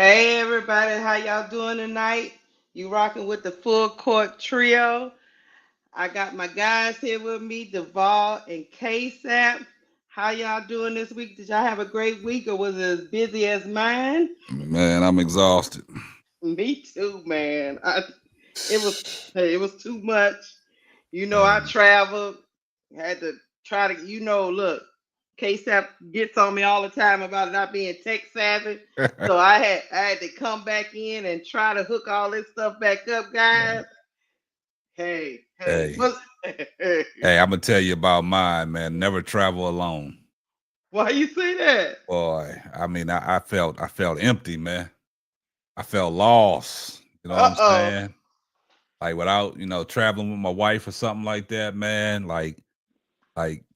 Hey everybody, how y'all doing tonight? You rocking with the full court trio. I got my guys here with me, Duvall and KSAP. How y'all doing this week? Did y'all have a great week or was it as busy as mine? Man, I'm exhausted. Me too, man. It was it was too much. I Man. traveled, had to try to, look, KSAP gets on me all the time about not being tech savvy. So I had to come back in and try to hook all this stuff back up, guys. Hey, Hey, what's hey, I'm gonna tell you about mine, man. Never travel alone. why you say that? Boy, I mean, I felt empty, man. I felt lost. You know what I'm Uh-oh. saying? Like without, traveling with my wife or something like that, man. Like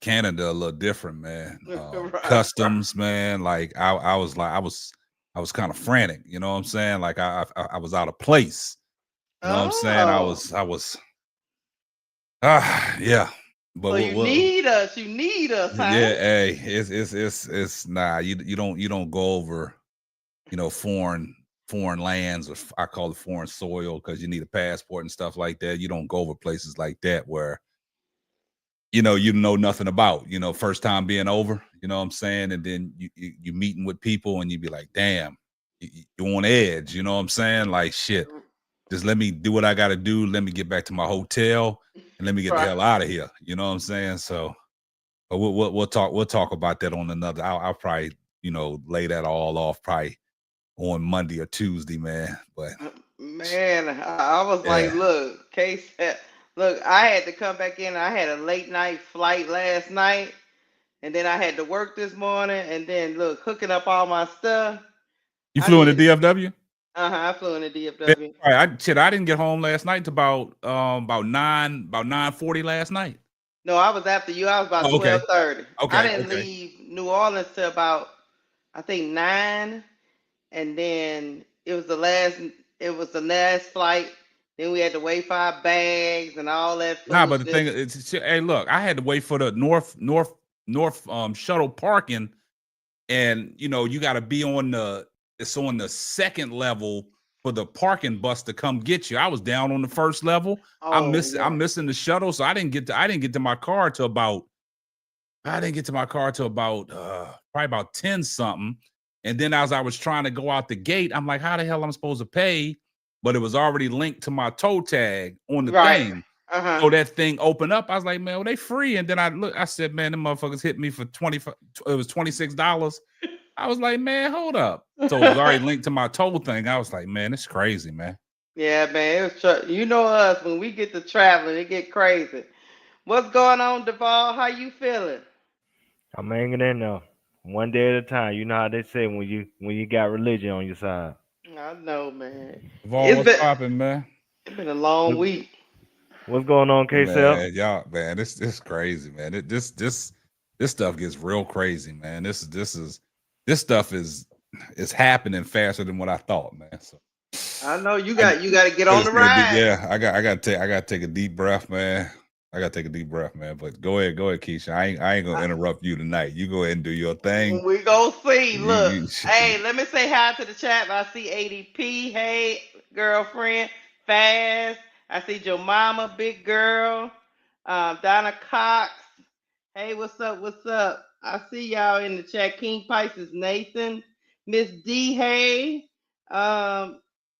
Canada, a little different, man. Right, right. Customs, man. Like I was kind of frantic. You know what I'm saying? Like I was out of place. You know what I'm saying? I Oh. was I was yeah. But So you need us. You need us, huh? yeah, hey, it's nah. You don't go over foreign lands or I call it foreign soil because you need a passport and stuff like that. You don't go over places like that where you know nothing about. First time being over. You know what I'm saying, and then you meeting with people and you be like, damn, you on edge. You know what I'm saying? Like shit. Just let me do what I got to do. Let me get back to my hotel and let me get the Right. hell out of here. You know what I'm saying? So. But we'll talk about that on another. I'll probably lay that all off probably on Monday or Tuesday, man. But Man, I was like, yeah, look, Case, look, I had to come back in. I had a late night flight last night, and then I had to work this morning, and then look, hooking up all my stuff. you I flew in the need, DFW. I flew in the Man, DFW. all right, I didn't get home last night to about 9:40 last night. No, I was after you. I was about Oh, okay, 12:30. I okay, didn't okay. leave New Orleans till about I think 9, and then it was the last flight. Then we had to wait for our bags and all that Nah, but the thing foolishness. is, hey, look, I had to wait for the north shuttle parking, and you got to be on the it's on the second level for the parking bus to come get you. I was down on the first level. I'm Oh missing yeah. I'm missing the shuttle, so I didn't get to my car till about probably about 10 something. And then as I was trying to go out the gate, I'm like, how the hell I'm supposed to pay? But it was already linked to my toe tag on the Right. thing. Uh-huh. So that thing opened up. I was like, man, well, they free. And then I said, man, them motherfuckers hit me for it was $26. I was like, man, hold up. So it was already linked to my toll thing. I was like, man, it's crazy, man. Yeah, man. You know us, when we get to traveling, it get crazy. What's going on, Duvall? How you feeling? I'm hanging in there, one day at a time. You know how they say when you got religion on your side. I know, man. Vaughn, It's what's been popping, man? it's been a long What, week. what's going on, KCL? Man, y'all, man, this crazy, man. This stuff gets real crazy, man. This stuff is happening faster than what I thought, man. So I know you I, got you got to get I on the just take a deep, ride. yeah, I got to take a deep breath, man. I got to take a deep breath, man. But go ahead, Keisha. I ain't gonna interrupt you tonight. You go ahead and do your thing. We go see. Look, You, hey, let me say hi to the chat. I see ADP. Hey, girlfriend. Fast. I see your mama, big girl. Donna Cox. Hey, what's up? What's up? I see y'all in the chat. King Pisces, Nathan, Miss D. Hey, um,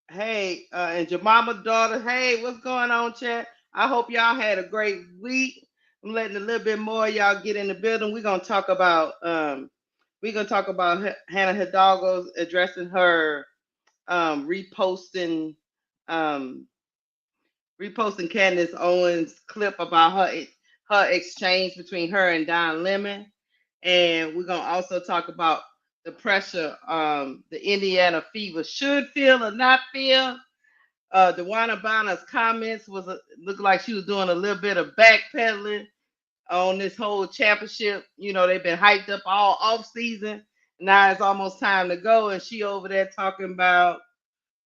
hey, and your mama daughter. Hey, what's going on, chat? I hope y'all had a great week. I'm letting a little bit more of y'all get in the building. We're gonna talk about Hannah Hidalgo's addressing her reposting um reposting Candace Owens clip about her exchange between her and Don Lemon, and we're gonna also talk about the pressure the Indiana Fever should feel or not feel. Dewana Bonner's comments looked like she was doing a little bit of backpedaling on this whole championship. They've been hyped up all off season. Now it's almost time to go, and she over there talking about,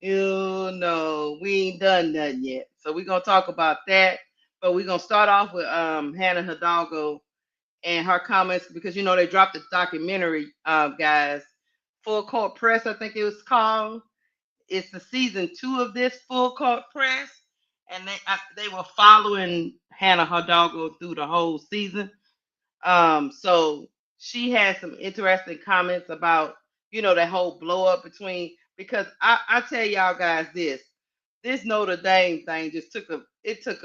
we ain't done nothing yet. So we're gonna talk about that. But we're gonna start off with Hannah Hidalgo and her comments because they dropped the documentary, guys. Full Court Press, I think it was called. it's the season 2 of this full court press, and they were following Hannah Hidalgo through the whole season. So she had some interesting comments about, that whole blow up between, because I tell y'all guys this Notre Dame thing just it took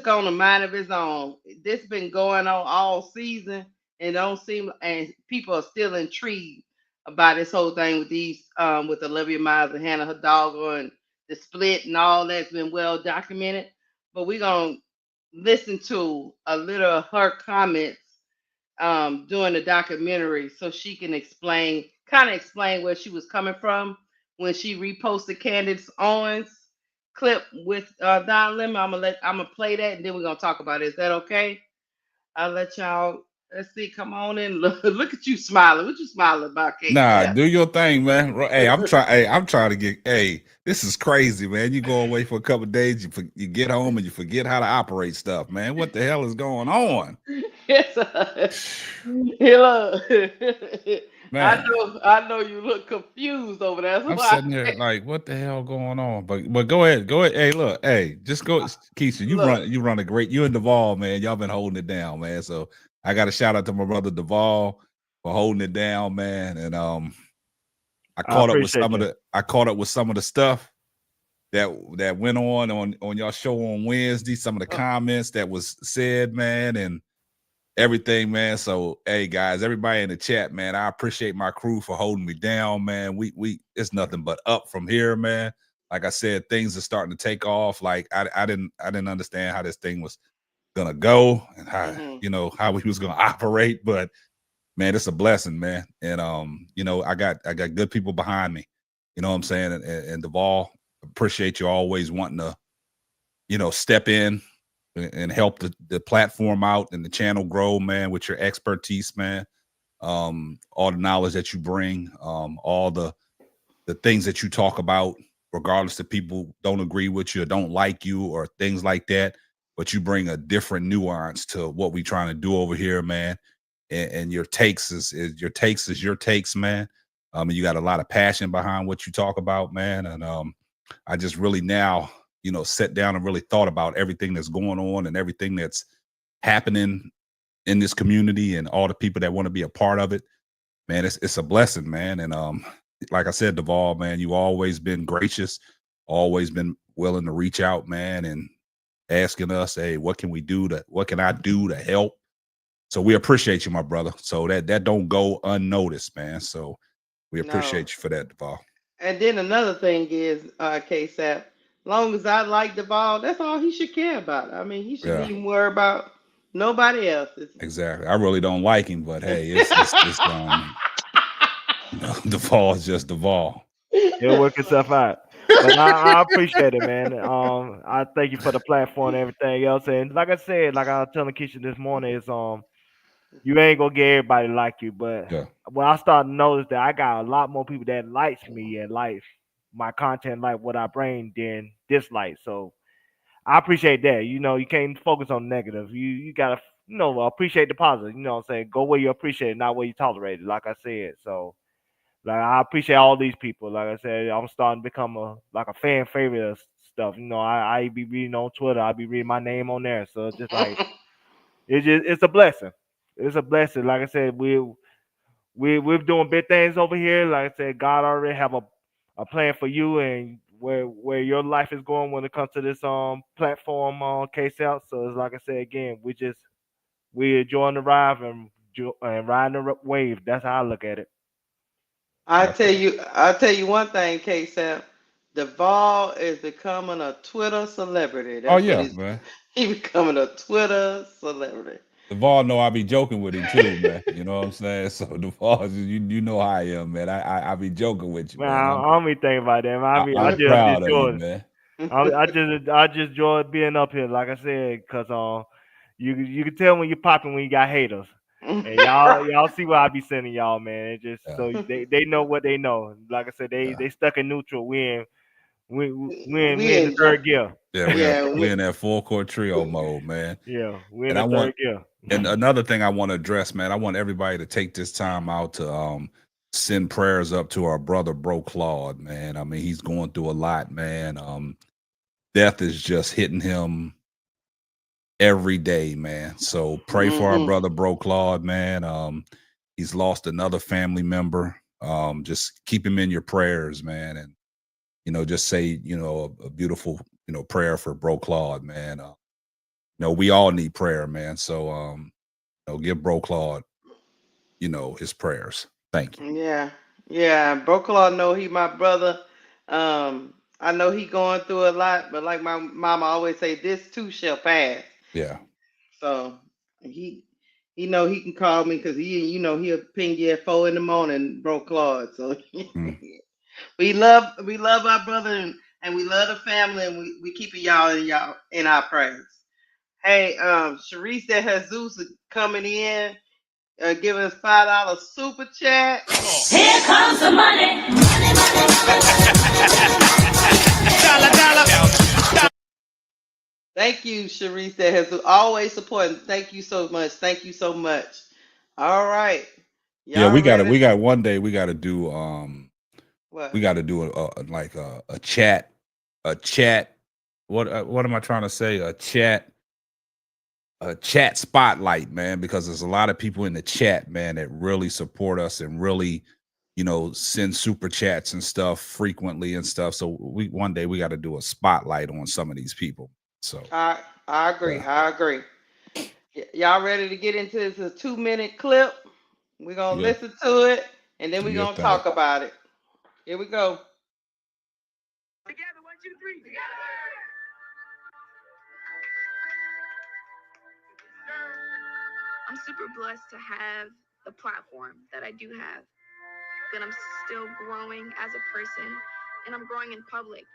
on a mind of its own. This been going on all season, and don't seem, and people are still intrigued about this whole thing with these with Olivia Miles and Hannah Hidalgo and the split and all that's been well documented. But we're gonna listen to a little of her comments during the documentary so she can explain where she was coming from when she reposted Candace Owens clip with Don Lemon. I'm gonna play that and then we're gonna talk about it. Is that okay? I'll let y'all. Let's see. Come on in. Look at you smiling. What you smiling about, Kate? Nah, do your thing, man. Hey, I'm trying. Hey, I'm trying to get. Hey, this is crazy, man. You go away for a couple of days, you get home and you forget how to operate stuff, man. What the hell is going on? Yes. Hello. Man, I know you look confused over there. I'm sitting here like, what the hell going on? But go ahead. Hey, look, hey, just go, Keisha. You run a great. You and Duvall, man. Y'all been holding it down, man. So I got a shout out to my brother Duvall for holding it down, man. And I caught up with some of the stuff that went on y'all show on Wednesday. Some of the comments that was said, man, and everything, man. So hey guys, everybody in the chat, man, I appreciate my crew for holding me down, man. We it's nothing but up from here, man. Like I said, things are starting to take off. Like I didn't understand how this thing was gonna go and how how we was gonna operate, but man, it's a blessing, man. And I got good people behind me, you know what I'm saying? And Duvall, appreciate you always wanting to step in and help the platform out and the channel grow, man, with your expertise, man. All the knowledge that you bring, all the things that you talk about, regardless if people don't agree with you or don't like you or things like that, but you bring a different nuance to what we trying to do over here, man. And your takes is your takes, man. And you got a lot of passion behind what you talk about, man. And I just really now sat down and really thought about everything that's going on and everything that's happening in this community and all the people that want to be a part of it, man. It's a blessing, man. And like I said, Duvall, man, you always been gracious, always been willing to reach out, man, and asking us, hey, what can I do to help? So we appreciate you, my brother. So that don't go unnoticed, man. So we appreciate you for that, Duvall. And then another thing is, KSAP, long as I like Duvall, that's all he should care about. I mean, he shouldn't even worry about nobody else. Exactly. I really don't like him, but hey, it's Duvall is just Duvall. It'll work itself out. But I appreciate it, man. I thank you for the platform and everything else. And like I said, like I was telling Keisha this morning, is you ain't gonna get everybody like you, but when I started to notice that I got a lot more people that likes me and like my content, like what I bring, than dislike. So I appreciate that. You can't focus on negative. You gotta appreciate the positive. You know what I'm saying? Go where you appreciate it, not where you tolerate it, like I said. So like I appreciate all these people. Like I said, I'm starting to become a fan favorite of stuff. I be reading on Twitter, I be reading my name on there. So it's just like it's a blessing. It's a blessing. Like I said, we're doing big things over here. Like I said, God already have a plan for you and where your life is going when it comes to this platform case out. So it's like I said again, we enjoying the ride and riding the wave. That's how I look at it. I'll tell you one thing, KSAP. Duvall is becoming a Twitter celebrity. That's man. He becoming a Twitter celebrity. Duvall know I be joking with him too, man. You know what I'm saying? So Duvall, you know how I am, man. I be joking with you, man. I don't be thinking about that, man. I'm just proud enjoy of you, man. I just enjoy being up here, like I said, because you can tell when you're popping when you got haters. And y'all see what I be sending y'all, man. It just so they know what they know. Like I said, they stuck in neutral. We in the third gear. Yeah, we in that full court trio mode, man. Yeah, we in the third gear. And another thing I want to address, man, I want everybody to take this time out to send prayers up to our brother, Bro Claude, man. I mean, he's going through a lot, man. Death is just hitting him every day, man. So pray for our brother, Bro Claude, man. He's lost another family member. Just keep him in your prayers, man. And, just say, a beautiful, prayer for Bro Claude, man. We all need prayer, man. So, give Bro Claude, his prayers. Thank you. Yeah. Brocolaw know he my brother. I know he going through a lot, but like my mama always say, this too shall pass. Yeah. So he know he can call me because he'll ping you at 4 a.m, Broclaw. So we love our brother and we love the family and we keep y'all in our prayers. Hey, Sharice de Jesus is coming in, giving us $5 super chat. Here comes the money. Dollar. Thank you, Sharice de Jesus. Always supporting. Thank you so much. Thank you so much. All right. Yeah, we got one day we got to do what? We got to do a chat what am I trying to say? A chat spotlight, man, because there's a lot of people in the chat, man, that really support us and really, send super chats and stuff frequently and stuff. So one day we got to do a spotlight on some of these people. So I agree. Yeah. I agree. Y'all ready to get into this 2-minute clip? We're gonna listen to it and then we're gonna talk about it. Here we go. Together, 1, 2, 3, together. I'm super blessed to have the platform that I do have, but I'm still growing as a person and I'm growing in public.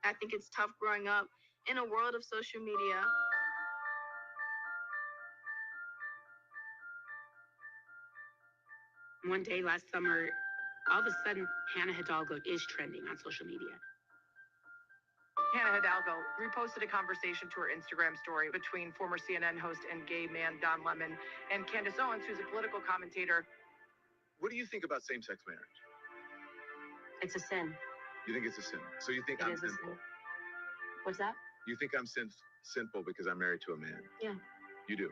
I think it's tough growing up in a world of social media. One day last summer, all of a sudden, Hannah Hidalgo is trending on social media. Hannah Hidalgo reposted a conversation to her Instagram story between former CNN host and gay man Don Lemon and Candace Owens, who's a political commentator. What do you think about same-sex marriage? It's a sin. You think it's a sin? So you think I'm sinful? What's that? You think I'm sinful because I'm married to a man? Yeah. You do?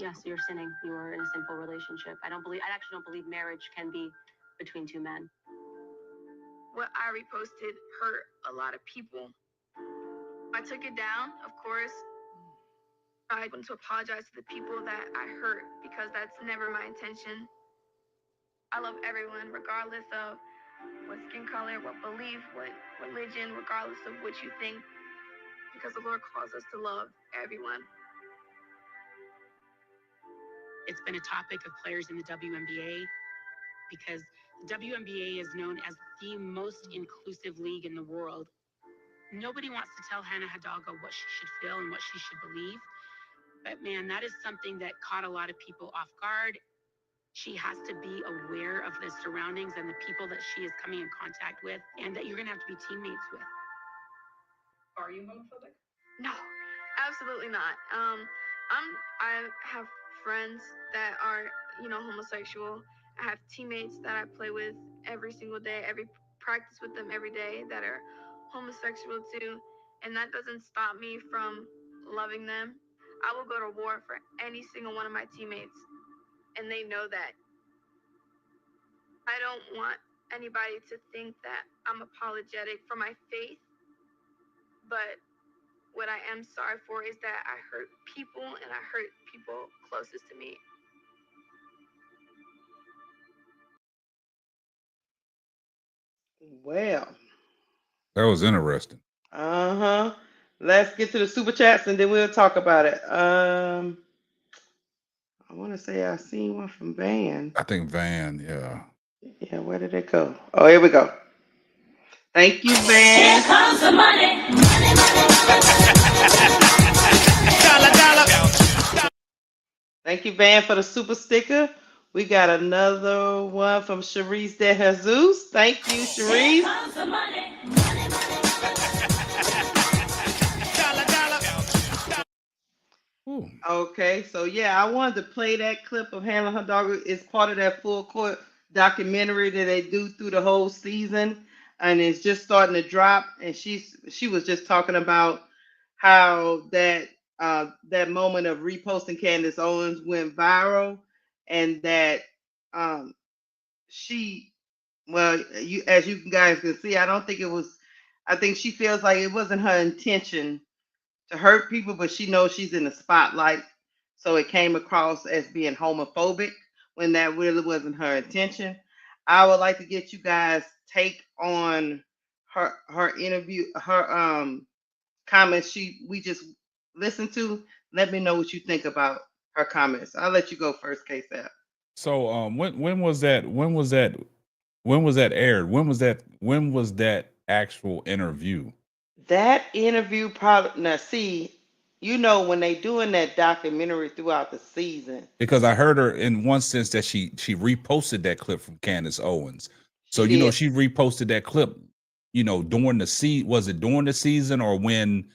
Yes, you're sinning. You are in a sinful relationship. I actually don't believe marriage can be between two men. What I reposted hurt a lot of people. I took it down, of course. I want to apologize to the people that I hurt because that's never my intention. I love everyone, regardless of what skin color, what belief, what religion, regardless of what you think, because the Lord calls us to love everyone. It's been a topic of players in the WNBA because the WNBA is known as the most inclusive league in the world. Nobody wants to tell Hannah Hidalgo what she should feel and what she should believe. But man, that is something that caught a lot of people off guard. She has to be aware of the surroundings and the people that she is coming in contact with and that you're going to have to be teammates with. Are you homophobic? No, absolutely not. I have friends that are, homosexual. I have teammates that I play with every single day, every practice with them every day that are homosexual too. And that doesn't stop me from loving them. I will go to war for any single one of my teammates. And they know that. I don't want anybody to think that I'm apologetic for my faith. But what I am sorry for is that I hurt people and I hurt people closest to me. Well, that was interesting. Let's get to the super chats and then we'll talk about it. I want to say I seen one from Van. I think Van, yeah. Yeah, where did it go? Oh, here we go. Thank you, Van. Here comes the money. Dollar. Thank you, Van, for the super sticker. We got another one from Sharice de Jesus. Thank you, Sharice. Here comes the money. Okay, so yeah, I wanted to play that clip of Hannah Her Dog. It's part of that full court documentary that they do through the whole season, and it's just starting to drop. And she was just talking about how that moment of reposting Candace Owens went viral, and that um, she well, you as you guys can see, I don't think it was. I think she feels like it wasn't her intention to hurt people, but she knows she's in the spotlight. So it came across as being homophobic when that really wasn't her intention. I would like to get you guys take on her interview, her comments we just listened to. Let me know what you think about her comments. I'll let you go first, KSAP. So when was that when was that aired? When was that actual interview? That interview probably now see, when they doing that documentary throughout the season, Because I heard her in one sense that she reposted that clip from Candace Owens. So she did. she reposted that clip, during the was it during the season or when?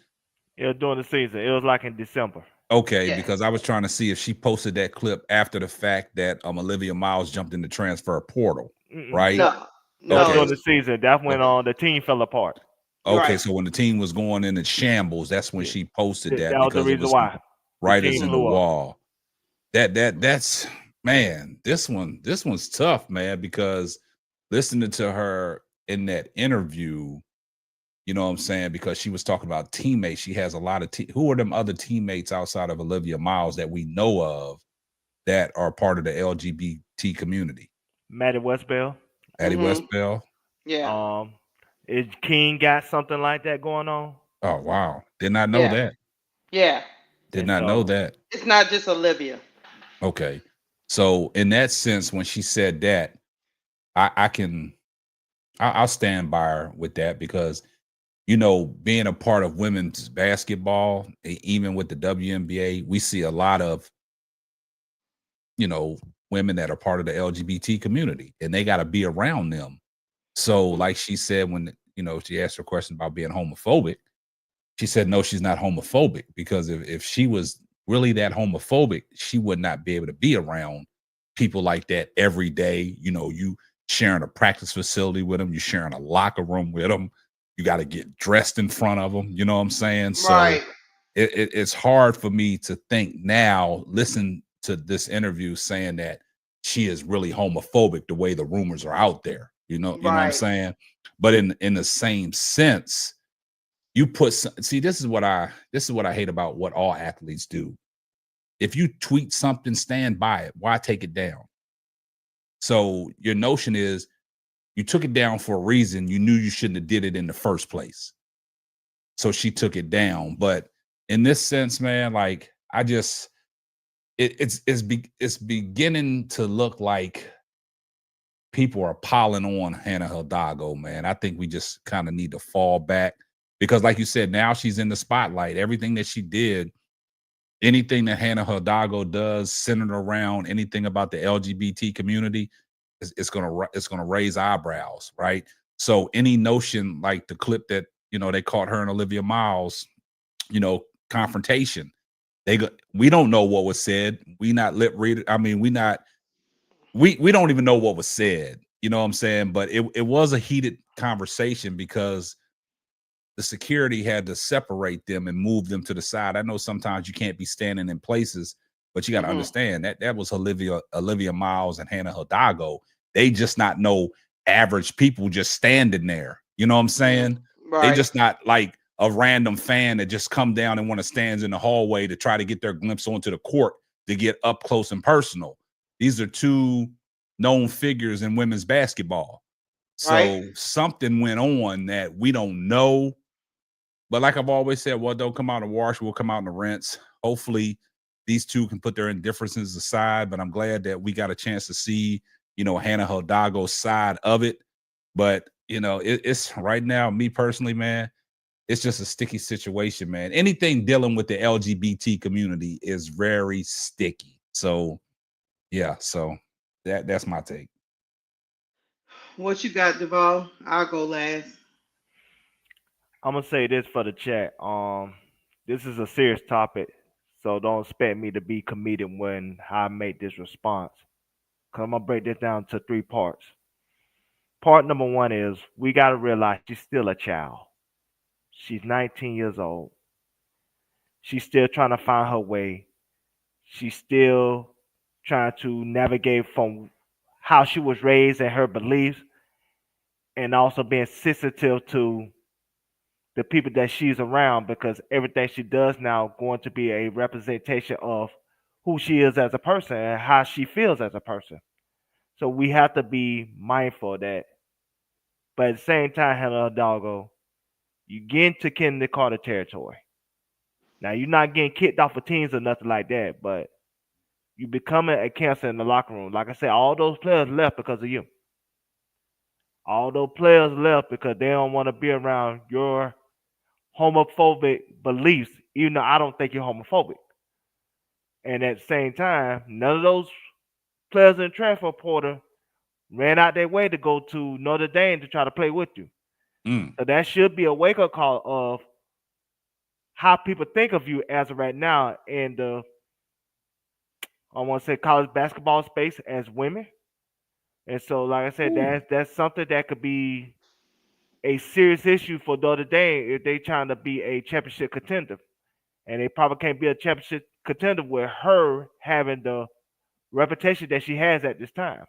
It was during the season. It was like in December. Okay, Yeah. because I was trying to see if she posted that clip after the fact that Olivia Miles jumped in the transfer portal, Mm-mm. right? No, That was no, Okay. during the season. That's when Okay. the team fell apart. Okay, right, so when the team was going in shambles, that's when Yeah. she posted That that was the because it reason was why the writers team in the blew up. wall. That's man, this one's tough, man, because listening to her in that interview, you know what I'm saying, because she was talking about teammates. She has a lot of who are them other teammates outside of Olivia Miles that we know of that are part of the LGBT community? Maddie Westbell. Addie mm-hmm, Westbell. yeah, Um, is King got something like that going on? Oh wow. Did not know yeah, that. yeah. Did And not know so, that. It's not just Olivia. Okay. So in that sense, when she said that, I can I'll stand by her with that because being a part of women's basketball, even with the WNBA, we see a lot of you know women that are part of the LGBT community, and they got to be around them. So, Mhm. like she said, when she asked her question about being homophobic, she said no, she's not homophobic because if she was really that homophobic, she would not be able to be around people like that every day. You sharing a practice facility with them, you sharing a locker room with them, you got to get dressed in front of them. You know what I'm saying? So Right, it's hard for me to think now, listen to this interview saying that she is really homophobic the way the rumors are out there. You know what I'm right, saying? But in the same sense, you see, this is what I hate about what all athletes do. If you tweet something, stand by it. Why take it down? So your notion is you took it down for a reason. You knew you shouldn't have did it in the first place. So she took it down. But in this sense, man, like I just it's beginning to look like people are piling on Hannah Hidalgo, man. I think we just kind of need to fall back because, like you said, now she's in the spotlight. Everything that she did, anything that Hannah Hidalgo does, centered around anything about the LGBT community, it's gonna raise eyebrows, right? So any notion like the clip that they caught her and Olivia Miles, confrontation. We don't know what was said. We not lip read. I mean, we don't even know what was said. You know what I'm saying? But it was a heated conversation because the security had to separate them and move them to the side. I know sometimes you can't be standing in places, but you got to hmm understand that was Olivia Miles and Hannah Hidalgo. They just not no average people just standing there. You know what I'm saying? They right, just not like a random fan that just come down and want to stand in the hallway to try to get their glimpse onto the court to get up close and personal. These are two known figures in women's basketball. right, So something went on that we don't know, but like I've always said, what don't come out in the wash will come out in the rinse. Hopefully, these two can put their indifferences aside. But I'm glad that we got a chance to see, Hannah Hidalgo's side of it. But it's right now, me personally, man, it's just a sticky situation, man. Anything dealing with the LGBT community is very sticky. So yeah, so that's my take. What you got, Duval? I'll go last. I'm gonna say this for the chat. This is a serious topic, So don't expect me to be comedic when I make this response. Cause I'm gonna break this down to three parts. Part number one is we gotta realize she's still a child. She's 19 years old. She's still trying to find her way. She's still trying to navigate from how she was raised and her beliefs, and also being sensitive to the people that she's around because everything she does now going to be a representation of who she is as a person and how she feels as a person. So we have to be mindful of that. But at the same time, Hannah Hidalgo, you get into Kennedy Carter territory. Now you're not getting kicked off of teams or nothing like that, but you becoming a cancer in the locker room. Like I said, all those players left because of you. All those players left because they don't want to be around your homophobic beliefs, even though I don't think you're homophobic. And at the same time, none of those players in the transfer portal ran out their way to go to Notre Dame to try to play with you. Mm. So that should be a wake up call of how people think of you as of right now in the I want to say college basketball space as women. And so, like I said, Ooh. that's something that could be a serious issue for Notre Dame if they trying to be a championship contender. And they probably can't be a championship contender with her having the reputation that she has at this time.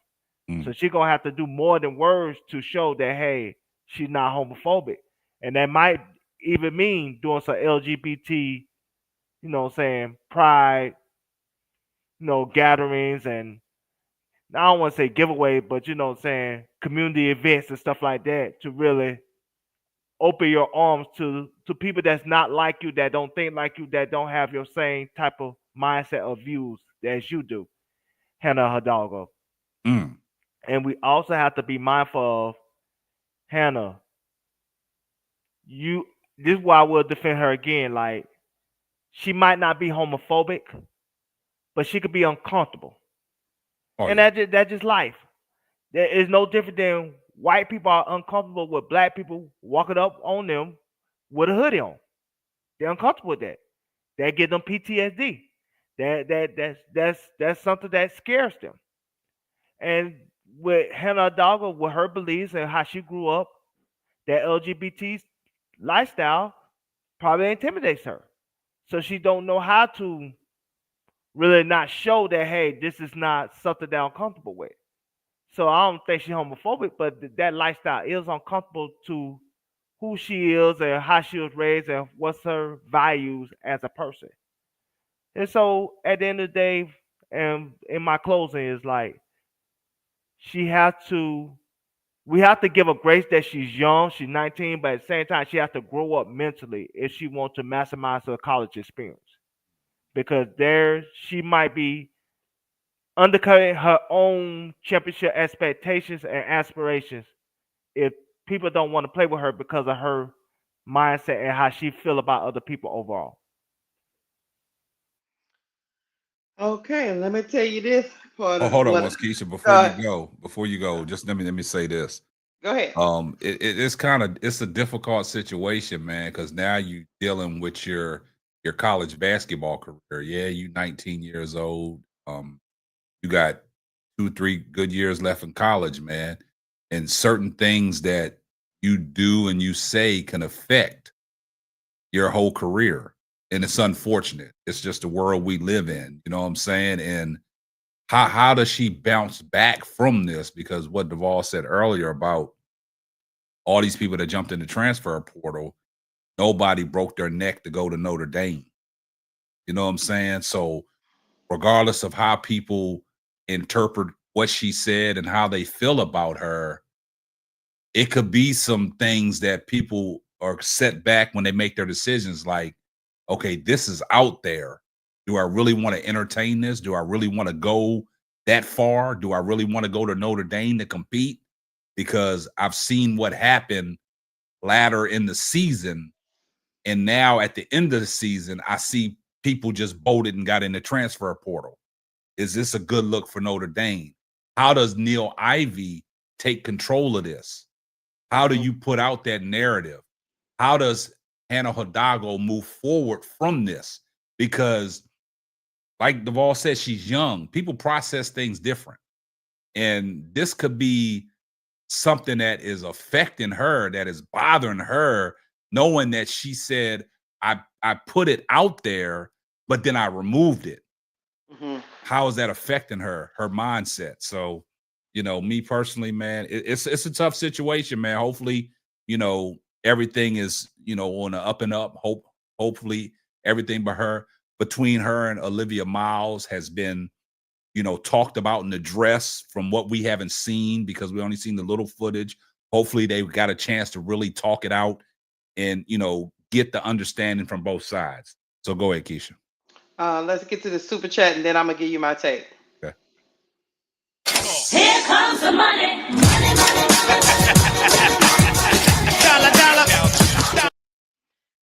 So Mm. she's gonna have to do more than words to show that hey, she's not homophobic. And that might even mean doing some LGBT, saying pride, gatherings and I don't want to say giveaway, but saying community events and stuff like that to really open your arms to people that's not like you, that don't think like you, that don't have your same type of mindset or views as you do, Hannah Hidalgo. Mm. And we also have to be mindful of Hannah. You this is why I will defend her again. Like she might not be homophobic, but she could be uncomfortable, Oh and yeah. that's just life. There is no different than white people are uncomfortable with black people walking up on them with a hoodie on. They're uncomfortable with that. That gives them PTSD. That's something that scares them. And with Hannah Doggo, with her beliefs and how she grew up, that LGBT lifestyle probably intimidates her. So she don't know how to really not show that hey, this is not something that I'm comfortable with. So I don't think she's homophobic, but that lifestyle is uncomfortable to who she is and how she was raised and what's her values as a person. And so at the end of the day, and in my closing is like she has to we have to give her grace that she's young, she's 19, but at the same time she has to grow up mentally if she wants to maximize her college experience. Because there she might be undercutting her own championship expectations and aspirations if people don't want to play with her because of her mindset and how she feel about other people overall. Okay, let me tell you this part Oh, of hold on what. once, Keisha. Uh, Before you go, just let me say this. Go ahead. It's kind of it's a difficult situation, man, because now you dealing with your college basketball career. Yeah, you 19 years old. You got 2, 3 good years left in college, man, and certain things that you do and you say can affect your whole career, and it's unfortunate. It's just the world we live in. You know what I'm saying? And how does she bounce back from this? Because what Duvall said earlier about all these people that jumped in the transfer portal, nobody broke their neck to go to Notre Dame. You know what I'm saying? So regardless of how people interpret what she said and how they feel about her, it could be some things that people are set back when they make their decisions like, okay, this is out there. Do I really want to entertain this? Do I really want to go that far? Do I really want to go to Notre Dame to compete? Because I've seen what happened later in the season. And now at the end of the season, I see people just bolted and got in the transfer portal. Is this a good look for Notre Dame? How does Neil Ivy take control of this? How do you put out that narrative? How does Hannah Hidalgo move forward from this? Because like Duvall said, she's young. People process things different. And this could be something that is affecting her, that is bothering her, knowing that she said, I put it out there, but then I removed it. Mhm. How is that affecting her mindset? So, me personally, man, it's a tough situation, man. Hopefully, everything is, on the up and up. Hopefully everything between her and Olivia Miles has been, talked about and addressed from what we haven't seen, because we only seen the little footage. Hopefully they got a chance to really talk it out and, get the understanding from both sides. So go ahead, Keisha. Let's get to the super chat, and then I'm gonna give you my take. Okay. Here comes the money.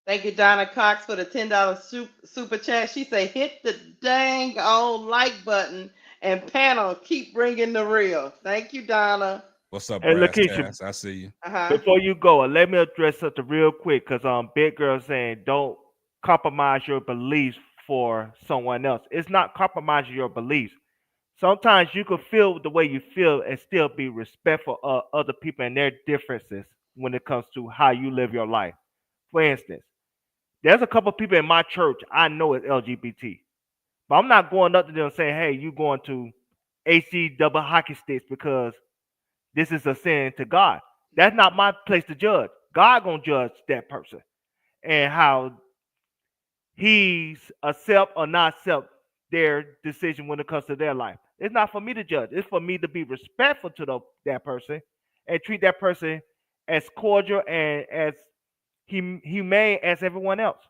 Thank you, Donna Cox, for the $10 super chat. She say, hit the dang old like button and panel, keep bringing the real. Thank you, Donna. What's up, Hey, Brass Lakeisha, Tass? I see you. before you go, let me address something real quick, cause Big Girl saying don't compromise your beliefs for someone else. It's not compromising your beliefs. Sometimes you can feel the way you feel and still be respectful of other people and their differences when it comes to how you live your life. For instance, there's a couple people in my church I know is LGBT, but I'm not going up to them saying, "Hey, you going to AC double hockey sticks because this is a sin to God." That's not my place to judge. God gonna judge that person and how he's accept or not accept their decision when it comes to their life. It's not for me to judge. It's for me to be respectful to that person and treat that person as cordial and as humane as everyone else.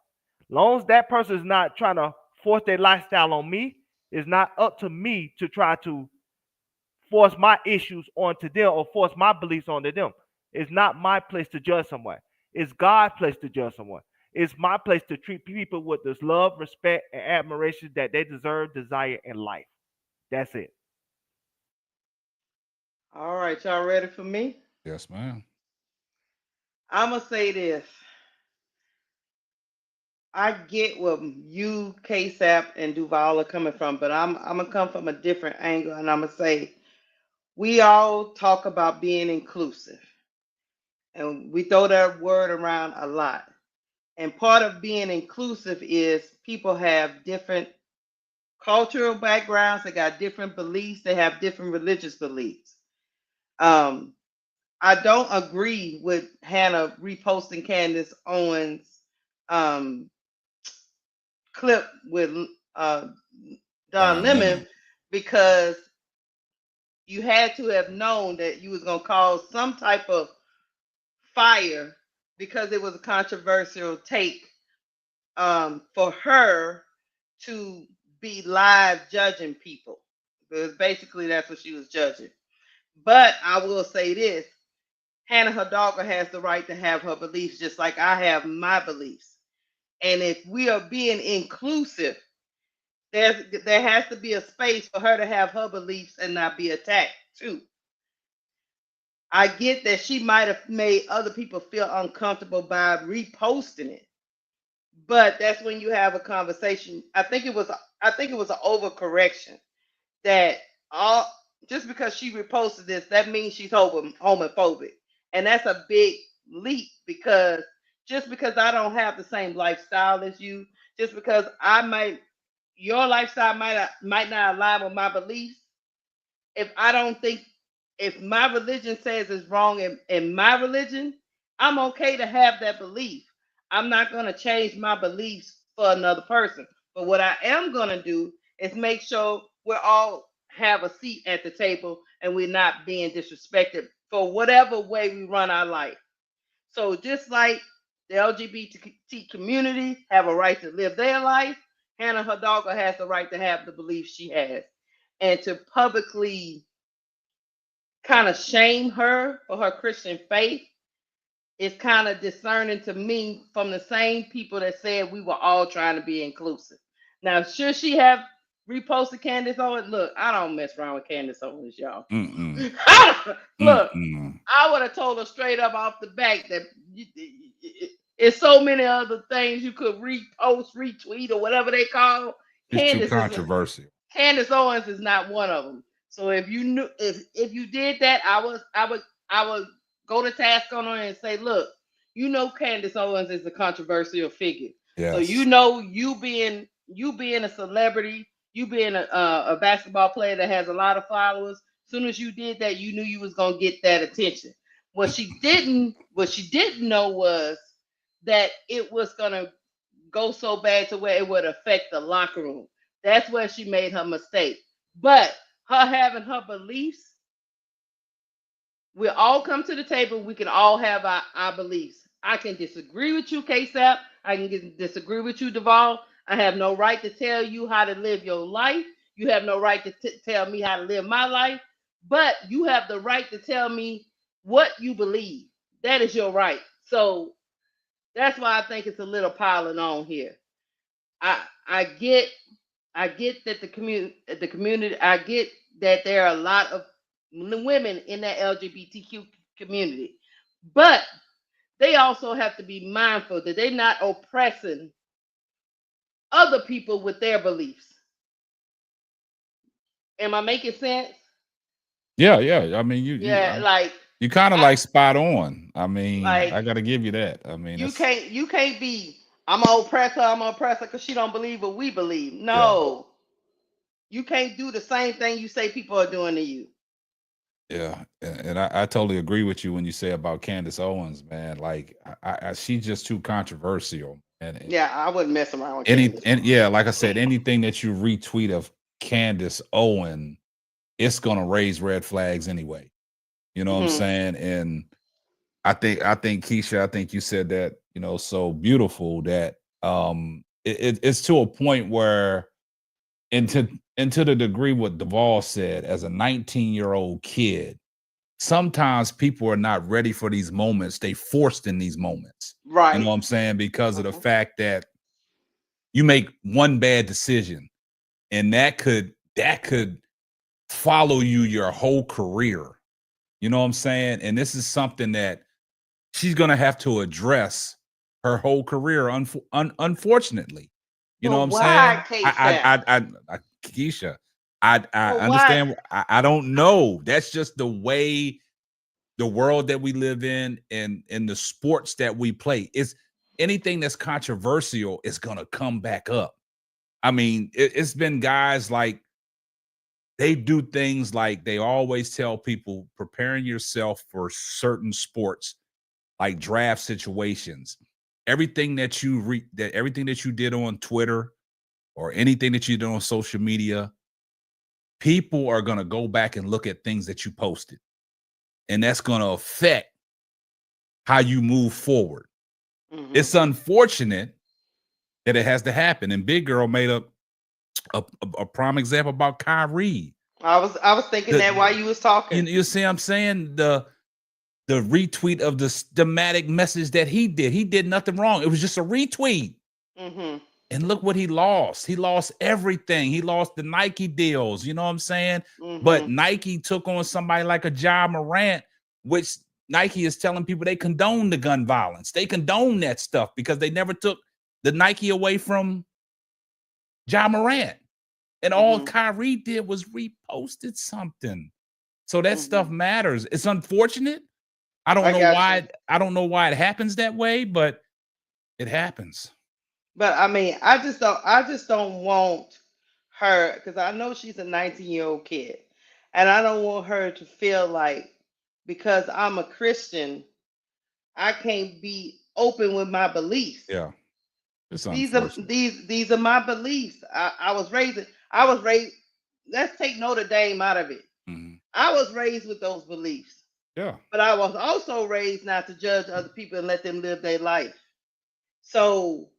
Long as that person is not trying to force their lifestyle on me, it's not up to me to try to force my issues onto them or force my beliefs onto them. It's not my place to judge someone. It's God's place to judge someone. It's my place to treat people with this love, respect, and admiration that they deserve, desire, in life. That's it. All right, y'all ready for me? Yes, ma'am. I'm going to say this. I get where you, KSAP, and Duval are coming from, but I'm going to come from a different angle, and I'm going to say we all talk about being inclusive, and we throw that word around a lot. And part of being inclusive is people have different cultural backgrounds, they got different beliefs, they have different religious beliefs. Um, I don't agree with Hannah reposting Candace Owens' um, clip with uh, Don Don Lemon, Lemon. because you had to have known that you was gonna cause some type of fire, because it was a controversial take, for her to be live judging people. Because basically that's what she was judging. But I will say this: Hannah Hidalgo has the right to have her beliefs, just like I have my beliefs. And if we are being inclusive, there has to be a space for her to have her beliefs and not be attacked too. I get that she might have made other people feel uncomfortable by reposting it, but that's when you have a conversation. I think it was an overcorrection, that all just because she reposted this, that means she's homophobic, and that's a big leap, because just because I don't have the same lifestyle as you, just because your lifestyle might not align with my beliefs, if I don't think, if my religion says it's wrong in my religion, I'm okay to have that belief. I'm not going to change my beliefs for another person. But what I am going to do is make sure we're all have a seat at the table and we're not being disrespected for whatever way we run our life. So just like the LGBT community have a right to live their life, Hannah Hidalgo has the right to have the beliefs she has. And to publicly kind of shame her for her Christian faith is kind of discerning to me, from the same people that said we were all trying to be inclusive. Now, should she have reposted Candace Owens? Look, I don't mess around with Candace Owens, y'all. Mm-mm. Look, Mm-mm. I would have told her straight up off the back that it's so many other things you could repost, retweet, or whatever they call. It's too Candace is controversial. Candace Owens is not one of them. So if you knew if you did that, I would go to task on her and say, look, you know Candace Owens is a controversial figure. So you Yes. know you being a celebrity, you being a basketball player that has a lot of followers. As soon as you did that, you knew you was gonna get that attention. What she didn't know was that it was gonna go so bad to where it would affect the locker room. That's where she made her mistake. But her having her beliefs, we all come to the table. We can all have our beliefs. I can disagree with you, KSAP. I can disagree with you, Duvall. I have no right to tell you how to live your life. You have no right to tell me how to live my life. But you have the right to tell me what you believe. That is your right. So that's why I think it's a little piling on here. I get that the community I get that there are a lot of women in that LGBTQ community, but they also have to be mindful that they're not oppressing other people with their beliefs. Am I making sense? Yeah, yeah. I mean, Yeah, like you kind of I like spot on. I mean, like I got to give you that. I mean, you it's can't be I'm gonna oppress her because she don't believe what we believe. yeah, No, you can't do the same thing you say people are doing to you. yeah, and I totally agree with you when you say about Candace Owens, man. Like, she's just too controversial, and Yeah, I wouldn't mess around with Candace. yeah, like I said, anything that you retweet of Candace Owen, it's gonna raise red flags anyway. You know what I'm Hmm. saying? And I think Keisha, I think you said that, so beautiful that it's to a point where into the degree what Duvall said, as a 19-year-old kid, sometimes people are not ready for these moments. They forced in these moments. You know Right. what I'm saying? Because of the Hmm. fact that you make one bad decision and that could follow you your whole career. You know what I'm saying? And this is something that she's going to have to address her whole career. Unfortunately, you know But what I'm why, saying? KSAP? Keisha, I But why? understand. I don't know. That's just the way the world that we live in and the sports that we play. Is anything that's controversial is going to come back up. I mean, it's been guys like they do things like they always tell people preparing yourself for certain sports like draft situations. Everything that you did on Twitter or anything that you did on social media, people are going to go back and look at things that you posted. And that's going to affect how you move forward. Hmm. It's unfortunate that it has to happen. And Big Girl made a prime example about Kyrie. I was thinking that The while you was talking. you see what I'm saying? The retweet of the schematic message that he did. He did nothing wrong. It was just a retweet. Hmm. And look what he lost. He lost everything. He lost the Nike deals. You know what I'm saying? But Hmm. Nike took on somebody like a Ja Morant, which Nike is telling people they condone the gun violence. They condone that stuff because they never took the Nike away from Ja Morant. And all Hmm. Kyrie did was reposted something. So that Hmm. stuff matters. It's unfortunate. I don't I know got you. why. I don't know why it happens that way, but it happens. But I mean, I just don't want her because I know she's a 19-year-old kid, and I don't want her to feel like because I'm a Christian, I can't be open with my beliefs. Yeah, it's These are unfortunate. these are my beliefs. I was raised. Let's take Notre Dame out of it. Mhm. I was raised with those beliefs, Yeah, but I was also raised not to judge other people and let them live their life. So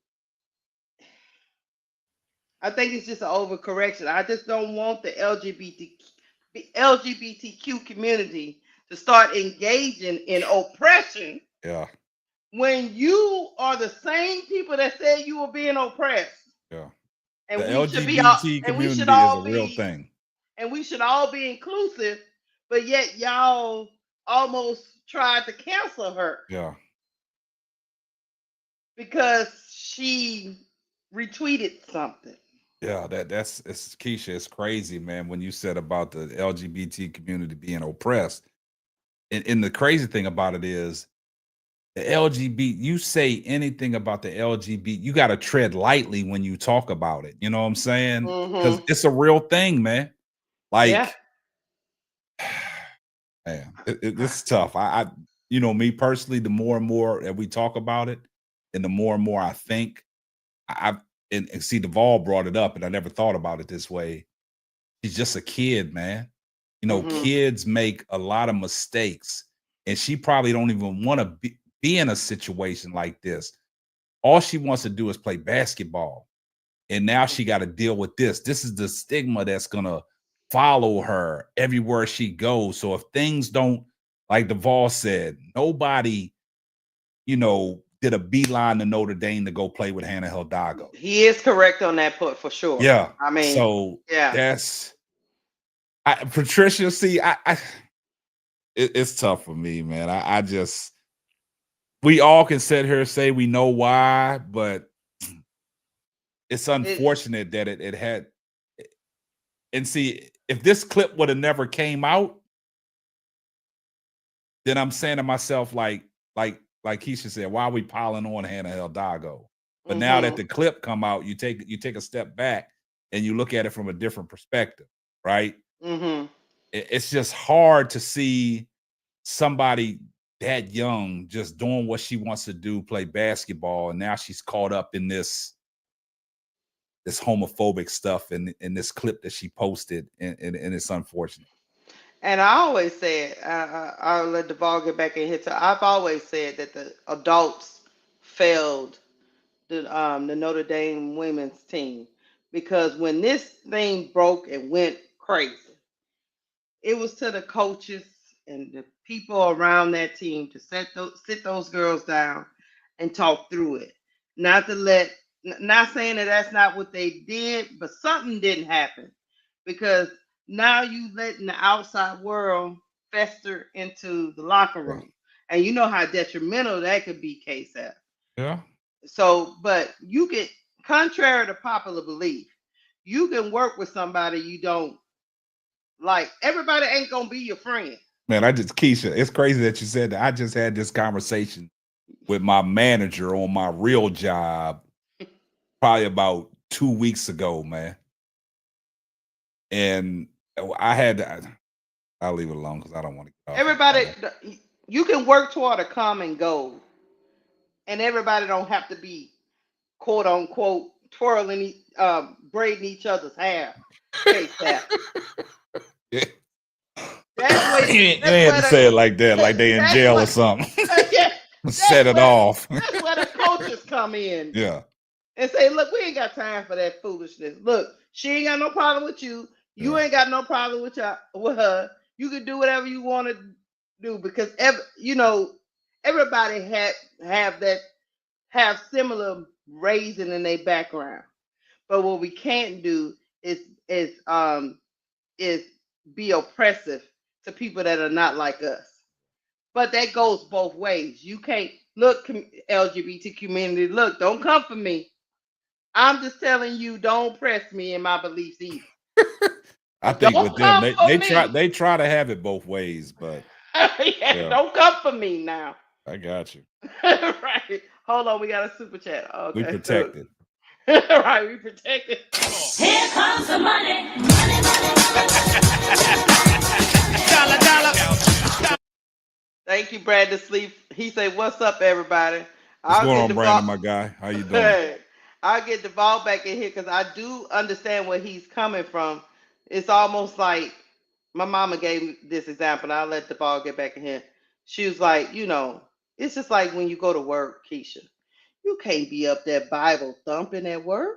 I think it's just an overcorrection. I just don't want the LGBTQ community to start engaging in oppression yeah, when you are the same people that said you were being oppressed. yeah. The And we should be all LGBT and we should community is a all real be thing. and we should all be inclusive, but yet y'all almost tried to cancel her Yeah, because she retweeted something. Yeah, that's it's Keisha. It's crazy, man. When you said about the LGBT community being oppressed, and the crazy thing about it is the LGBT. You say anything about the LGBT, you got to tread lightly when you talk about it. You know what I'm saying? Because Mm-hmm. it's a real thing, man. Yeah. Like, man, it's tough. You know, me personally, the more and more that we talk about it, and the more and more I think, I and see, Duvall brought it up, and I never thought about it this way. She's just a kid, man. You know, Mm-hmm. kids make a lot of mistakes, and she probably don't even want to be in a situation like this. All she wants to do is play basketball. And now she got to deal with this. This is the stigma that's going to follow her everywhere she goes. So if things don't, like Duvall said, nobody, you know, did a beeline to Notre Dame to go play with Hannah Hidalgo. He is correct on that point for sure. Yeah. I mean, So yeah. that's Patricia. See, it's tough for me, man. I just, we all can sit here and say we know why, but it's unfortunate that it had. And see, if this clip would have never came out, then I'm saying to myself, like Keisha said, why are we piling on Hannah Hidalgo? But now that the clip come out, you take a step back and you look at it from a different perspective, right? Mm-hmm. It's just hard to see somebody that young just doing what she wants to do, play basketball, and now she's caught up in this homophobic stuff in this clip that she posted, and it's unfortunate. And I always said, I'll let Duvall get back in here. So I've always said that the adults failed the Notre Dame women's team, because when this thing broke and went crazy, it was to the coaches and the people around that team to sit those girls down and talk through it. Not to let, not saying that that's not what they did, but something didn't happen, because now you letting the outside world fester into the locker Yeah. room, and you know how detrimental that could be, KSF. Yeah. So, but you can, contrary to popular belief, you can work with somebody you don't like. Everybody ain't gonna be your friend. Man, Keisha, it's crazy that you said that. I just had this conversation with my manager on my real job probably about 2 weeks ago, man. And I'll leave it alone because I don't want to get off. Everybody, you can work toward a common goal, and everybody don't have to be quote unquote twirling, braiding each other's hair. Case that. Yeah. That's what You ain't had to say it like that, like they in jail or something. Yeah, Set it off. That's where the coaches come in. Yeah. And say, look, we ain't got time for that foolishness. Look, she ain't got no problem with you. You ain't got no problem with her. You can do whatever you want to do, because everybody have similar raising in their background. But what we can't do is is um is be oppressive to people that are not like us. But that goes both ways. You can't look, LGBT community. Look, don't come for me. I'm just telling you, don't press me in my beliefs either. I think Don't with them, come for me. they try to have it both ways, but Yeah, don't come for me now. I got you. Right. Hold on, we got a super chat. Okay. We protected. Right, we protected. Here comes the money. Money, money, Dollar, dollar. Thank you, Brandon Sleep. He said, "What's up, everybody?" What's I'll going get on, Brandon, my guy? How you doing? Hey, I'll get the ball back in here, because I do understand where he's coming from. It's almost like my mama gave me this example, and I'll let the ball get back in here. She was like, it's just like when you go to work, Keisha. You can't be up there Bible thumping at work.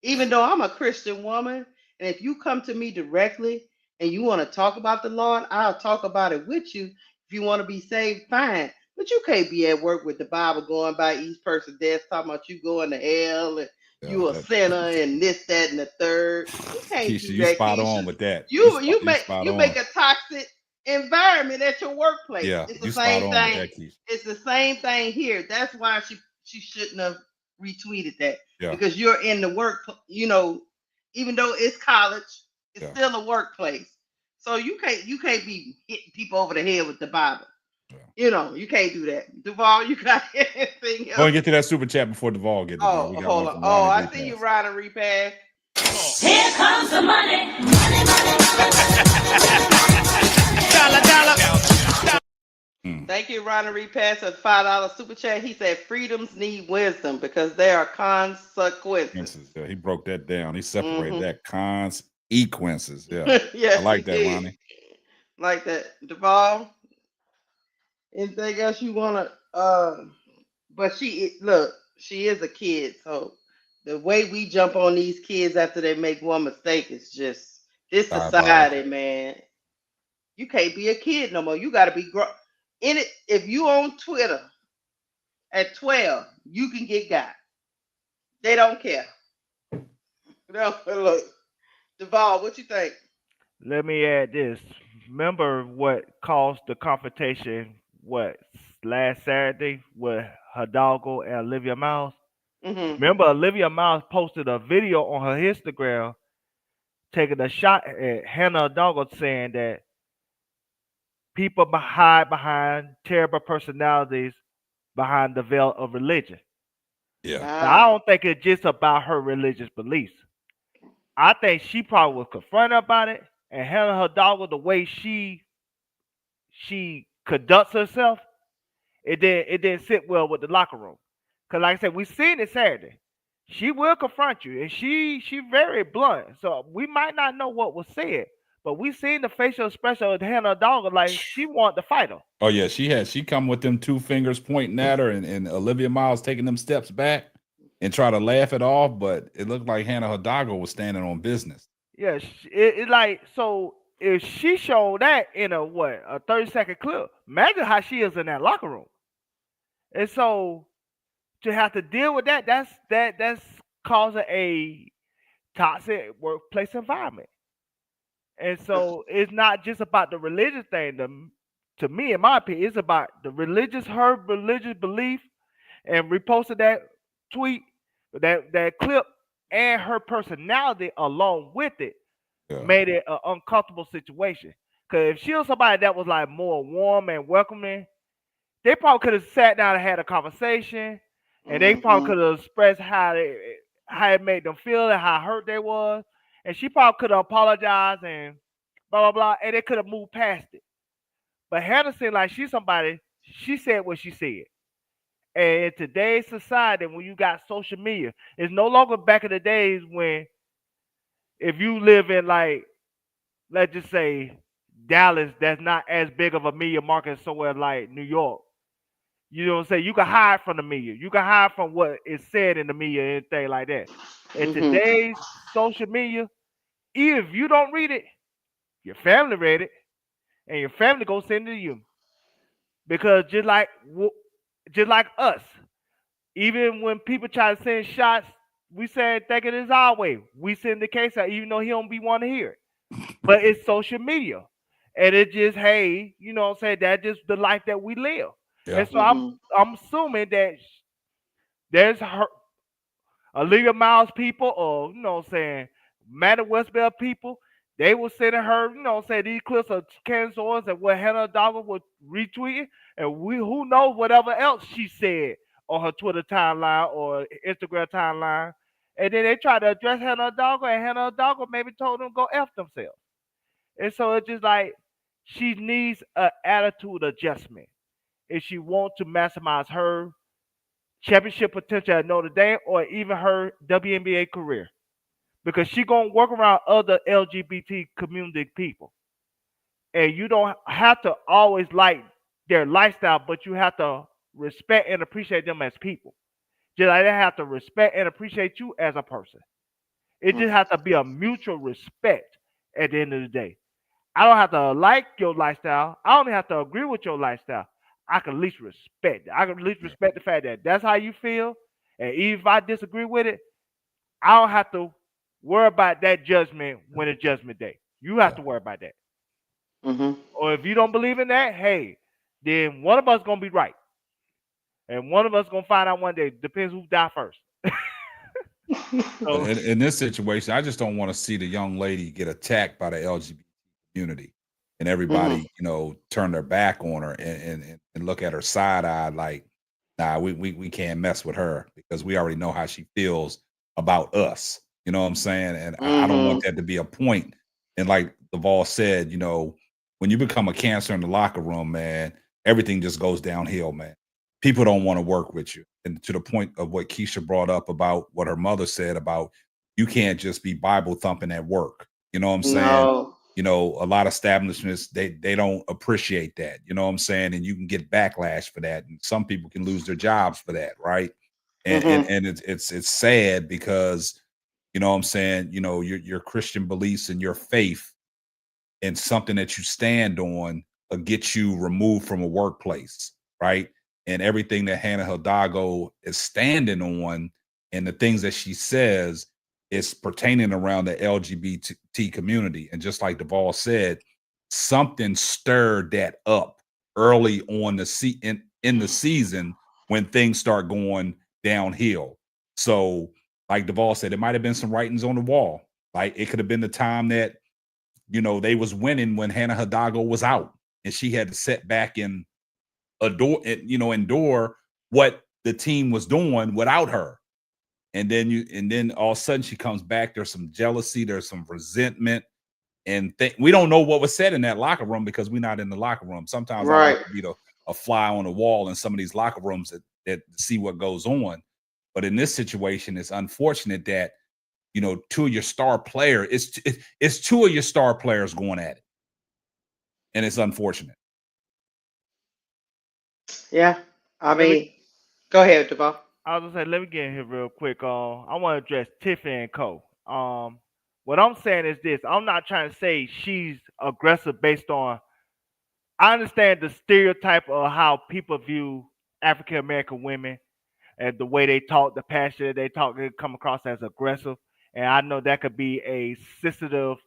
Even though I'm a Christian woman, and if you come to me directly and you want to talk about the Lord, I'll talk about it with you. If you want to be saved, fine. But you can't be at work with the Bible going by each person's desk, talking about you going to hell and you a sinner and this, that, and the third. You can't Keisha, do you that, spot Keisha. on with that. You spot you on. make a toxic environment at your workplace. Yeah, It's the you spot same on with thing. that, Keisha. It's the same thing here. That's why she shouldn't have retweeted that Yeah. because you're in the work. Even though it's college, it's Yeah. still a workplace. So you can't be hitting people over the head with the Bible. Yeah. You can't do that. Duval, you got anything Go else? and get to that super chat before Duvall get it. Oh, We got hold one on. from Oh, Ronnie I see you, Repass. Ryder Repass. Here comes the money. Money, money. Thank you, Ronnie Repass, a $5 super chat. He said freedoms need wisdom because there are consequences. Yeah, he broke that down. He separated Mhm. that consequences. Yeah. Yes, I like he that, did. Ronnie. Like that. Duval, anything else you wanna but she is a kid, so the way we jump on these kids after they make one mistake is just this Diabolical. society, man. You can't be a kid no more. You gotta be in it. If you on Twitter at 12, you can get got. They don't care. No, look, Duval, what you think? Let me add this. Remember what caused the confrontation? What last Saturday with Hidalgo and Olivia Miles? Mm-hmm. Remember, Olivia Miles posted a video on her Instagram taking a shot at Hannah Hidalgo, saying that people hide behind terrible personalities behind the veil of religion. Yeah. Now, I don't think it's just about her religious beliefs. I think she probably was confronted about it, and Hannah Hidalgo, the way she conducts herself, it didn't sit well with the locker room. Cause like I said, we seen it Saturday. She will confront you, and she very blunt. So we might not know what was said, but we seen the facial expression of Hannah Hidalgo, like she wanted to fight her. Oh yeah, she come with them two fingers pointing at her, and Olivia Miles taking them steps back and try to laugh it off, but it looked like Hannah Hidalgo was standing on business. Yeah, it like so. If she showed that in a 30-second clip, imagine how she is in that locker room. And so to have to deal with that's causing a toxic workplace environment. And so it's not just about the religious thing. To me, in my opinion, it's about her religious belief, and reposted that tweet, that clip, and her personality along with it Yeah. made it an uncomfortable situation. Because if she was somebody that was like more warm and welcoming, they probably could have sat down and had a conversation, and they probably could have expressed how it made them feel and how hurt they was, and she probably could have apologized and blah blah blah, and they could have moved past it. But Hannah seemed like she's somebody. She said what she said, and in today's society, when you got social media, it's no longer back in the days when if you live in, like, let's just say Dallas, that's not as big of a media market as somewhere like New York. You know what I'm saying? You can hide from the media. You can hide from what is said in the media and anything like that. In today's social media, if you don't read it, your family read it, and your family gonna send it to you. Because just like us, even when people try to send shots, we said think it is our way. We send the case out, even though he don't be want to hear it. But it's social media, and it just, hey, you know what I'm saying? That's just the life that we live. Yeah. And so I'm assuming that there's her Olivia Miles people, or you know what I'm saying, Matter Westbell people, they were sending her, you know what I'm saying, these clips of Candace Owens and what Hannah Dogger was retweeting, and we who knows whatever else she said on her Twitter timeline or Instagram timeline. And then they tried to address Hannah Dogger, and Hannah Dogger maybe told them to go F themselves. And so it's just like she needs an attitude adjustment if she wants to maximize her championship potential at Notre Dame or even her WNBA career. Because she gonna work around other LGBT community people. And you don't have to always like their lifestyle, but you have to respect and appreciate them as people. Just like they have to respect and appreciate you as a person. It just has to be a mutual respect at the end of the day. I don't have to like your lifestyle. I don't have to agree with your lifestyle. I can at least respect it. I can at least respect the fact that that's how you feel. And even if I disagree with it, I don't have to worry about that judgment when it's judgment day. You have to worry about that. Or if you don't believe in that, hey, then one of us gonna be right. and one of us gonna find out one day. Depends who die first. But So in this situation, I just don't want to see the young lady get attacked by the LGBT community and everybody, turn their back on her and look at her side eye like, nah, we can't mess with her because we already know how she feels about us. You know what I'm saying? And I don't want that to be a point. And like Duvall said, when you become a cancer in the locker room, man, everything just goes downhill, man. People don't want to work with you. And to the point of what Keisha brought up about what her mother said about you can't just be Bible thumping at work. You know what I'm saying? No. A lot of establishments they don't appreciate that. You know what I'm saying? And you can get backlash for that. And some people can lose their jobs for that, right? And it's sad because you know what I'm saying, your Christian beliefs and your faith and something that you stand on will get you removed from a workplace, right? And everything that Hannah Hidalgo is standing on and the things that she says is pertaining around the LGBT community. And just like Duvall said, something stirred that up early on in the season when things start going downhill. So, like Duvall said, it might have been some writings on the wall. Like it could have been the time that they was winning when Hannah Hidalgo was out and she had to sit back and endure what the team was doing without her. And then all of a sudden she comes back. There's some jealousy, there's some resentment, and we don't know what was said in that locker room because we're not in the locker room. Sometimes I like to be a fly on the wall in some of these locker rooms that see what goes on. But in this situation, it's unfortunate that two of your star players, it's two of your star players going at it. And it's unfortunate. Yeah. I mean, go ahead, Duvall. I was gonna say, let me get in here real quick. I want to address Tiffany and Co. What I'm saying is this: I'm not trying to say she's aggressive based on. I understand the stereotype of how people view African American women and the way they talk, the passion they talk, they come across as aggressive. And I know that could be a sensitive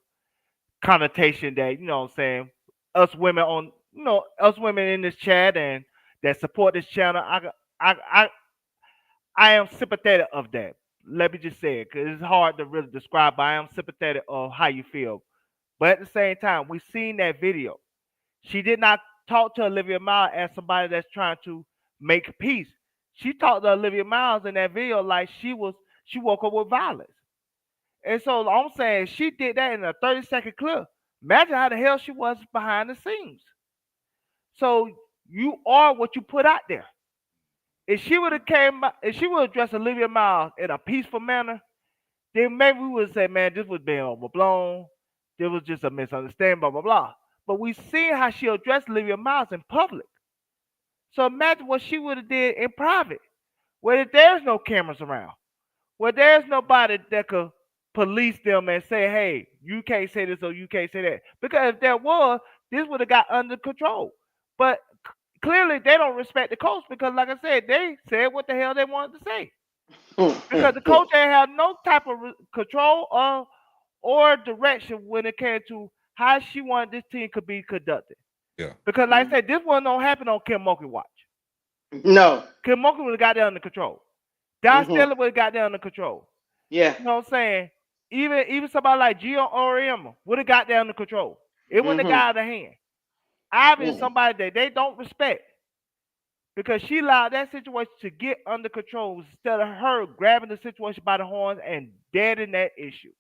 connotation that what I'm saying. Us women in this chat and that support this channel, I I am sympathetic of that. Let me just say it, because it's hard to really describe, but I am sympathetic of how you feel. But at the same time, we've seen that video. She did not talk to Olivia Miles as somebody that's trying to make peace. She talked to Olivia Miles in that video like she woke up with violence. And so I'm saying she did that in a 30-second clip. Imagine how the hell she was behind the scenes. So you are what you put out there. If she would have addressed Olivia Miles in a peaceful manner, then maybe we would say, man, this was being overblown. There was just a misunderstanding, blah, blah, blah. But we see how she addressed Olivia Miles in public. So imagine what she would have did in private, where there's no cameras around, where there's nobody that could police them and say, hey, you can't say this or you can't say that. Because if there was, this would have got under control. But clearly they don't respect the coach because, like I said, they said what the hell they wanted to say. Because the coach ain't have no type of control or direction when it came to how she wanted this team could be conducted. Yeah. Because, like I said, this one don't happen on Kim Mulkey watch. No. Kim Mulkey would have got that under control. Don Stelly would have got that under control. Yeah. You know what I'm saying? Even somebody like Gio Auriemma would have got that under control. It wouldn't have got out of hand. Ivy is somebody that they don't respect because she allowed that situation to get under control instead of her grabbing the situation by the horns and deading that issue.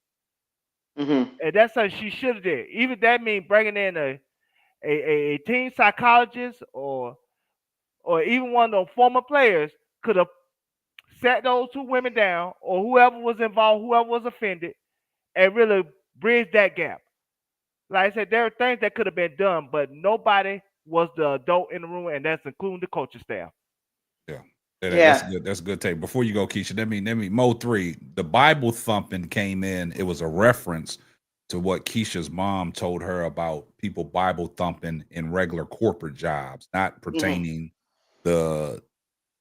And that's something she should have did. Even that means bringing in a team psychologist or even one of those former players could have sat those two women down or whoever was involved, whoever was offended, and really bridge that gap. Like I said, there are things that could have been done, but nobody was the adult in the room, and that's including the coaching staff. Yeah. That's good. That's a good take. Before you go, Keisha, let me Mo 3. The Bible thumping came in. It was a reference to what Keisha's mom told her about people Bible thumping in regular corporate jobs, not pertaining to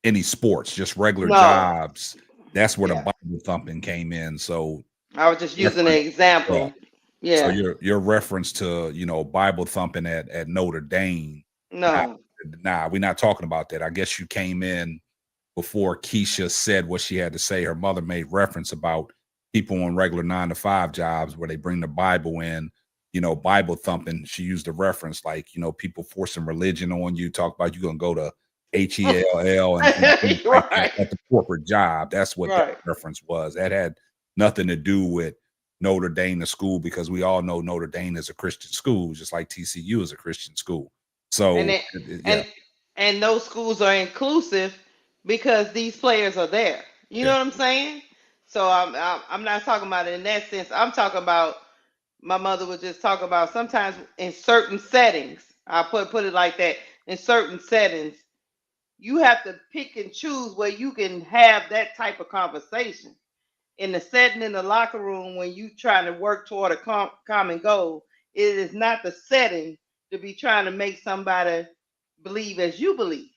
any sports, just regular jobs. That's where the Bible thumping came in. So I was just using an example. Yeah. So your reference to Bible thumping at Notre Dame. No. Nah, we're not talking about that. I guess you came in before Keisha said what she had to say. Her mother made reference about people on regular 9 to 5 jobs where they bring the Bible in, Bible thumping. She used a reference like, people forcing religion on you, talk about you going to go to HELL and things like that Right. at the corporate job. That's what that Right. reference was. That had nothing to do with Notre Dame, the school, because we all know Notre Dame is a Christian school, just like TCU is a Christian school. And So, it, yeah, and those schools are inclusive because these players are there. You know yeah, what I'm saying? So I'm not talking about it in that sense. I'm talking about my mother would just talk about sometimes in certain settings. I'll put it like that. In certain settings, you have to pick and choose where you can have that type of conversation. In the setting in the locker room when you trying to work toward a common goal, it is not the setting to be trying to make somebody believe as you believe.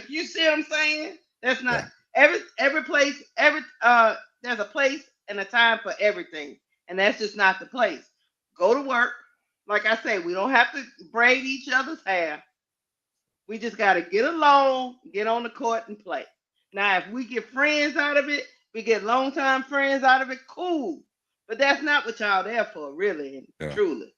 You see what I'm saying? That's not yeah, every place, there's a place and a time for everything. And that's just not the place. Go to work. Like I say, we don't have to braid each other's hair. We just got to get along, get on the court and play. Now, if we get friends out of it, we get longtime friends out of it, cool. But that's not what y'all there for, really and yeah. truly.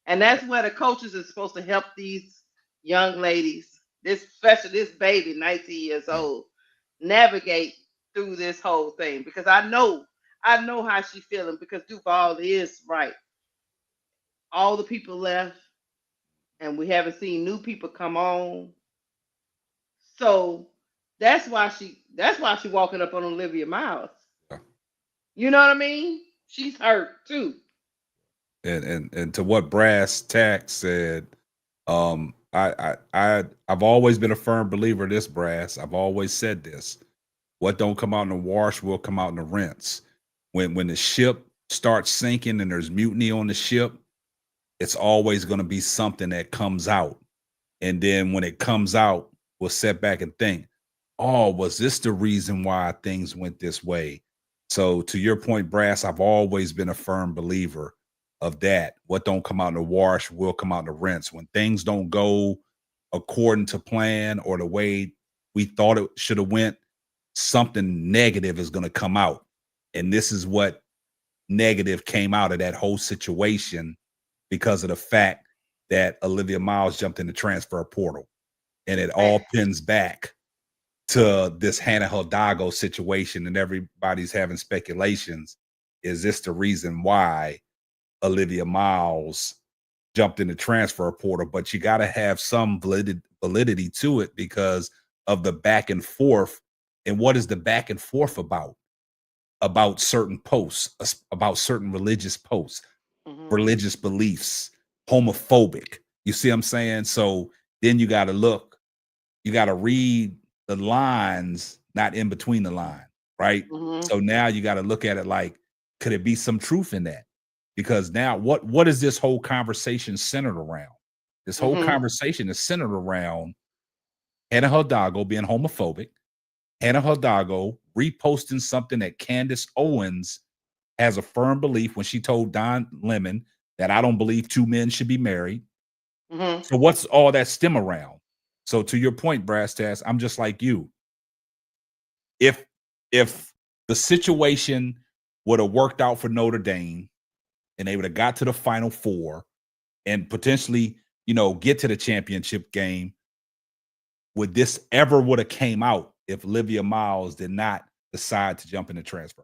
And that's where the coaches are supposed to help these young ladies, this especially this baby, 19 years Yeah. old, navigate through this whole thing. Because I know how she's feeling because Duval is right. All the people left, and we haven't seen new people come on. So that's why she walking up on Olivia Miles. Yeah. You know what I mean? She's hurt too. And to what Brass Tack said, I've always been a firm believer of this, Brass. I've always said this. What don't come out in the wash will come out in the rinse. When the ship starts sinking and there's mutiny on the ship, it's always going to be something that comes out. And then when it comes out, we'll sit back and think, oh, was this the reason why things went this way? So to your point, Brass, I've always been a firm believer of that. What don't come out in the wash will come out in the rinse. When things don't go according to plan or the way we thought it should have went, something negative is going to come out. And this is what negative came out of that whole situation because of the fact that Olivia Miles jumped in the transfer portal. And it all pins back to this Hannah Hidalgo situation, and everybody's having speculations. Is this the reason why Olivia Miles jumped in the transfer portal? But you got to have some validity to it because of the back and forth. And what is the back and forth about? About certain posts, about certain religious posts, Mm-hmm. religious beliefs, homophobic. You see what I'm saying? So then you got to look, you got to read the lines, not in between the line, right? Mm-hmm. So now you got to look at it like, could it be some truth in that? Because now what is this whole conversation centered around? This whole Mm-hmm. conversation is centered around Hannah Hidalgo being homophobic, Hannah Hidalgo reposting something that Candace Owens has a firm belief when she told Don Lemon that I don't believe two men should be married. Mm-hmm. So what's all that stem around? So to your point, Brass Tass, I'm just like you. If the situation would have worked out for Notre Dame and they would have got to the Final Four and potentially, get to the championship game, would this ever would have came out if Olivia Miles did not decide to jump in the transfer?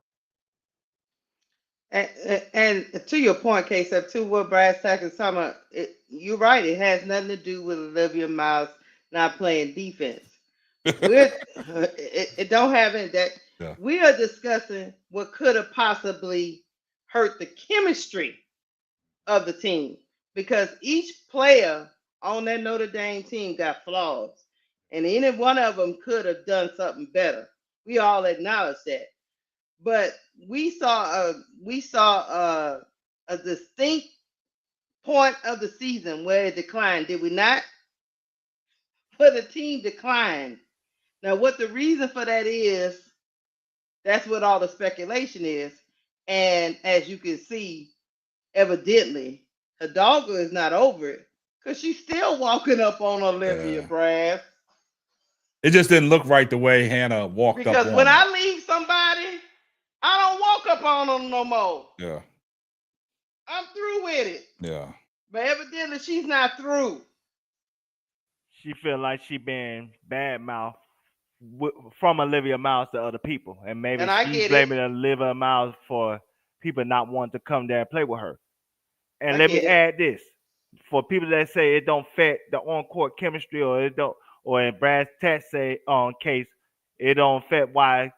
And to your point, K-Sep, to what Brad Stack is talking about, you're right. It has nothing to do with Olivia Miles not playing defense. We're it don't have any that. Yeah. We are discussing what could have possibly hurt the chemistry of the team because each player on that Notre Dame team got flaws, and any one of them could have done something better. We all acknowledge that, but we saw a distinct point of the season where it declined. Did we not? Where the team declined. Now, what the reason for that is, that's what all the speculation is. And as you can see, evidently, Hidalgo is not over it. Cause she's still walking up on Olivia, Yeah. Brad. It just didn't look right the way Hannah walked up Because on when her. I leave somebody, I don't walk up on them no more. Yeah. I'm through with it. Yeah. But evidently she's not through. She feel like she been bad mouth from Olivia Miles to other people, and maybe And I she's get blaming it. Olivia Miles for people not wanting to come there and play with her. And I let me get it. add this: for people that say it don't fit the on-court chemistry, or it don't, or in Brad's text say on case it don't fit why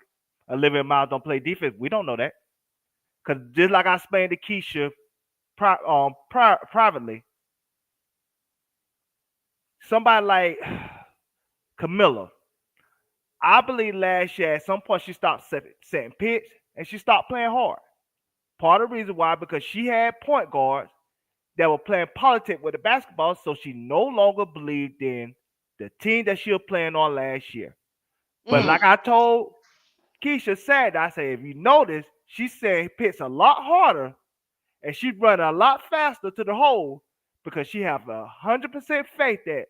Olivia Miles don't play defense. We don't know that because just like I explained to Keisha privately, somebody like Camilla, I believe last year at some point she stopped setting pitch and she stopped playing hard. Part of the reason why, because she had point guards that were playing politics with the basketball, so she no longer believed in the team that she was playing on last year. But like I told Keisha said, I said, if you notice, she said pitch a lot harder and she's running a lot faster to the hole because she have 100% faith that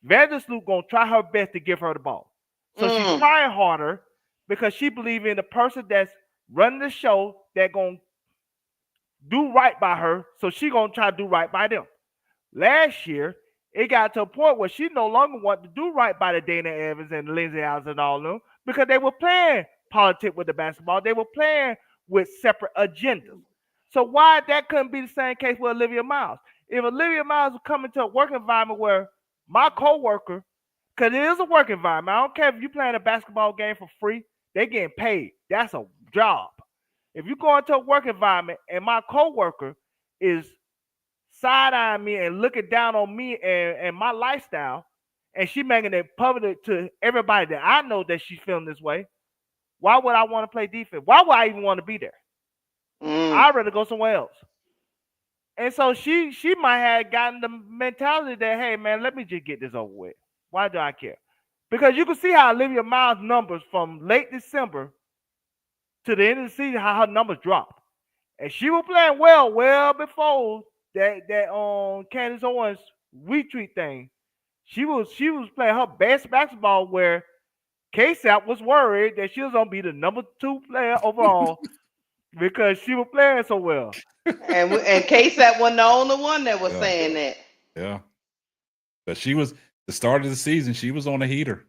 Vandersloot gonna try her best to give her the ball. So she's trying harder because she believes in the person that's running the show that gonna do right by her. So she gonna try to do right by them. Last year, it got to a point where she no longer wanted to do right by the Dana Evans and Lindsay Allen and all of them because they were playing politics with the basketball. They were playing with separate agendas. So why that couldn't be the same case with Olivia Miles? If Olivia Miles was coming to a work environment where my coworker, because it is a work environment, I don't care if you're playing a basketball game for free, they're getting paid. That's a job. If you go into a work environment and my coworker is side-eyeing me and looking down on me and my lifestyle, and she making it public to everybody that I know that she's feeling this way, why would I want to play defense? Why would I even want to be there? I'd rather go somewhere else. And so she might have gotten the mentality that, hey, man, let me just get this over with. Why do I care? Because you can see how Olivia Miles' numbers from late December to the end of the season, how her numbers dropped. And she was playing well before that Candace Owens retweet thing. She was playing her best basketball where KSAP was worried that she was gonna be the number 2 player overall because she was playing so well. And KSAP wasn't the only one that was saying that. Yeah. But she was the start of the season, she was on a heater.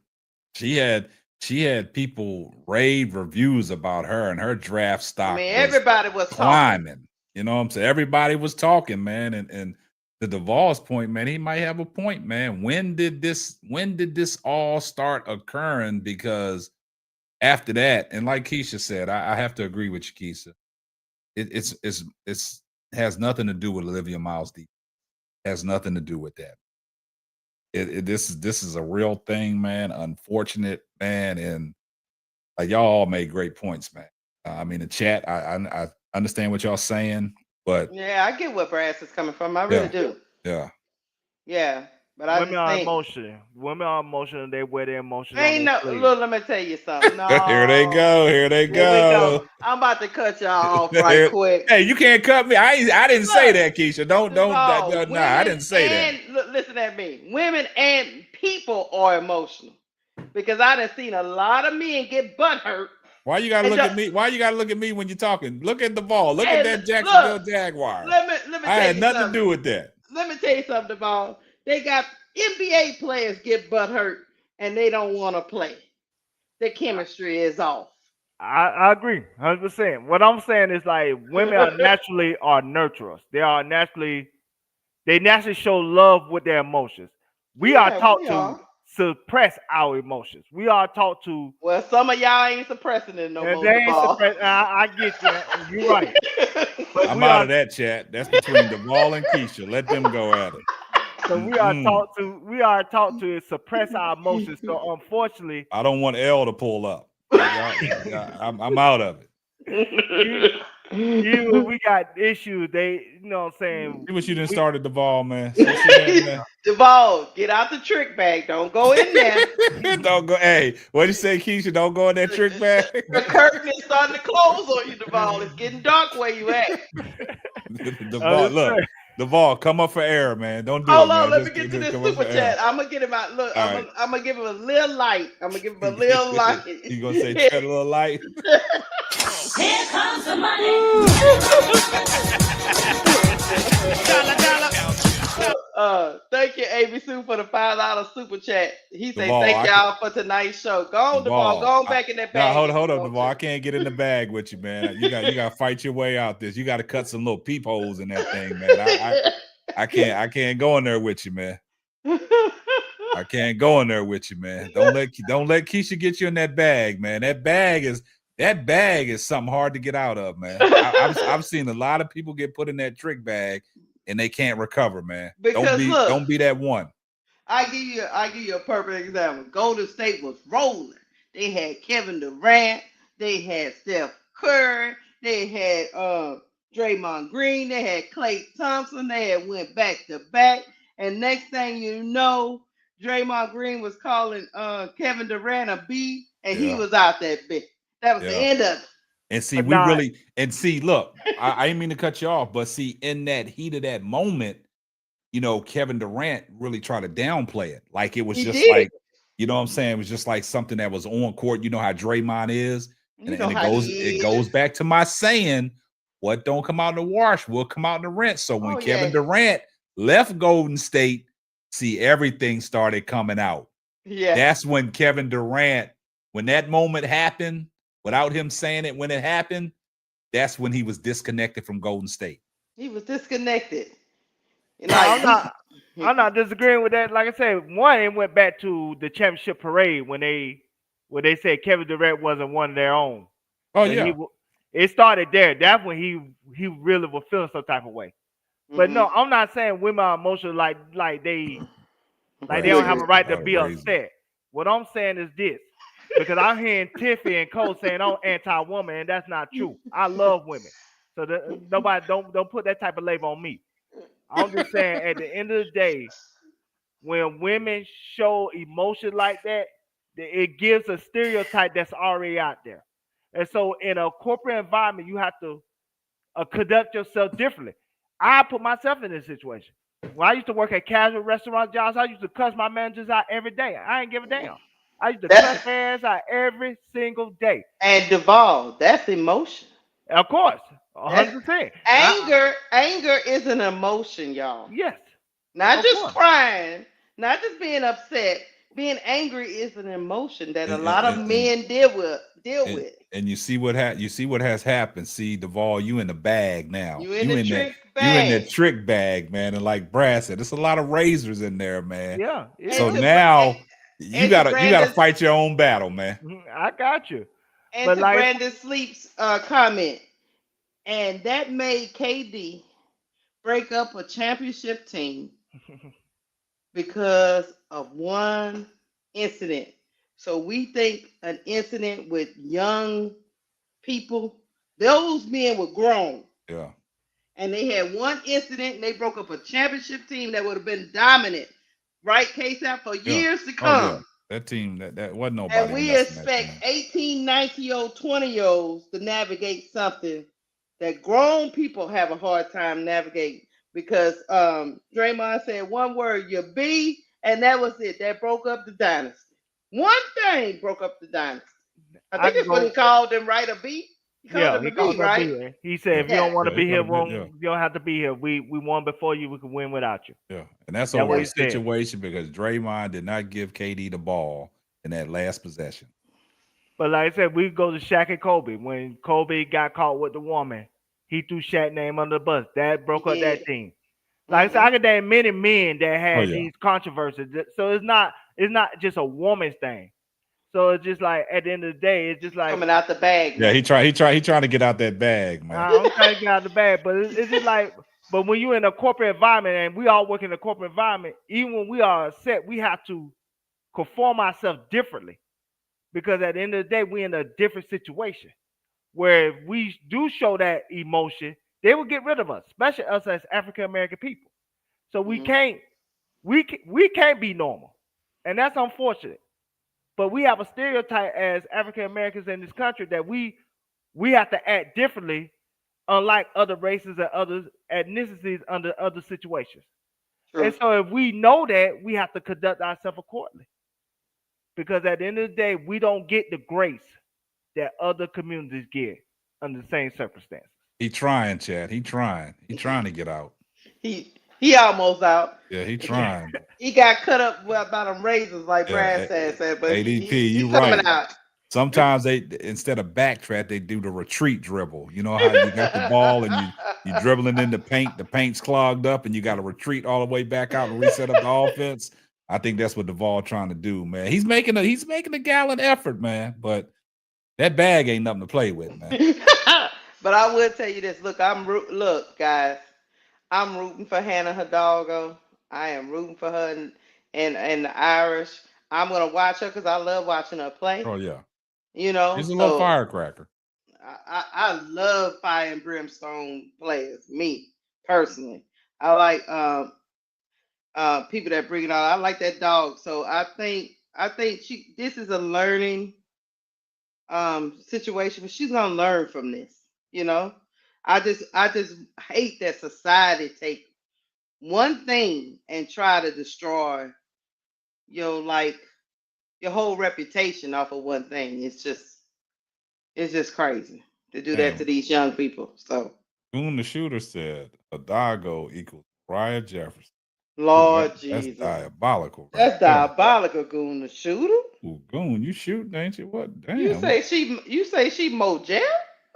She had people rave reviews about her, and her draft stock. I mean, everybody was climbing. Talking. You know what I'm saying? Everybody was talking, man. And to Duvall's point, man, he might have a point, man. When did this all start occurring? Because after that, and like Keisha said, I have to agree with you, Keisha. It's has nothing to do with Olivia Miles deep. Has nothing to do with that. This is a real thing, man. Unfortunate, man, and y'all all made great points, man. I mean, the chat, I understand what y'all saying, but yeah, I get where Brass is coming from. I really do. Yeah. Yeah. But I Women are emotional. Women are emotional. They wear their emotions. Ain't no. Look, let me tell you something. No. Here they go. Here we go. I'm about to cut y'all off right quick. Hey, you can't cut me. I didn't say that, Keisha. Don't. Nah, I didn't say that. Look, listen at me. Women and people are emotional because I done seen a lot of men get butt hurt. Why you gotta look at me? Why you gotta look at me when you're talking? Look at the ball. Look at that Jacksonville Jaguar. Let me I had nothing to do with that. Let me tell you something, Duvall. They got NBA players get butt hurt and they don't want to play. Their chemistry is off. I agree, 100%. What I'm saying is like women are naturally nurturers. They naturally show love with their emotions. We are taught to suppress our emotions. We are taught to. Well, some of y'all ain't suppressing it no more. They ain't suppressing. I get you. You're right. But I'm out of that chat. That's between Duvall and Keisha. Let them go at it. So we are taught to suppress our emotions. So unfortunately, I don't want L to pull up. I'm out of it. We got issues. You know what I'm saying? See what you done started, Duvall, man. Duvall, get out the trick bag. Don't go in there. Don't go. Hey, what do you say, Keisha? Don't go in that trick bag. The curtain is starting to close on you, Duvall. It's getting dark where you at. Duvall, look. Duvall, come up for air, man. Don't do Hold it, on, man. let me get to Just this come up super for chat. air. I'm gonna get him out. Look, All right. I'm gonna give him a little light. I'm gonna give him a little light. You gonna say tread a little light? Here comes the money. Thank you, ABC, for the $5 super chat. He say Duvall, thank y'all for tonight's show. Go on, Duvall. Go on back in that now bag. hold if you up, want Duvall. I to. can't get in the bag with you, man. You got to fight your way out this. You got to cut some little peepholes in that thing, man. I can't go in there with you, man. I can't go in there with you, man. Don't let Keisha get you in that bag, man. That bag is something hard to get out of, man. I've seen a lot of people get put in that trick bag and they can't recover, man. Because Don't be that one. I give you a perfect example. Golden State was rolling. They had Kevin Durant, they had Steph Curry, they had Draymond Green, they had Klay Thompson, they had went back to back, and next thing you know, Draymond Green was calling Kevin Durant a B, and he was out that bitch. That was the end of it. And see, look, I didn't mean to cut you off, but see, in that heat of that moment, Kevin Durant really tried to downplay it. Like it was like, you know what I'm saying? It was just like something that was on court. You know how Draymond is. And it goes back to my saying, what don't come out in the wash will come out in the rinse. So when Kevin Durant left Golden State, see, everything started coming out. Yeah. That's when Kevin Durant, when that moment happened, without him saying it when it happened, that's when he was disconnected from Golden State. He was disconnected. I'm not disagreeing with that. Like I said, one, it went back to the championship parade when they said Kevin Durant wasn't one of their own. Oh, yeah. It started there. That's when he really was feeling some type of way. But no, I'm not saying women are emotional like they don't have a right to be upset. What I'm saying is this, because I'm hearing Tiffy and Cole saying I'm anti-woman, and that's not true. I love women, so nobody don't put that type of label on me. I'm just saying at the end of the day, when women show emotion like that, it gives a stereotype that's already out there. And so in a corporate environment, you have to conduct yourself differently. I put myself in this situation. When I used to work at casual restaurant jobs, I used to cuss my managers out every day. I ain't give a damn. I used to cuss their ass out every single day. And Duvall, that's emotion. Of course, 100%. Anger is an emotion, y'all. Yes. Not just crying, not just being upset. Being angry is an emotion that a lot of men deal with. And you see what has happened. See, Duvall, you in the bag now. You in the trick bag, man. And like Brad said, there's a lot of razors in there, man. Yeah. So now you gotta fight your own battle, man. I got you. And but to Brandon Sleep's comment, and that made KD break up a championship team because of one incident. So we think an incident with young people, those men were grown. Yeah. And they had one incident and they broke up a championship team that would have been dominant, right, K-Sap, for years to come. Oh, yeah. That team, that wasn't nobody. And we expect 18, 19-year-old, 20-year-olds to navigate something that grown people have a hard time navigating. Because Draymond said one word, you B, and that was it. That broke up the dynasty. One thing broke up the dynasty. I think that's what he called them, right? A B? He called them a B, right? He said, if you don't want to be here, you don't have to be here. We won before you. We can win without you. Yeah. And that's over a situation because Draymond did not give KD the ball in that last possession. But like I said, we go to Shaq and Kobe. When Kobe got caught with the woman, he threw Shaq's name under the bus. That broke up that team. Like I said, I can name many men that had these controversies. So it's not just a woman's thing. So it's just like at the end of the day, it's just like coming out the bag. Yeah, he trying to get out that bag, man. I'm trying to get out the bag, but it's just like, but when you're in a corporate environment and we all work in a corporate environment, even when we are upset, we have to conform ourselves differently, because at the end of the day, we're in a different situation where if we do show that emotion, they will get rid of us, especially us as African American people. So we can't be normal, and that's unfortunate. But we have a stereotype as African Americans in this country that we have to act differently unlike other races and other ethnicities under other situations. True. And so if we know that, we have to conduct ourselves accordingly. Because at the end of the day, we don't get the grace that other communities get under the same circumstances. He trying, Chad. He trying. He trying to get out. He almost out. Yeah, he trying. He got cut up by them razors, like Yeah, Brad said, but ADP, he you coming right. out. Sometimes they instead of backtrack, they do the retreat dribble. You know how you got the ball and you dribbling in the paint's clogged up, and you got to retreat all the way back out and reset up the offense. I think that's what Duvall trying to do, man. He's making a gallant effort, man, but that bag ain't nothing to play with, man. But I will tell you this. Look, guys, I'm rooting for Hannah Hidalgo. I am rooting for her and the Irish. I'm gonna watch her because I love watching her play. Oh yeah, You know, he's a little firecracker. I love fire and brimstone players. Me personally, I like people that bring it on. I like that dog. So I think this is a learning situation, but she's gonna learn from this. You know, I just hate that society take one thing and try to destroy like your whole reputation off of one thing. It's just crazy to do that to these young people. So Goon the shooter said Hidalgo equals Briar Jefferson. Lord Jesus, that's diabolical. That's diabolical, Goon the shooter. Ooh, Goon, you shooting, ain't you? What? Damn. You say she Mojel?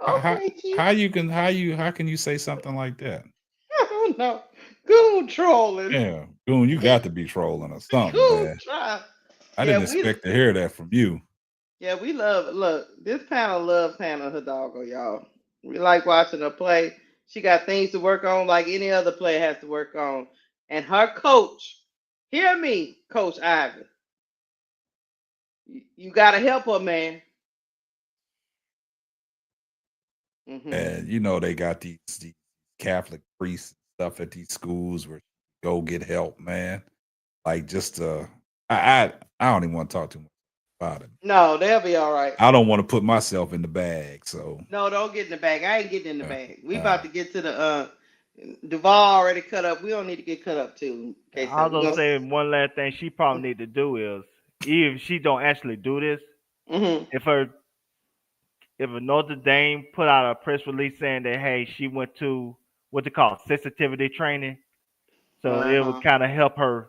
Okay, how can you say something like that? I don't know. Goon trolling. Yeah, Goon, you got to be trolling or something, Goon man. try. I didn't expect to hear that from you. Yeah, we look, this panel loves Hannah Hidalgo, y'all. We like watching her play. She got things to work on like any other player has to work on. And her coach, hear me, Coach Ivy. You got to help her, man. Mm-hmm. And you know they got these Catholic priests and stuff at these schools where you go get help, man. Like just I don't even want to talk too much about it. No, they'll be all right. I don't want to put myself in the bag, so no, don't get in the bag. I ain't getting in the bag. We about to get to the Duvall already cut up. We don't need to get cut up too. I was gonna say one last thing she probably need to do is, even if she don't actually do this, if Notre Dame put out a press release saying that hey, she went to what they call sensitivity training, so it would kind of help her.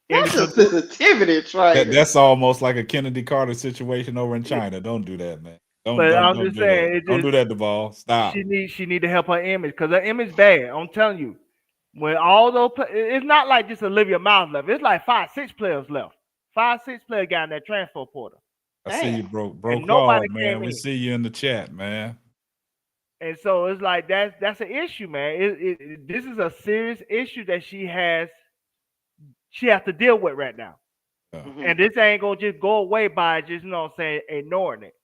That's a sensitivity training. That's almost like a Kennedy Carter situation over in China. Don't do that, man. Don't do that, Duvall. Stop. She need to help her image because her image bad. I'm telling you, when all those it's not like just Olivia Miles left. It's like 5-6 players left. 5-6 players got in that transfer portal. I see you broke off, man. We see you in the chat, man. And so it's like that's an issue, man. This is a serious issue that she has to deal with right now. And this ain't gonna just go away by just ignoring it.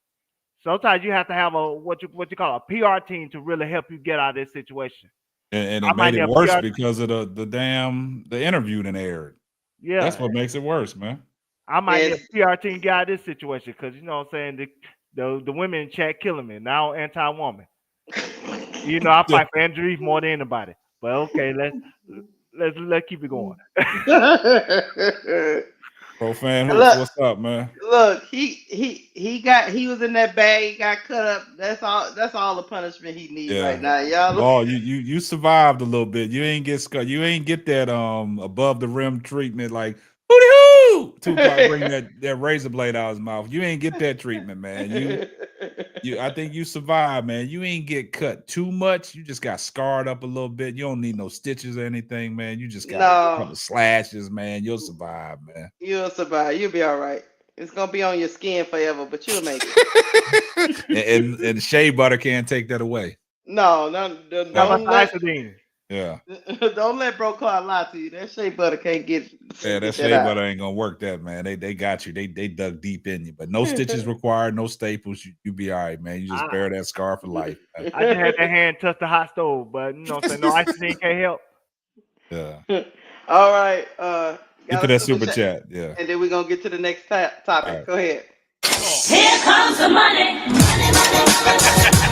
Sometimes you have to have a what you call a PR team to really help you get out of this situation. And it made it worse because of the interview that aired. Yeah, that's what makes it worse, man. I might get a PR team get out of this situation because the women in chat killing me. Now anti-woman. I fight for injuries more than anybody. But okay, let's keep it going. Profan, what's up, man? Look, he was in that bag, he got cut up. That's all the punishment he needs right now, y'all. Oh, you survived a little bit. You ain't get that above the rim treatment like hooty hoo. Tupac bring that razor blade out of his mouth. You ain't get that treatment, man. I think you survived, man. You ain't get cut too much. You just got scarred up a little bit. You don't need no stitches or anything, man. You just got a couple slashes, man. You'll survive, man. You'll survive. You'll be all right. It's gonna be on your skin forever, but you'll make it. and shea butter can't take that away. No, yeah. Don't let Bro Clark lie to you. That shea butter can't get. Yeah, that shea butter ain't gonna work that, man. They got you. They dug deep in you, but no stitches required, no staples. You be all right, man. You just bear that scar for life. Man. I just had that hand touch the hot stove, but no ice can't help. Yeah. All right. Get to that super chat. Yeah. And then we're gonna get to the next topic. Right. Go ahead. Here comes the money. Money, money, money.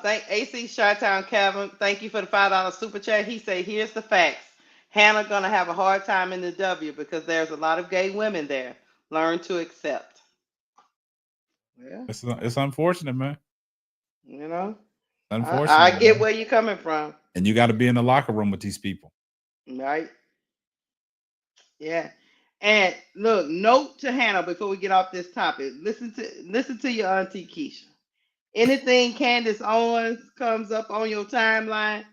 Thank AC Chi-Town Kevin. Thank you for the $5 super chat. He said, "Here's the facts. Hannah gonna have a hard time in the W because there's a lot of gay women there. Learn to accept." Yeah, It's unfortunate, man. you know, Unfortunate. I get man. where you're coming from, And you got to be in the locker room with these people. right? Yeah. And look, note to Hannah before we get off this topic. Listen to your auntie Keisha. Anything Candace Owens comes up on your timeline,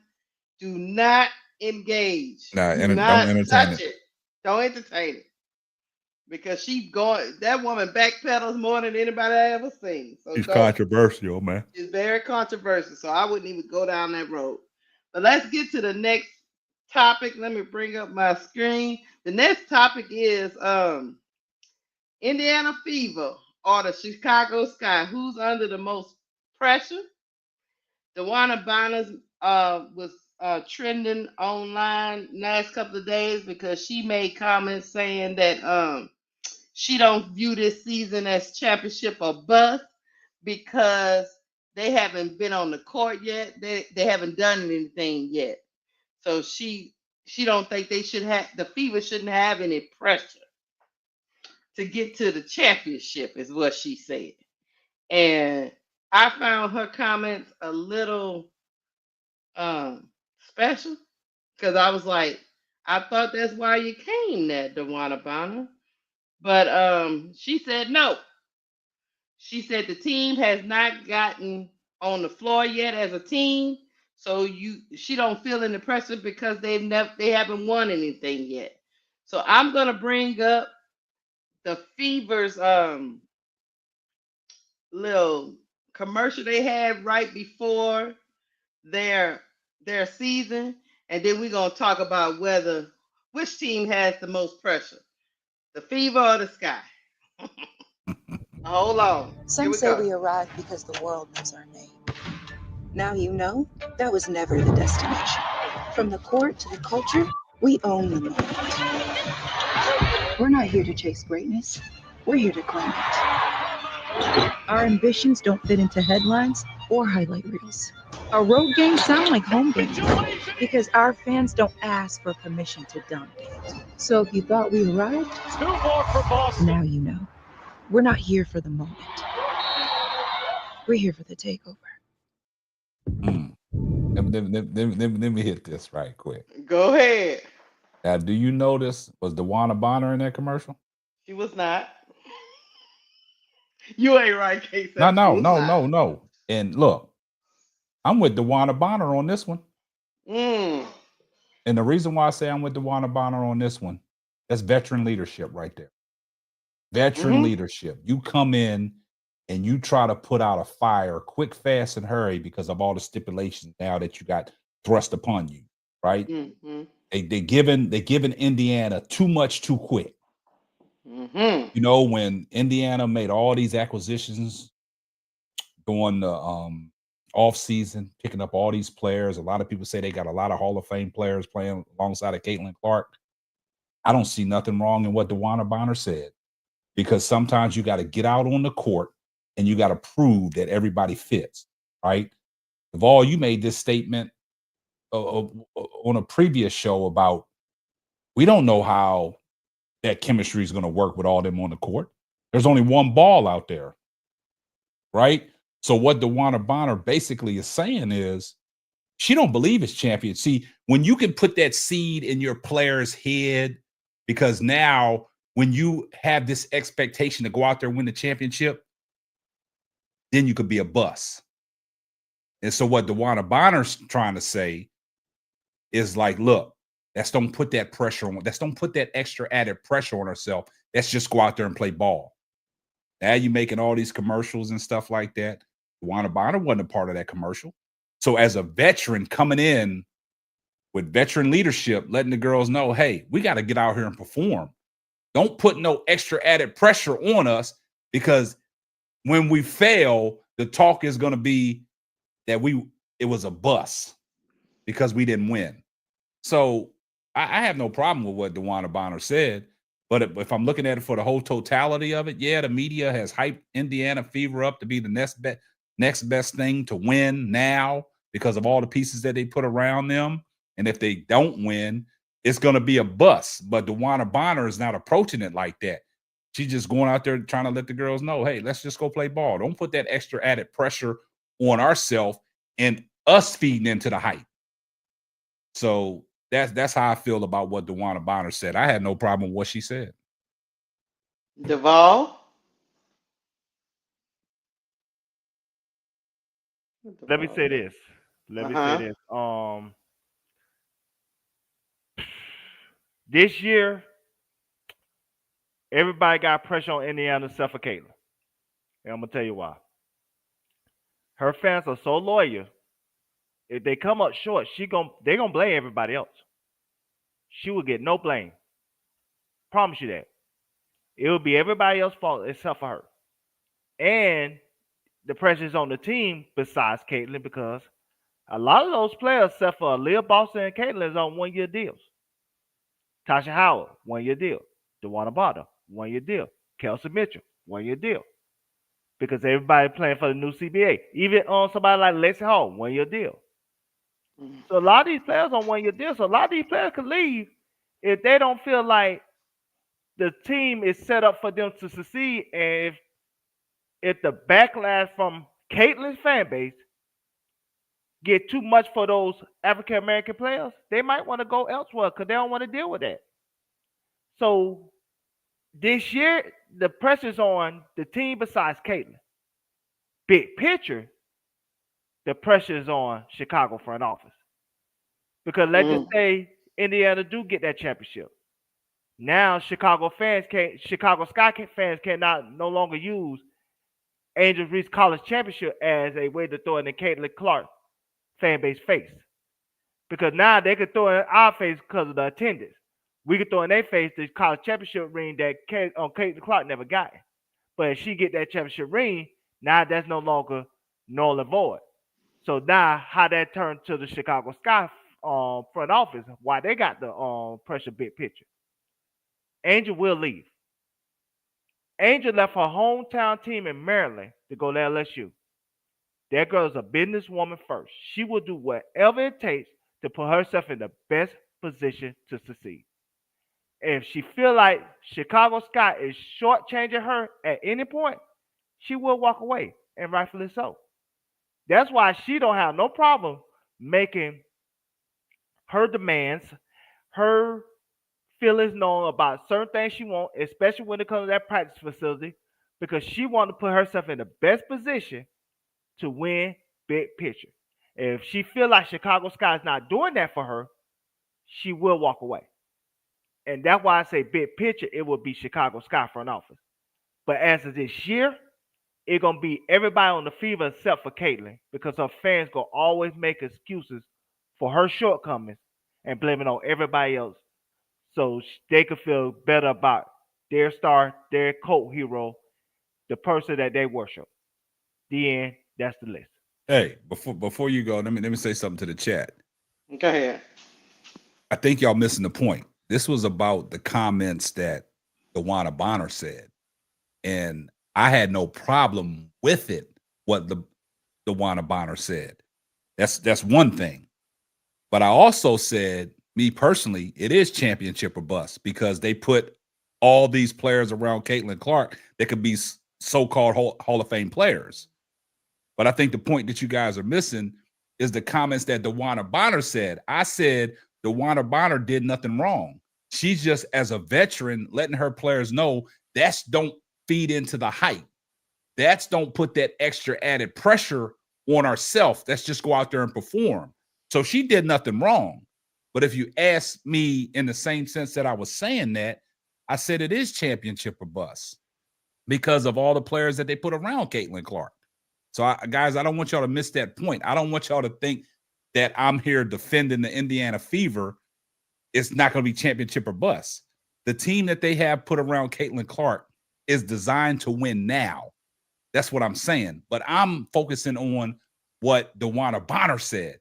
do not engage. Nah, Do don't not entertain touch it. it. Don't entertain it. Because that woman backpedals more than anybody I ever seen. So She's don't. controversial, man. She's very controversial. So I wouldn't even go down that road. But let's get to the next topic. Let me bring up my screen. The next topic is Indiana Fever or the Chicago Sky. Who's under the most pressure? DeWanna Bonner was trending online last couple of days because she made comments saying that she don't view this season as championship or bust because they haven't been on the court yet. They haven't done anything yet. So she don't think they should have the Fever shouldn't have any pressure to get to the championship is what she said. And I found her comments a little special because I was like, I thought that's why you came there, DeWanna Bonner. But she said no. She said the team has not gotten on the floor yet as a team, so she don't feel any pressure because they haven't won anything yet. So I'm gonna bring up the Fever's little commercial they had right before their season, and then we're gonna talk about which team has the most pressure, the Fever or the Sky. Hold on. Some say we arrived because the world knows our name. Now you know that was never the destination. From the court to the culture, we own the moment. We're not here to chase greatness. We're here to claim it. Our ambitions don't fit into headlines or highlight reels. Our road games sound like home games because our fans don't ask for permission to dominate. So if you thought we arrived, now you know. We're not here for the moment. We're here for the takeover. Let me hit this right quick. Go ahead. Now, do you notice was DeWanna Bonner in that commercial? She was not. You ain't right, Casey. No. And look, I'm with DeWanna Bonner on this one. Mm. And the reason why I say I'm with DeWanna Bonner on this one, that's veteran leadership right there. Veteran leadership. You come in and you try to put out a fire quick, fast, and hurry because of all the stipulations now that you got thrust upon you, right? Mm-hmm. They giving Indiana too much too quick. Mm-hmm. You know, when Indiana made all these acquisitions during the off season, picking up all these players. A lot of people say they got a lot of Hall of Fame players playing alongside of Caitlin Clark. I don't see nothing wrong in what DeWanna Bonner said, because sometimes you got to get out on the court and you got to prove that everybody fits, right? Duvall, you made this statement on a previous show about we don't know how that chemistry is going to work with all them on the court. There's only one ball out there, right? So what DeWanna Bonner basically is saying is she don't believe it's champion. See, when you can put that seed in your player's head, because now when you have this expectation to go out there and win the championship, then you could be a bust. And so what DeWanna Bonner's trying to say is like, look, let's don't put that pressure on. Let's don't put that extra added pressure on herself. Let's just go out there and play ball. Now you're making all these commercials and stuff like that. DeWanna Bonner wasn't a part of that commercial. So as a veteran coming in with veteran leadership, letting the girls know, hey, we got to get out here and perform. Don't put no extra added pressure on us, because when we fail, the talk is going to be that it was a bust because we didn't win. So I have no problem with what DeWanna Bonner said, but if I'm looking at it for the whole totality of it, yeah, the media has hyped Indiana Fever up to be the next best thing to win now because of all the pieces that they put around them. And if they don't win, it's going to be a bust. But DeWanna Bonner is not approaching it like that. She's just going out there trying to let the girls know, hey, let's just go play ball. Don't put that extra added pressure on ourselves and us feeding into the hype. So that's how I feel about what DeWanna Bonner said. I had no problem with what she said. Duvall. Let me say this. Let me say this. This year, everybody got pressure on Indiana except for Caitlin. And I'm gonna tell you why. Her fans are so loyal. If they come up short, they're gonna blame everybody else. She will get no blame. Promise you that. It will be everybody else's fault except for her. And the pressure is on the team besides Caitlin because a lot of those players, except for Aaliyah Boston and Caitlin, is on 1-year deals. Tasha Howard, 1-year deal. DeWanna Bonner, 1-year deal. Kelsey Mitchell, 1-year deal. Because everybody playing for the new CBA. Even on somebody like Lexi Hall, 1-year deal. So a lot of these players on 1-year deals. So a lot of these players can leave if they don't feel like the team is set up for them to succeed. And if the backlash from Caitlin's fan base get too much for those African American players, they might want to go elsewhere because they don't want to deal with that. So this year, the pressure's on the team besides Caitlin. Big picture, the pressure is on Chicago front office. Because let's just say Indiana do get that championship. Now Chicago Sky fans cannot no longer use Angels Reese College Championship as a way to throw in the Caitlin Clark fan base face. Because now they could throw in our face because of the attendance. We could throw in their face the college championship ring that Caitlin Clark never got. But if she get that championship ring, now that's no longer null and void. So now how that turned to the Chicago Sky front office, why they got the pressure big picture. Angel will leave. Angel left her hometown team in Maryland to go to LSU. That girl is a businesswoman first. She will do whatever it takes to put herself in the best position to succeed. If she feel like Chicago Sky is shortchanging her at any point, she will walk away, and rightfully so. That's why she don't have no problem making her demands, her feelings known about certain things she wants, especially when it comes to that practice facility, because she wants to put herself in the best position to win big picture. If she feel like Chicago Sky is not doing that for her, she will walk away. And that's why I say big picture, it will be Chicago Sky front office. But as of this year, it's going to be everybody on the fever except for Caitlin because her fans going to always make excuses for her shortcomings and blame it on everybody else so they could feel better about their star, their cult hero, the person that they worship. The end. That's the list. Hey, before you go, let me say something to the chat. Go ahead. I think y'all missing the point. This was about the comments that DeWanna Bonner said. And I had no problem with it, what the DeWanna Bonner said. That's one thing. But I also said, me personally, it is championship or bust because they put all these players around Caitlin Clark that could be so-called Hall of Fame players. But I think the point that you guys are missing is the comments that DeWanna Bonner said. I said DeWanna Bonner did nothing wrong. She's just, as a veteran, letting her players know that's don't feed into the hype. That's don't put that extra added pressure on ourselves. Let's just go out there and perform. So she did nothing wrong. But if you ask me in the same sense that I was saying that, I said it is championship or bust because of all the players that they put around Caitlin Clark. So, guys, I don't want y'all to miss that point. I don't want y'all to think that I'm here defending the Indiana Fever. It's not going to be championship or bust. The team that they have put around Caitlin Clark is designed to win now. That's what I'm saying. But I'm focusing on what DeWanna Bonner said.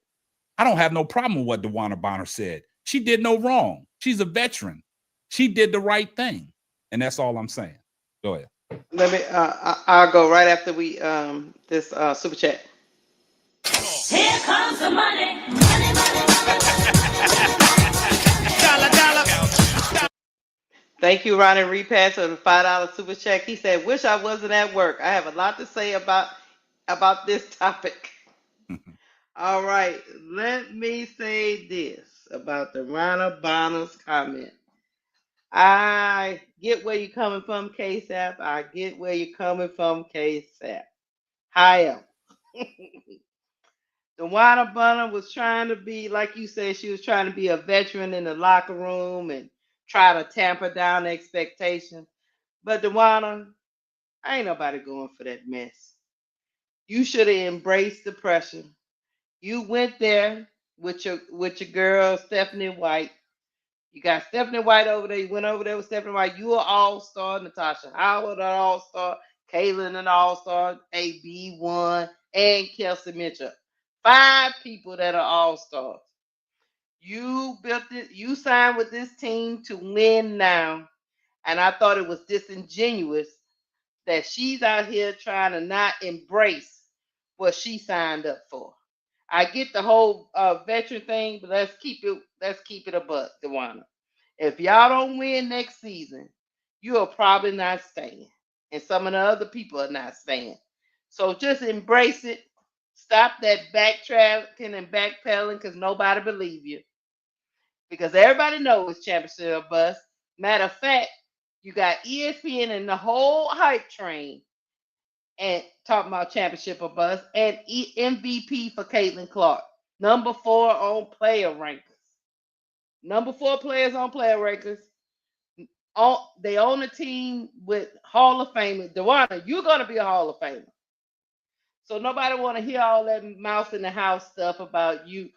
I don't have no problem with what DeWanna Bonner said. She did no wrong. She's a veteran. She did the right thing. And that's all I'm saying. Go ahead. Let me. I'll go right after we this super chat. Here comes the money. Money, money, Thank you, Ronnie Repass, for the $5 super check. He said, "Wish I wasn't at work. I have a lot to say about this topic." All right, let me say this about the Rana Bonner's comment. I get where you're coming from, KSAP. I get where you're coming from, KSAP. However, Dewana Bonner was trying to be, like you said, she was trying to be a veteran in the locker room and try to tamper down the expectations. But Dewana, ain't nobody going for that mess. You should have embraced the pressure. You went there with your girl Stephanie White. You got Stephanie White over there. You went over there with Stephanie White. You are all-star. Natasha Howard an all-star. Kaylin an all-star. AB one and Kelsey Mitchell. 5 people that are all-stars. You built it. You signed with this team to win now, and I thought it was disingenuous that she's out here trying to not embrace what she signed up for. I get the whole veteran thing, but let's keep it a buck, Dewana. If y'all don't win next season, you are probably not staying, and some of the other people are not staying. So just embrace it. Stop that backtracking and backpedaling because nobody believe you. Because everybody knows it's championship bust. Matter of fact, you got ESPN and the whole hype train and talking about championship or bust and MVP for Caitlin Clark. Number 4 on player rankers. Number 4 players on player rankers. They own a team with Hall of Famers. Dewana, you're gonna be a Hall of Famer. So nobody want to hear all that mouse in the house stuff about you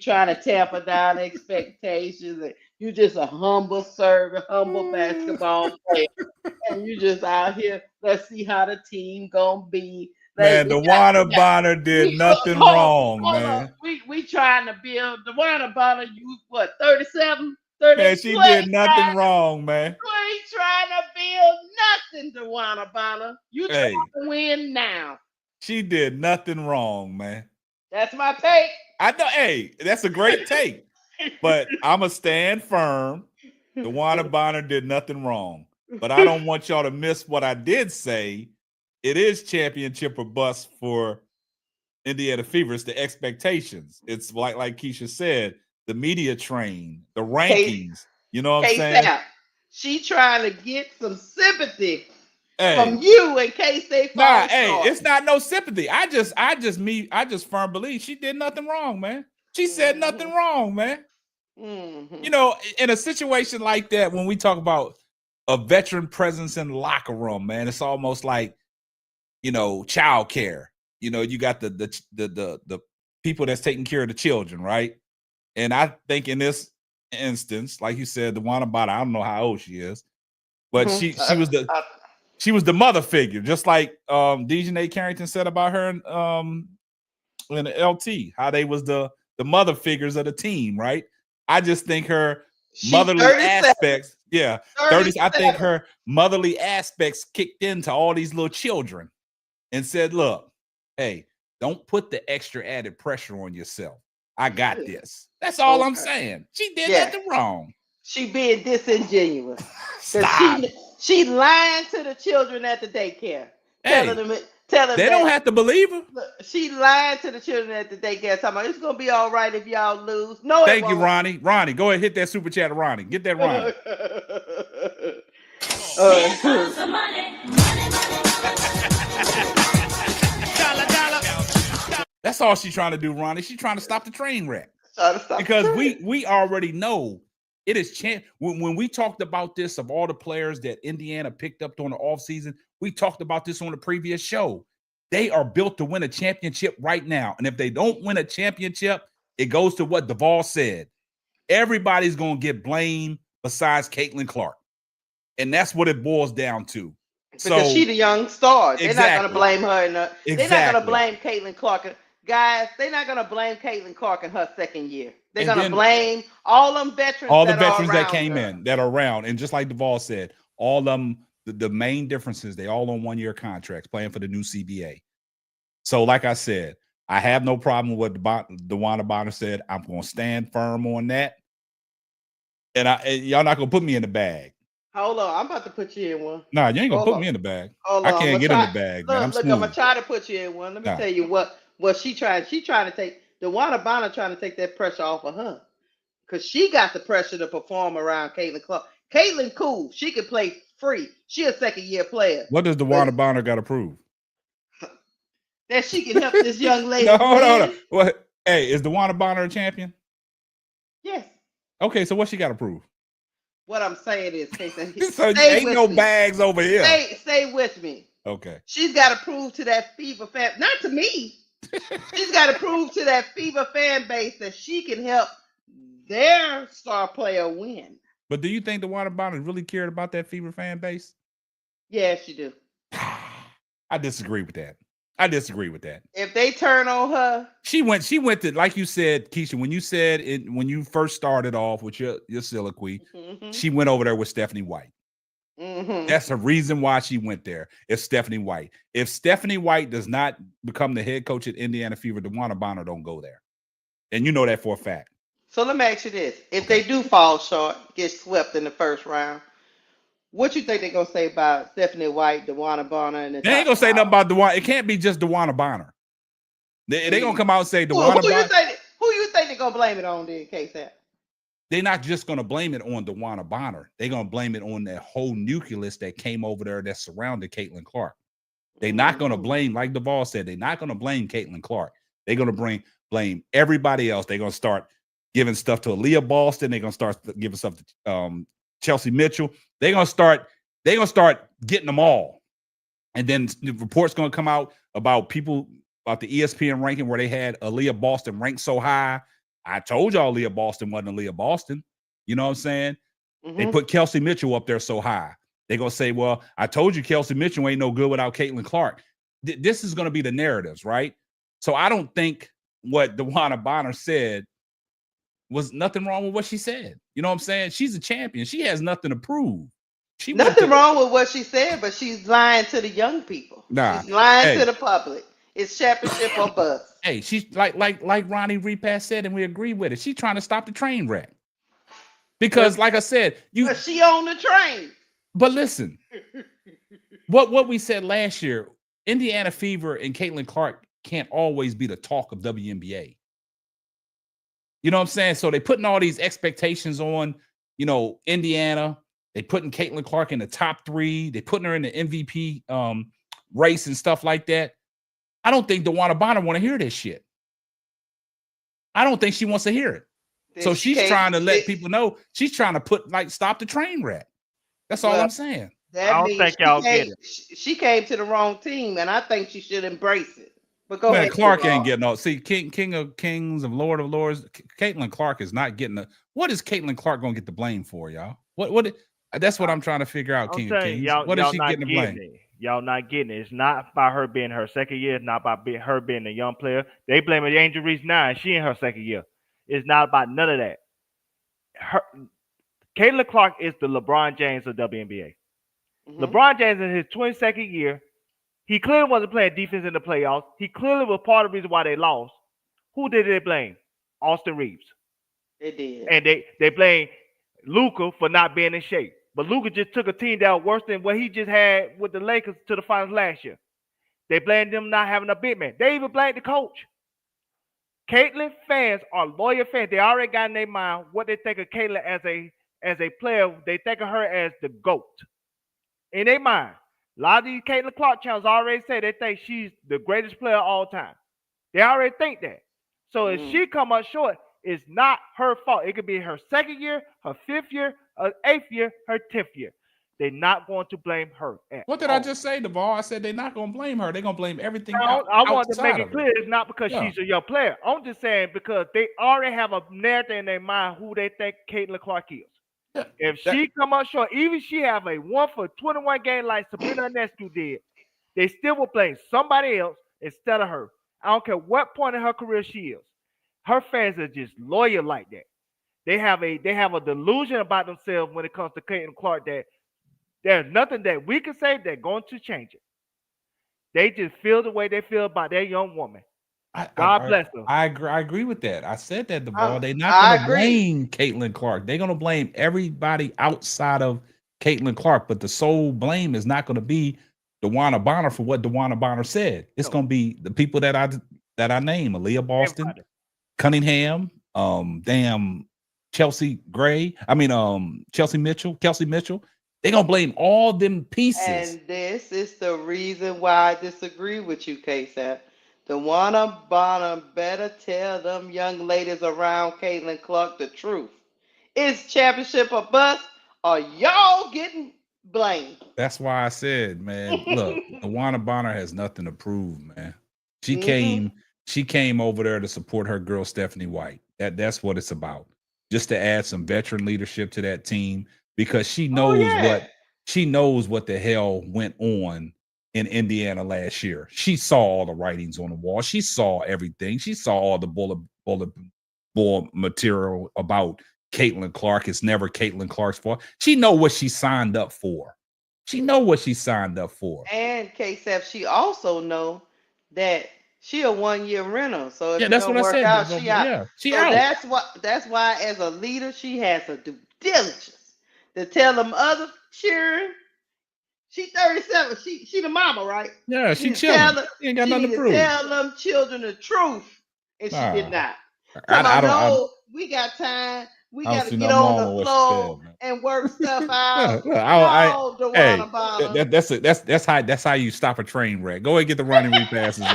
trying to tamper down expectations and you just a humble servant, humble basketball player. And you just out here, let's see how the team gonna be. Man, Dewana Bonner did nothing wrong, man. We trying to build Dewana Bonner, you what, 37? 30, man, she did nothing wrong, man. You ain't trying to build nothing, Dewana Bonner. You trying to win now. She did nothing wrong, man. That's my take. I know. Hey, that's a great take. But I'ma stand firm. Dewana Bonner did nothing wrong. But I don't want y'all to miss what I did say. It is championship or bust for Indiana Fever. It's the expectations. It's like Keisha said, the media train, the rankings. You know what I'm saying? She trying to get some sympathy from you in case they fall short. It's not no sympathy. I just firm believe she did nothing wrong, man. She said nothing wrong, man. You know, in a situation like that, when we talk about a veteran presence in the locker room, man, it's almost like, you know, child care. You know, you got the people that's taking care of the children, right? And I think in this instance, like you said, Dewana Bonner, I don't know how old she is, but she was the mother figure, just like Dejanay Carrington said about her in the LT, how they was the mother figures of the team, right? I just think her motherly aspects, 30. I think her motherly aspects kicked into all these little children and said, look, hey, don't put the extra added pressure on yourself. I got this. That's all I'm saying. She did nothing wrong. She being disingenuous. Stop. She lying to the children at the daycare. Telling them they don't have to believe her. She lied to the children at the daycare talking about it's gonna be all right if y'all lose. No, thank you, Ronnie. Ronnie, go ahead, hit that super chat, Ronnie. Get that, Ronnie. Here comes the money. That's all she's trying to do, Ronnie. She's trying to stop the train wreck. Because we already know it is when we talked about this of all the players that Indiana picked up during the offseason, we talked about this on the previous show. They are built to win a championship right now. And if they don't win a championship, it goes to what Duvall said. Everybody's going to get blamed besides Caitlin Clark. And that's what it boils down to. Because she's the young star. They're not going to blame her. They're not going to blame Caitlin Clark. Guys, they're not going to blame Caitlin Clark in her second year. They're going to blame all them veterans. All the veterans that came in, that are around. And just like Duvall said, all of them the main difference is they all on 1-year contracts playing for the new CBA. So, like I said, I have no problem with what DeWanna Bonner said. I'm going to stand firm on that. And y'all not going to put me in the bag. Hold on, I'm about to put you in one. Nah, you ain't going to put me in the bag. I can't get in the bag, man. I'm look, smooth. I'm going to try to put you in one. Let me tell you what she trying. She trying to take, DeWanna Bonner trying to take that pressure off of her. Because she got the pressure to perform around Caitlin Clark. Caitlin cool. She can play free. She a second-year player. What does DeWanna Bonner got to prove? That she can help this young lady. No. What? Hey, is DeWanna Bonner a champion? Yes. Okay, so what she got to prove? What I'm saying is, so ain't no bags over here. Stay with me. Okay. She's got to prove to that Fever fan, not to me. She's got to prove to that Fever fan base that she can help their star player win. But do you think DeWanna Bonner really cared about that Fever fan base? Yes, she do. I disagree with that. If they turn on her, she went to, like you said, Keisha, when you said it, when you first started off with your soliloquy, she went over there with Stephanie White. That's the reason why she went there. It's Stephanie White. If Stephanie White does not become the head coach at Indiana Fever, DeWanna Bonner don't go there. And you know that for a fact. So let me ask you this. If they do fall short, get swept in the first round, what you think they're going to say about Stephanie White, DeWanna Bonner? And they ain't going to say nothing about DeWanna. It can't be just DeWanna Bonner. They're going to come out and say DeWanna Bonner. Who you think they're going to blame it on then, KSAP? They're not just going to blame it on DeWanna Bonner. They're going to blame it on that whole nucleus that came over there that surrounded Caitlin Clark. They're not going to blame, like Duvall said, they're not going to blame Caitlin Clark. They're going to blame everybody else. They're going to start giving stuff to Aaliyah Boston. They're going to start giving stuff to Chelsea Mitchell. They're going to start getting them all. And then the report's going to come out about the ESPN ranking where they had Aaliyah Boston ranked so high. I told y'all Aaliyah Boston wasn't Aaliyah Boston. You know what I'm saying? They put Kelsey Mitchell up there so high. They're going to say, well, I told you Kelsey Mitchell ain't no good without Caitlin Clark. This is going to be the narratives, right? So I don't think what DeWanna Bonner said was nothing wrong with what she said. You know what I'm saying? She's a champion. She has nothing to prove. Nothing wrong with what she said, but she's lying to the young people. She's lying to the public. It's championship or bust. Hey, she's like Ronnie Repass said, and we agree with it. She's trying to stop the train wreck. Because, like I said, but she on the train. But listen, what we said last year, Indiana Fever and Caitlin Clark can't always be the talk of WNBA. You know what I'm saying? So they putting all these expectations on, Indiana. They putting Caitlin Clark in the top 3. They putting her in the MVP race and stuff like that. I don't think DeWanna Bonner want to hear this shit. I don't think she wants to hear it. So she's trying to let people know. She's trying to stop the train wreck. That's all I'm saying. I don't think y'all get it. She came to the wrong team, and I think she should embrace it. But go ahead. Clark ain't getting all. See, King of Kings of Lords. Caitlin Clark is not getting what is Caitlin Clark gonna get the blame for, y'all? What? That's what I'm trying to figure out, King of Kings. What is she getting the blame? Y'all not getting it. It's not by her being her second year. It's not by her being a young player. They blame the injuries now, and she in her second year. It's not about none of that. Caitlin Clark is the LeBron James of WNBA. LeBron James in his 22nd year, he clearly wasn't playing defense in the playoffs. He clearly was part of the reason why they lost. Who did they blame? Austin Reeves. They did. And they blame Luka for not being in shape. But Luka just took a team down worse than what he just had with the Lakers to the finals last year. They blamed them not having a big man. They even blamed the coach. Caitlin fans are loyal fans. They already got in their mind what they think of Caitlin as a player. They think of her as the GOAT. In their mind. A lot of these Caitlin Clark channels already say they think she's the greatest player of all time. They already think that. So if she come up short, it's not her fault. It could be her second year, her 5th year, her 8th year, her 10th year. They're not going to blame her. What did I just say, Duvall? I said they're not going to blame her. They're going to blame everything I want to make it clear. It's not because she's a young player. I'm just saying because they already have a narrative in their mind who they think Caitlin Clark is. Yeah, if she come up short, even she have a 1 for 21 game like Sabrina Ionescu did, they still will blame somebody else instead of her. I don't care what point in her career she is. Her fans are just loyal like that. They have a delusion about themselves when it comes to Caitlin Clark that There's nothing that we can say that's going to change it. They just feel the way they feel about their young woman. God bless them. I agree with that. I said that, Duvall. They're not I going to agree. blame Caitlin Clark. They're going to blame everybody outside of Caitlin Clark. But the sole blame is not going to be DeWanna Bonner for what DeWanna Bonner said. It's going to be the people that I name: Aaliyah Boston, Everybody. Cunningham, damn Chelsea Gray. I mean, Chelsea Mitchell. They're going to blame all them pieces. And this is the reason why I disagree with you, K-Sap. DeWanna Bonner better tell them young ladies around Caitlin Clark the truth. Is championship a bust, or y'all getting blamed? That's why I said, man, look, DeWanna Bonner has nothing to prove, man. She Mhm. came over there to support her girl Stephanie White. That's what it's about. Just to add some veteran leadership to that team, because she knows what the hell went on in Indiana last year. She saw all the writings on the wall. She saw everything. She saw all the bullet board material about Caitlin Clark. It's never Caitlin Clark's fault. She know what she signed up for. And K-Sap, she also know that she a 1-year rental. So if Yeah, it that's don't what I work said. out, she out. Yeah, she So out. that's why as a leader she has a due diligence to tell them other cheering. She 37. She the mama, right? Yeah, she She need to chilling. tell them. She ain't got She nothing need to to prove. tell them children the truth, and she did Nah. not. I Come on, don't no, we got time. We I don't got to see get nothing on wrong the with what she floor said, man. and work stuff out. I No, hey, DeWanna Bonner. that's how you stop a train wreck. Go ahead and get the running repasses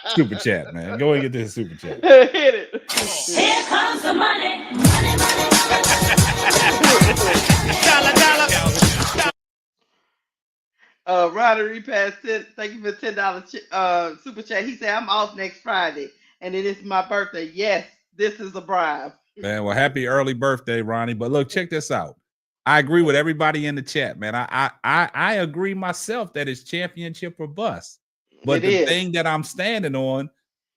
super chat, man. Go ahead and get this super chat. Hit it. Here comes the money. Money, Ryder repass 10. Thank you for $10 super chat. He said I'm off next Friday, and it is my birthday. Yes, this is a bribe. Man, well, happy early birthday, Ronnie. But look, check this out. I agree with everybody in the chat, man. I agree myself that it's championship or bust. But It the is. thing that I'm standing on,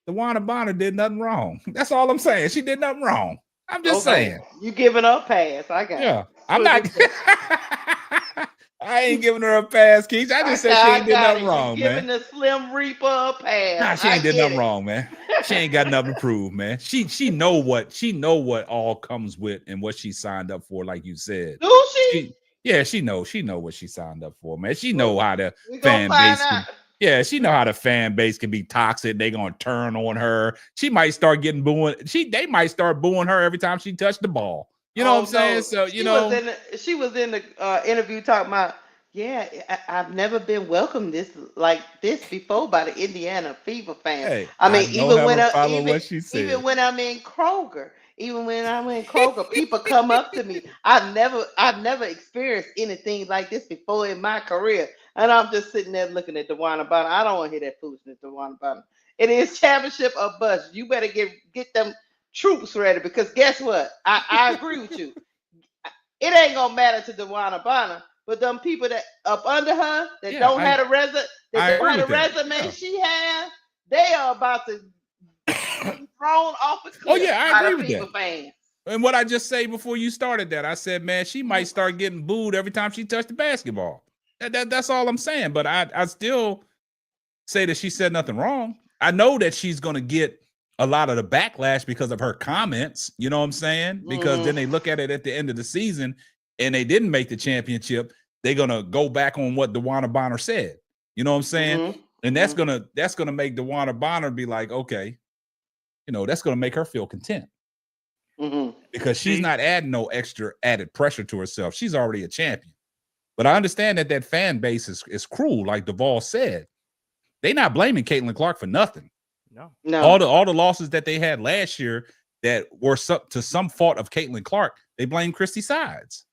DeWanna Bonner did nothing wrong. That's all I'm saying. She did nothing wrong. I'm just saying. You giving up pass? I got. Yeah, it. I'm not. I ain't giving her a pass, Keith. I just said she ain't did nothing wrong, you giving man. the Slim Reaper a pass. Nah, she ain't did nothing wrong, man. She ain't got nothing to prove, man. She know what all comes with and what she signed up for, like you said. Do she? She know what she signed up for, man. She know how the We gonna fan find base out. she know how the fan base can be toxic. They gonna turn on her. She might start getting booing. They might start booing her every time she touched the ball. You know what I'm saying? So she was in the interview talking about, I've never been welcomed like this before by the Indiana Fever fans. Hey, I mean, even when I'm in Kroger, people come up to me. I've never experienced anything like this before in my career, and I'm just sitting there looking at DeWanna Bonner. I don't want to hear that foolishness, DeWanna Bonner. It is championship or bust. You better get them troops ready, because guess what? I agree with you. It ain't gonna matter to DeWanna Bonner, but them people that up under her that don't have a resume she has, they are about to be thrown off a cliff. Oh yeah, I by agree the with people that. fans. And what I just say before you started that, I said, man, she might start getting booed every time she touched the basketball. That's all I'm saying. But I still say that she said nothing wrong. I know that she's gonna get a lot of the backlash because of her comments. You know what I'm saying? Because then they look at it at the end of the season and they didn't make the championship. They're gonna go back on what DeWanna Bonner said. You know what I'm saying? And that's gonna make DeWanna Bonner be like, okay, that's gonna make her feel content. Because she's not adding no extra added pressure to herself. She's already a champion. But I understand that fan base is cruel, like Duvall said. They're not blaming Caitlin Clark for nothing. No. All the losses that they had last year that were to some fault of Caitlin Clark, they blame Christy Sides.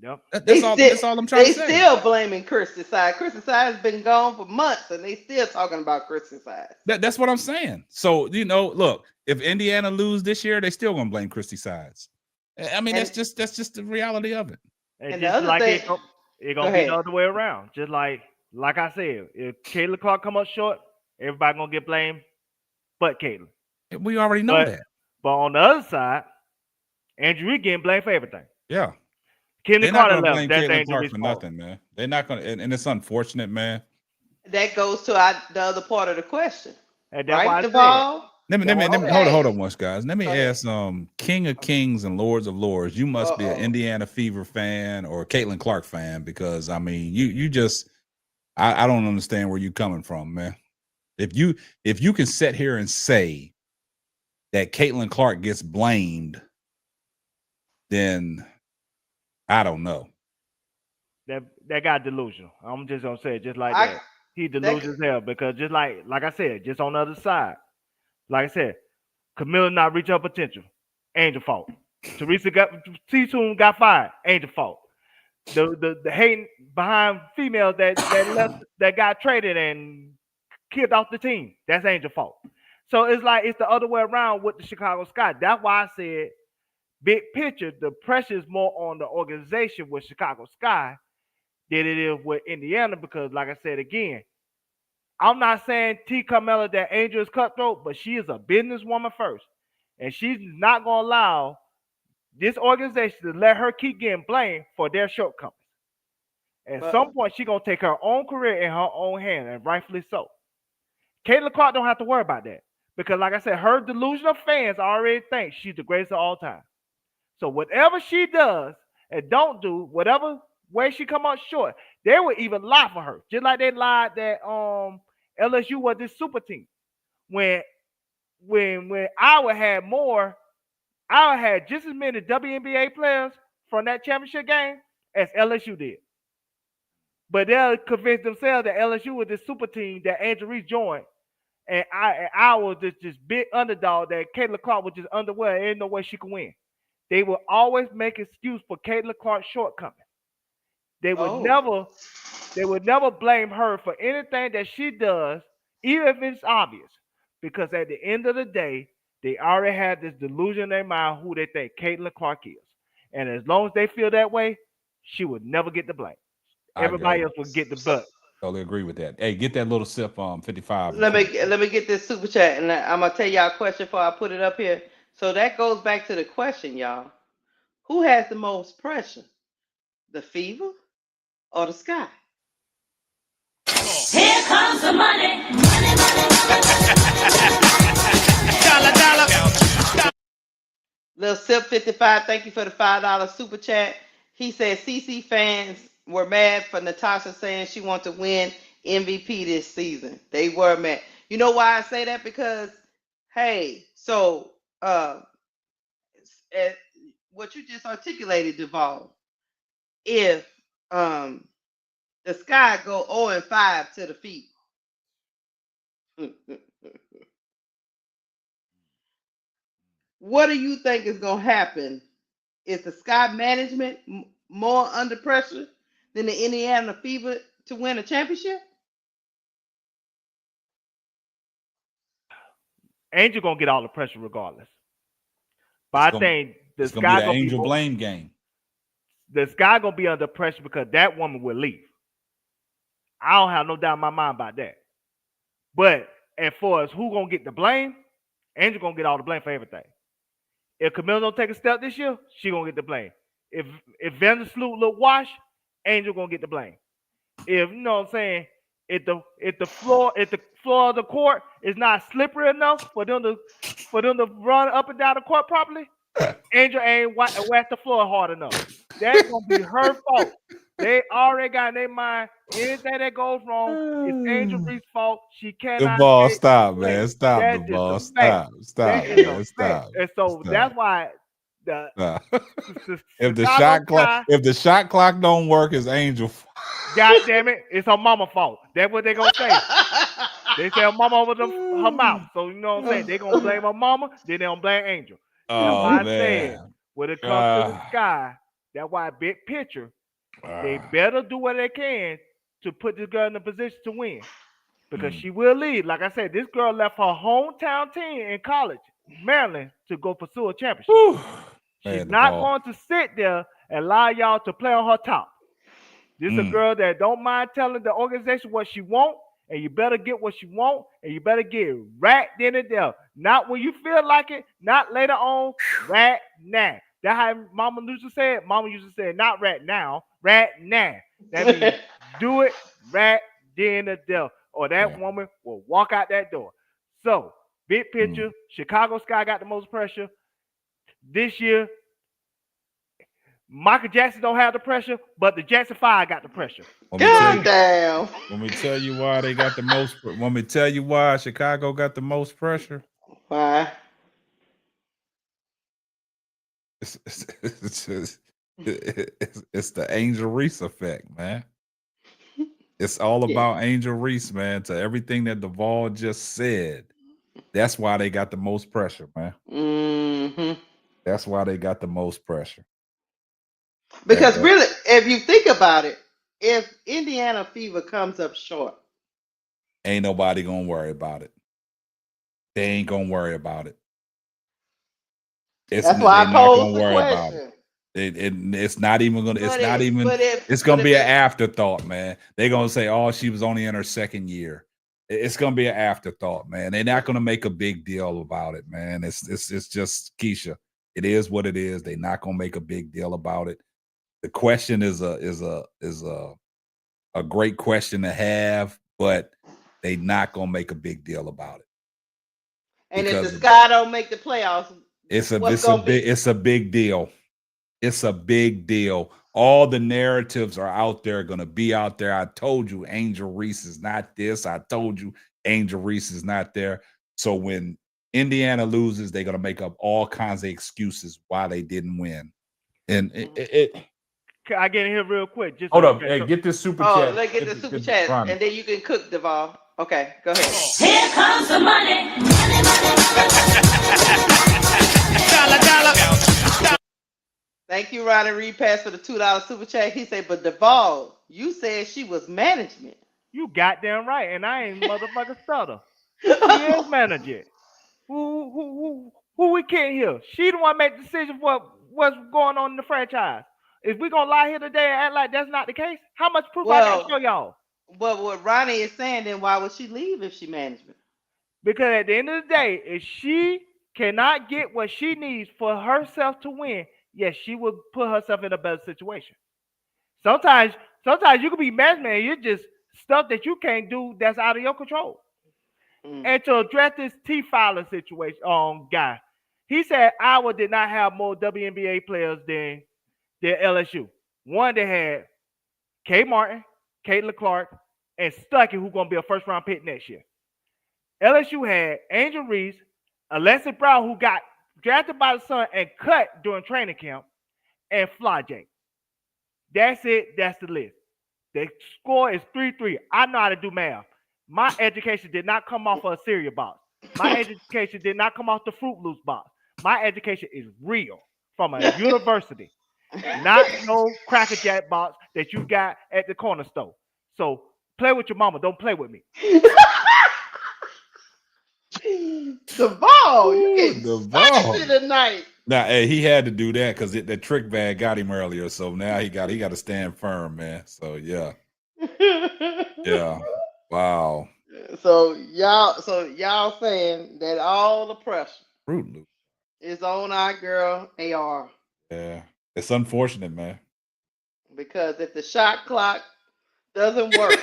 Yep. That's all I'm trying to say. They still blaming Christy Sides. Christy Sides has been gone for months, and they still talking about Christy Sides. That's what I'm saying. So, look, if Indiana lose this year, they still gonna blame Christy Sides. I mean, that's just the reality of it. And the just other like thing- it's gonna be the other way around. Just like I said, if Caitlin Clark come up short, everybody gonna get blamed, but Caitlin. We already know that. But on the other side, Andrew Reed getting blamed for everything. Yeah. Kenny They're not Carter gonna left. blame That's Caitlin Andrew Clark Reed's for fault. nothing, man. They're not gonna, and it's unfortunate, man. That goes to the other part of the question, And that's right, why I said. Duvall? Let me Okay. hold on once, guys. Let me Go ahead. ask King of Kings and Lords of Lords. You must be an Uh-oh. Indiana Fever fan or a Caitlin Clark fan, because I mean you just I don't understand where you're coming from, man. If you can sit here and say that Caitlin Clark gets blamed, then I don't know. That guy delusional. I'm just gonna say it just like I- that. He delusional as hell, because just like I said, just on the other side, like I said, Camilla not reach her potential, Angel fault. Teresa T-Tune got fired, Angel fault. The hating behind females that got traded and kicked off the team, that's Angel fault. So it's like it's the other way around with the Chicago Sky. That's why I said big picture, the pressure is more on the organization with Chicago Sky than it is with Indiana, because like I said again, I'm not saying T. Carmella that Angel is cutthroat, but she is a businesswoman first. And she's not going to allow this organization to let her keep getting blamed for their shortcomings. At some point, she's going to take her own career in her own hand, and rightfully so. Caitlin Clark don't have to worry about that, because like I said, her delusional fans already think she's the greatest of all time. So whatever she does and don't do, whatever way she come up short, they would even lie for her. Just like they lied that LSU was this super team. When Iowa had just as many WNBA players from that championship game as LSU did. But they'll convince themselves that LSU was this super team that Angel Reese joined. And Iowa was this big underdog that Caitlin Clark was just underwear. There ain't no way she could win. They will always make excuse for Caitlin Clark's shortcomings. They would never blame her for anything that she does, even if it's obvious. Because at the end of the day, they already have this delusion in their mind who they think Caitlin Clark is. And as long as they feel that way, she would never get the blame. Everybody else would get the butt. Totally agree with that. Hey, get that little sip 55. Let me get this super chat, and I'm gonna tell y'all a question before I put it up here. So that goes back to the question, y'all. Who has the most pressure? The Fever or the Sky? Here comes the money. Lil Sip 55, thank you for the $5 super chat. He said CC fans were mad for Natasha saying she wants to win MVP this season. They were mad. You know why I say that? Because, hey, so what you just articulated, Duvall, if the Sky go 0-5 to the Fever, what do you think is going to happen? Is the Sky management more under pressure than the Indiana Fever to win a championship? Angel gonna get all the pressure regardless. But I think the Sky Sky gonna be the Angel blame game. The Sky gonna be under pressure because that woman will leave. I don't have no doubt in my mind about that. But as far as who gonna get the blame, Angel gonna get all the blame for everything. If Camille don't take a step this year, she gonna get the blame. If Vandersloot look washed, Angel gonna get the blame. If you know what I'm saying, if the floor of the court is not slippery enough for them to run up and down the court properly, Angel ain't whacked the floor hard enough. That's gonna be her fault. They already got in their mind anything that goes wrong is Angel Reese's fault. She cannot. The ball, stop, man. Stop the ball. Stop, man. Stop. And so that's why if the shot clock don't work, it's Angel. God damn it, it's her mama fault. That's what they gonna say. They say her mama over her mouth. So you know what I'm saying? They gonna blame her mama, then they gonna blame Angel. That's why I said when it comes to the Sky, that's why big picture, they better do what they can to put this girl in a position to win. Because she will leave. Like I said, this girl left her hometown team in college, Maryland, to go pursue a championship. She's not going to sit there and allow y'all to play on her top. This is a girl that don't mind telling the organization what she want, and you better get what you want, and you better get right then and there. Not when you feel like it, not later on, right now. That's how Mama used to say it. Mama used to say, not right now, right now. That means do it right then and there, or that Yeah. woman will walk out that door. So, big picture, Chicago Sky got the most pressure this year. Michael Jackson don't have the pressure, but the Jackson 5 got the pressure. God damn. Let me tell you why they got the most. Let me tell you why Chicago got the most pressure. Why? It's the Angel Reese effect, man. It's all about Angel Reese, man. To everything that Duvall just said, that's why they got the most pressure, man. Mm-hmm. That's why they got the most pressure. Because really, if you think about it, if Indiana Fever comes up short, ain't nobody gonna worry about it. They ain't gonna worry about it. That's why I not posed gonna the worry about question. it. It's not even gonna. It's But not it- even. but if- It's gonna but be if an it- afterthought, man. They're gonna say, "Oh, she was only in her second year." It's gonna be an afterthought, man. They're not gonna make a big deal about it, man. It's just Keisha. It is what it is. They're not gonna make a big deal about it. The question is a great question to have, but they not gonna make a big deal about it. And if the Because Sky don't make the playoffs, it's what's gonna be? a big deal. It's a big deal. All the narratives are out there, going to be out there. I told you Angel Reese is not this. I told you Angel Reese is not there. So when Indiana loses, they're going to make up all kinds of excuses why they didn't win. And Can I get in here real quick? Just hold so up. Hey, get this super Oh, chat. let's get the super chat, Ronnie. and then you can cook, Duvall. Okay, go ahead. Here comes the money. Thank you, Ronnie Repass, for the $2 super chat. He said, but Duvall, you said she was management. You goddamn right, and I ain't motherfucking stutter. She is manager. Who we kidding here? She the one make the decision for what's going on in the franchise. If we gonna lie here today and act like that's not the case, how much proof I gotta show y'all? But what Ronnie is saying, then why would she leave if she management? Because at the end of the day, if she cannot get what she needs for herself to win, yes, she will put herself in a better situation. Sometimes you can be management and you're just stuff that you can't do that's out of your control. And to address this T Fowler situation, guy, he said Iowa did not have more WNBA players than LSU. One, they had Kay Martin, Caitlin Clark, and Stuckey, who's gonna be a first round pick next year. LSU had Angel Reese, Alexis Brown, who got drafted by the Sun and cut during training camp, and Flajay. That's it. That's the list. The score is 3-3. I know how to do math. My education did not come off of a cereal box. My education did not come off the Fruit Loops box. My education is real from a university, not no Cracker Jack box that you got at the corner store. So play with your mama. Don't play with me. Duvall, you get Duvall spicy tonight. Now, hey, he had to do that because the trick bag got him earlier. So now he got to stand firm, man. So yeah, yeah, wow. So y'all saying that all the pressure Fruit Loop is on our girl AR. Yeah, it's unfortunate, man. Because if the shot clock doesn't work,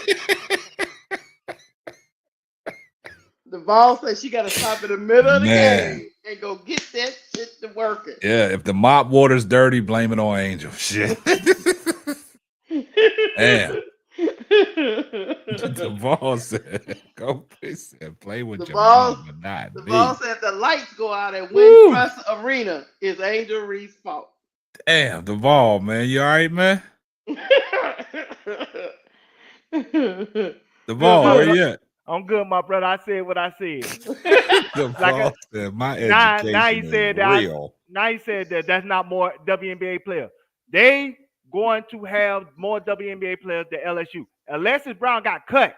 the ball says she got to stop in the middle of the game and go get that shit to working. Yeah, if the mop water's dirty, blame it on Angel. Shit. Damn. The ball said, "Go play with your mom, but not the me." ball said if the lights go out at Windcrest Arena, it's Angel Reese's fault. Damn, the ball, man. You all right, man? The ball, where you at? I'm good, my brother. I said what I said. The ball said, my education now he is said real. Now he said that that's not more WNBA players. They going to have more WNBA players than LSU. Alexis Brown got cut.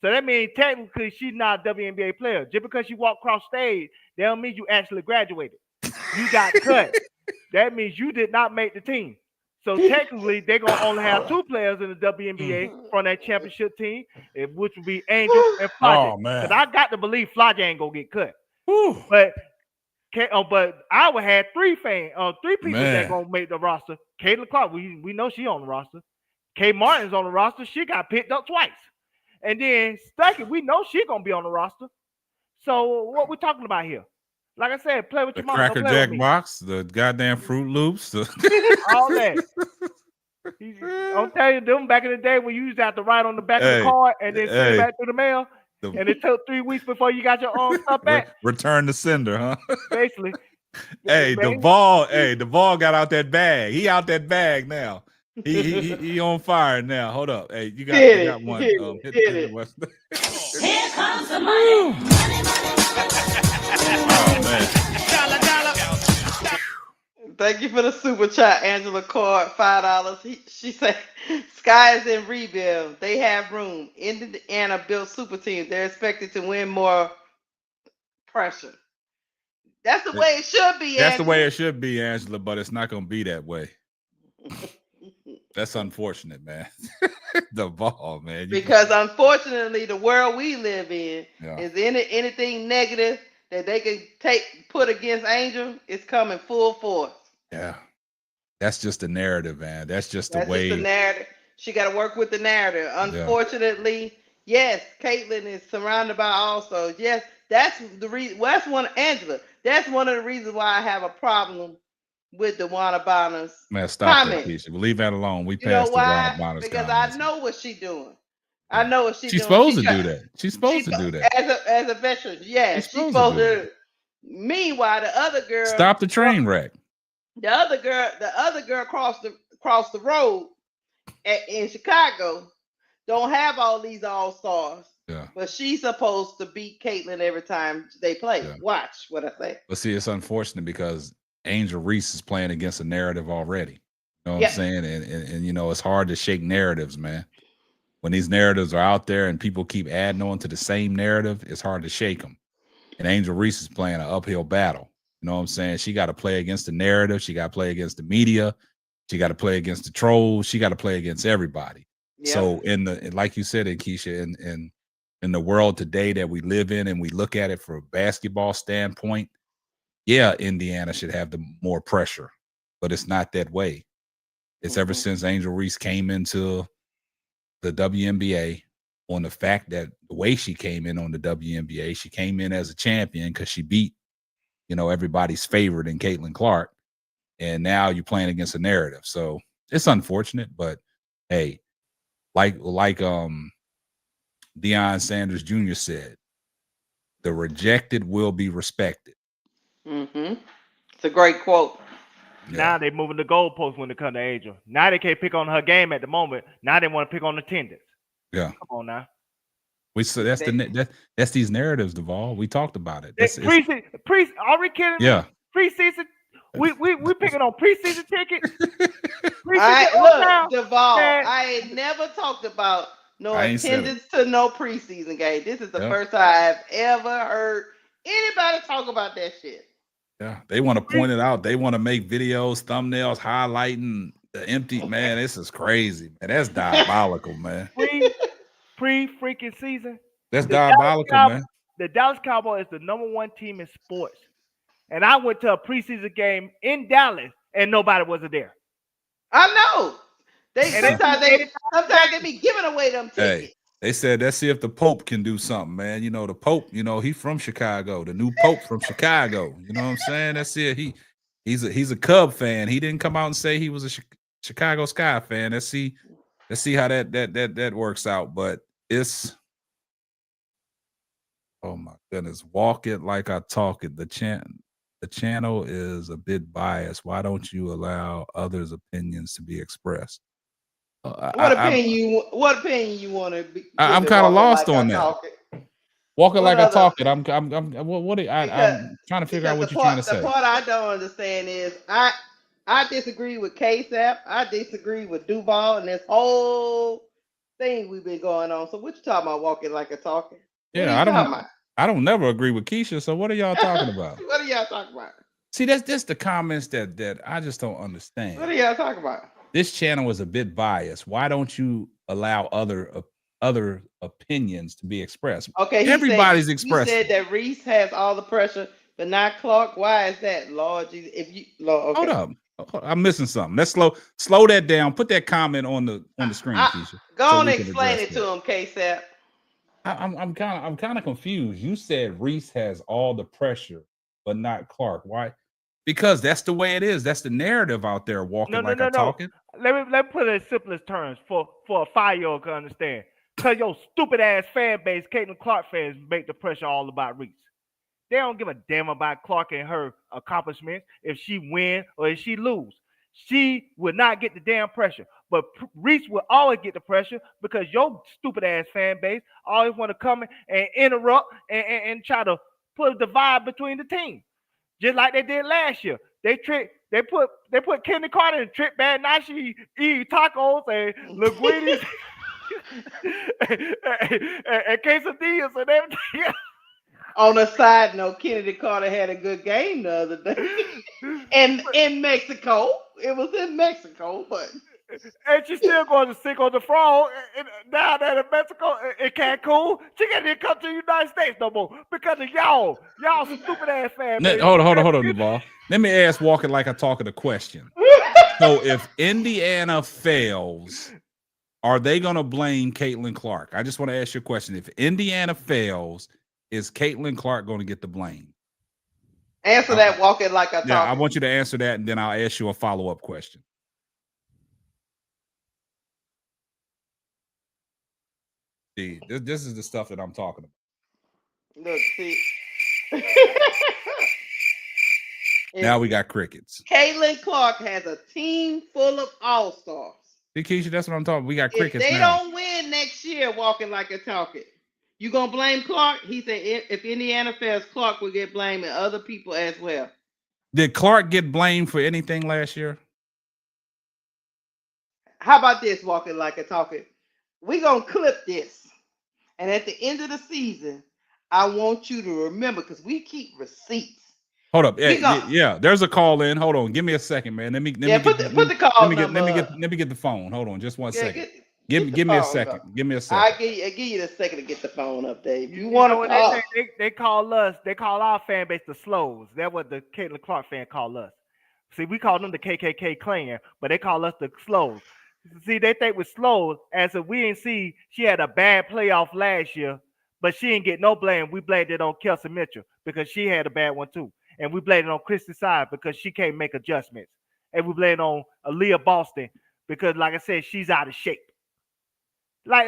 So that means technically she's not a WNBA player. Just because she walked across stage, that don't mean you actually graduated. You got cut. That means you did not make the team. So technically, they're going to only have two players in the WNBA from that championship team, which would be Angel and Flajay. Oh, man. Because I got to believe Flajay ain't going to get cut. But Iowa had three people that going to make the roster. Caitlin Clark, we know she on the roster. Kay Martin's on the roster. She got picked up twice. And then second, we know she gonna be on the roster. So what we talking about here? Like I said, play with The your mama. Don't Cracker play with Jack me. box, the goddamn Fruit Loops. All that. I'll tell you, them back in the day when you used to have to write on the back of the card and then send it back through the mail, and it took 3 weeks before you got your own stuff back. Return the sender, huh? Basically. Hey, the ball got out that bag. He out that bag now. He on fire now. Hold up. Hey, you got, I got one. Hit it. Here comes the money. Oh man. Thank you for the super chat, Angela Cord, $5. She said, "Sky is in rebuild. They have room. Indiana built super teams. They're expected to win more pressure." That's the way it should be. That's the Angela. way it should be, Angela, but it's not going to be that way. That's unfortunate, man. The ball, man. Because unfortunately, the world we live in Yeah. is anything negative that they can put against Angel is coming full force. Yeah. That's just the narrative, man. That's just the That's way. just the narrative. She got to work with the narrative. Unfortunately, yes, Caitlyn is surrounded by also. Yes, that's the reason. Well, that's one, Angela. That's one of the reasons why I have a problem with the Wanna Bonner's Man, stop comment. that, Keisha. We'll leave that alone. We You know passed the why? Wanna Bonner's Because comments. I know what she's doing. I know what she's doing. Supposed to do that. She's supposed to do that. As a veteran, yeah, she's supposed to. Meanwhile, the other girl Stop the train wreck. The other girl crossed the road in Chicago. Don't have all these all stars. Yeah. But she's supposed to beat Caitlyn every time they play. Yeah. Watch what I say. But see, it's unfortunate because Angel Reese is playing against a narrative already. You know what I'm saying? And you know, it's hard to shake narratives, man. When these narratives are out there and people keep adding on to the same narrative, it's hard to shake them. And Angel Reese is playing an uphill battle. You know what I'm saying? She got to play against the narrative. She got to play against the media. She got to play against the trolls. She got to play against everybody. Yeah. So like you said, Keisha, in the world today that we live in, and we look at it from a basketball standpoint, yeah, Indiana should have the more pressure, but it's not that way. It's ever since Angel Reese came into the WNBA, on the fact that the way she came in on the WNBA, she came in as a champion because she beat, you know, everybody's favorite in Caitlin Clark. And now you're playing against a narrative. So it's unfortunate, but hey, like Deion Sanders Jr. said, the rejected will be respected. Mm-hmm. It's a great quote. Yeah. Now they moving the goalposts when it comes to Angel. Now they can't pick on her game at the moment. Now they want to pick on attendance. Yeah. Come on now. That's these narratives, Duvall. We talked about it. Are we kidding? Yeah. Preseason. We picking on preseason tickets. Look, Duvall, I ain't never talked about no attendance to no preseason game. This is the first time I've ever heard anybody talk about that shit. Yeah, they want to point it out. They want to make videos, thumbnails, highlighting the empty. Man, this is crazy, man. That's diabolical, man. Pre-freaking season. That's diabolical, man. The Dallas Cowboys is the #1 team in sports. And I went to a preseason game in Dallas, and nobody wasn't there. I know. Sometimes they be giving away them tickets. Hey, they said, let's see if the Pope can do something, man. You know, the Pope, you know, he's from Chicago. The new Pope from Chicago. You know what I'm saying? Let's see if he's a Cub fan. He didn't come out and say he was a Chicago Sky fan. Let's see how that works out. But it's, oh my goodness, walk it like I talk it. The channel is a bit biased. Why don't you allow others' opinions to be expressed? What opinion you want to be? I'm kind of lost on that. Walking like I talk it. I'm trying to figure out what you're trying to say. The part I don't understand is I disagree with KSAP. I disagree with Duval and this whole thing we've been going on. So what you talking about? Walking like a talking? Yeah, I don't never agree with Keisha. So what are y'all talking about? What are y'all talking about? See, that's the comments that I just don't understand. What are y'all talking about? This channel is a bit biased. Why don't you allow other opinions to be expressed? Okay, everybody's expressing. He said that Reese has all the pressure, but not Clark. Why is that, Lord Jesus? Okay. I'm missing something. Let's slow that down. Put that comment on the screen, Keisha. Go so on we and can explain address it to that. him, K-Sap. I'm kind of confused. You said Reese has all the pressure, but not Clark. Why? Because that's the way it is. That's the narrative out there. Walking like I'm talking. Let me put it in simplest terms for a 5-year-old to understand. Cause your stupid ass fan base, Caitlin Clark fans, make the pressure all about Reese. They don't give a damn about Clark and her accomplishments. If she win or if she lose, she will not get the damn pressure. But Reese will always get the pressure because your stupid ass fan base always want to come and interrupt and try to put a divide between the team, just like they did last year. They put Kenny Carter and Trip Bad Nashi eat tacos and linguinis and quesadillas and everything. On a side note, Kennedy Carter had a good game the other day. And in Mexico. It was in Mexico, but and she's still going to stick on the frog down there in Mexico, in Cancun. She can't even come to the United States no more because of y'all stupid ass fan base. Hold on, Duval. Let me ask Walking Like I Talking a question. So if Indiana fails, are they going to blame Caitlin Clark? I just want to ask you a question. If Indiana fails, is Caitlin Clark going to get the blame? Answer that, Walking Like I Talking. Yeah, I want you to answer that, and then I'll ask you a follow-up question. See, this is the stuff that I'm talking about. Look, see. Now we got crickets. Caitlin Clark has a team full of all-stars. See, Keisha, that's what I'm talking about. We got crickets now. If they don't win next year, Walking Like a Talking, you going to blame Clark? He said if Indiana fails, Clark will get blamed and other people as well. Did Clark get blamed for anything last year? How about this, Walking Like a Talking? We're going to clip this. And at the end of the season, I want you to remember, because we keep receipts. Hold up. Yeah, there's a call in. Hold on. Give me a second, man. Let me put the call number. Let me get the phone. Hold on, just one second. Give me a second. Give me a second. I'll give you the second to get the phone up, Dave. You want to call? They call us. They call our fan base the Slows. That's what the Caitlin Clark fan call us. See, we call them the KKK clan, but they call us the Slows. See, they think we're slow as if we didn't see she had a bad playoff last year, but she didn't get no blame. We blamed it on Kelsey Mitchell because she had a bad one too. And we blamed it on Christy Side because she can't make adjustments. And we blamed it on Aaliyah Boston because, like I said, she's out of shape. I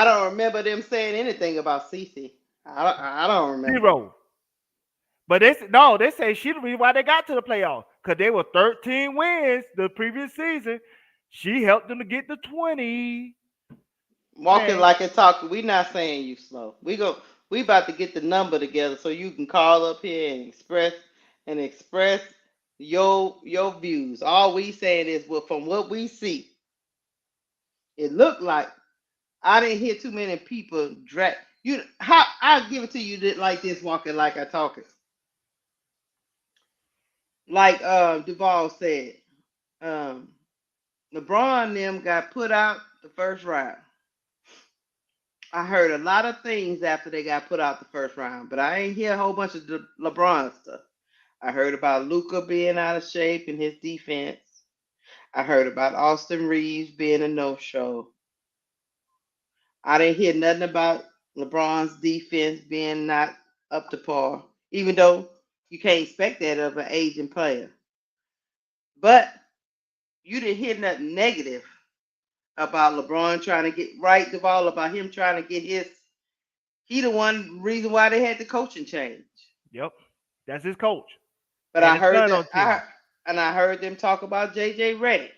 don't remember them saying anything about Cece. I don't remember. Zero. But they say she's the reason why they got to the playoffs. Because they were 13 wins the previous season. She helped them to get to 20. Walking Like a Talking. We not saying you slow. We about to get the number together so you can call up here and express your views. All we saying is, well, from what we see, it looked like I didn't hear too many people drag you. I'll give it to you like this, Walking Like I Talking. Like Duval said, LeBron and them got put out the first round. I heard a lot of things after they got put out the first round, but I ain't hear a whole bunch of the LeBron stuff. I heard about Luka being out of shape and his defense. I heard about Austin Reeves being a no-show. I didn't hear nothing about LeBron's defense being not up to par, even though you can't expect that of an aging player. But you didn't hear nothing negative about LeBron trying to get right, Duval, about him trying to get his. He the one reason why they had the coaching change. Yep, that's his coach. But I heard them talk about JJ Redick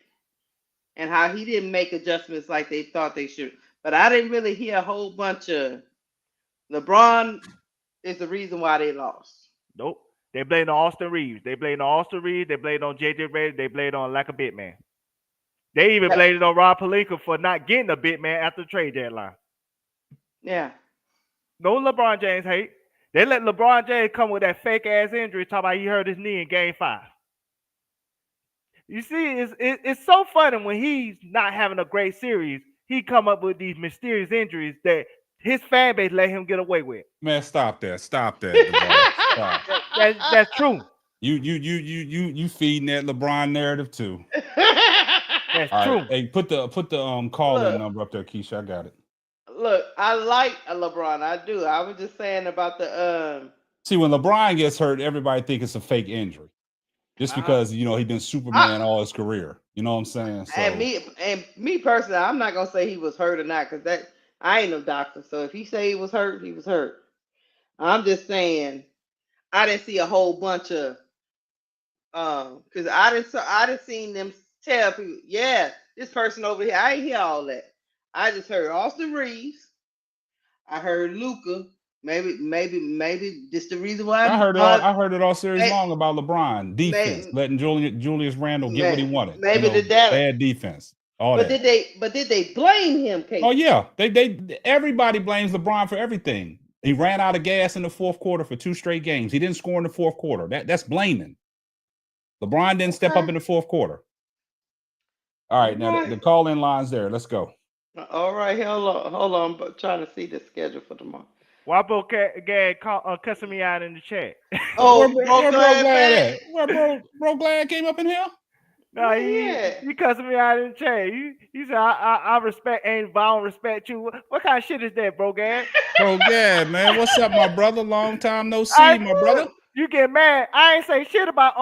and how he didn't make adjustments like they thought they should. But I didn't really hear a whole bunch of LeBron is the reason why they lost. Nope. They blamed on Austin Reeves. They blamed on Austin Reeves. They blamed on JJ Redick. They blamed on lack of big man. They even blamed it on Rob Pelinka for not getting a big man after the trade deadline. Yeah. No LeBron James hate. They let LeBron James come with that fake ass injury, talking about he hurt his knee in Game 5. You see, it's so funny when he's not having a great series, he come up with these mysterious injuries that his fan base let him get away with. Man, stop that. Stop that. That's true. You feeding that LeBron narrative too. That's All true. right. Hey, put the call in Look. number up there, Keisha. I got it. Look, I like LeBron. I do. I was just saying about the See, when LeBron gets hurt, everybody think it's a fake injury. Just Uh-huh. because he's been Superman all his career. You know what I'm saying? So and me personally, I'm not gonna say he was hurt or not, because that I ain't no doctor. So if he say he was hurt, he was hurt. I'm just saying I didn't see a whole bunch of because I didn't seen them tell people, yeah, this person over here. I ain't hear all that. I just heard Austin Reeves. I heard Luca. Maybe this the reason why I heard it all series long about LeBron defense, letting Julius Randle get what he wanted. Maybe the Dallas bad defense. All but that. did they blame him, Casey? Oh yeah, everybody blames LeBron for everything. He ran out of gas in the fourth quarter for 2 straight games. He didn't score in the fourth quarter. That's blaming. LeBron didn't step up in the fourth quarter. All right, now the call-in line's there. Let's go. All right, hold on. I'm trying to see the schedule for tomorrow. Why Bro Gad cussing me out in the chat? Oh, where Bro Glad at? Where Bro Glad came up in here? No, he cussing me out in the chat. He said I respect but I don't respect you. What kind of shit is that, Bro Gad? Bro Gad, man, what's up, my brother? Long time no see, my brother. You get mad? I ain't say shit about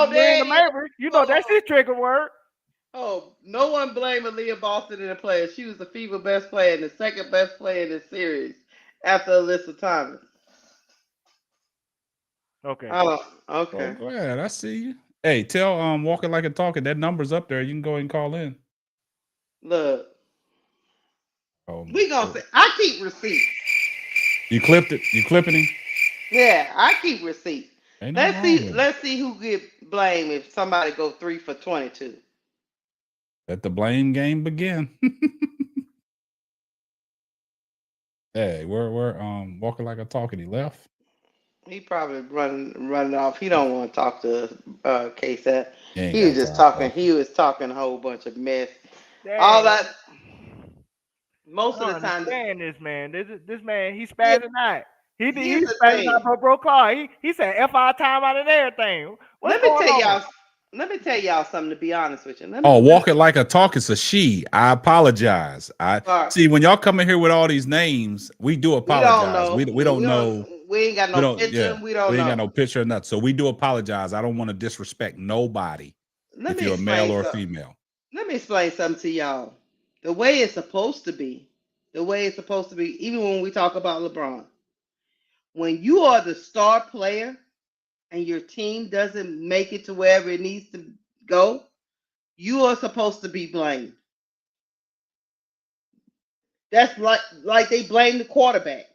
Miranda Maverick. You know that's his trigger word. Oh, no one blame Aaliyah Boston in the player. She was the FIBA best player and the second best player in the series after Alyssa Thomas. Okay. Okay. Go ahead. I see you. Hey, tell Walking Like a Talking, that number's up there. You can go ahead and call in. Look. We gonna say I keep receipts. You clipped it? You clipping him? Yeah, I keep receipts. Let's see who get blamed if somebody go 3 for 22. Let the blame game begin. Hey, we're Walking Like a Talking. He left. He probably running off. He don't want to talk to K-Set. He was just talking. He was talking a whole bunch of mess. Dang. All that. Most of the time. Understand this man. This man, he's spazzing out. He's spazzing out for Bro Car. He said FI timeout and everything. Let me tell y'all something, to be honest with you. Walking Like a Talk is a she. I apologize. See, when y'all come in here with all these names, we do apologize. We don't know. We ain't got no picture. We ain't got no picture or nothing. So we do apologize. I don't want to disrespect nobody. If you're a male or a female. Let me explain something to y'all. The way it's supposed to be, even when we talk about LeBron, when you are the star player and your team doesn't make it to wherever it needs to go, you are supposed to be blamed. That's like they blame the quarterback.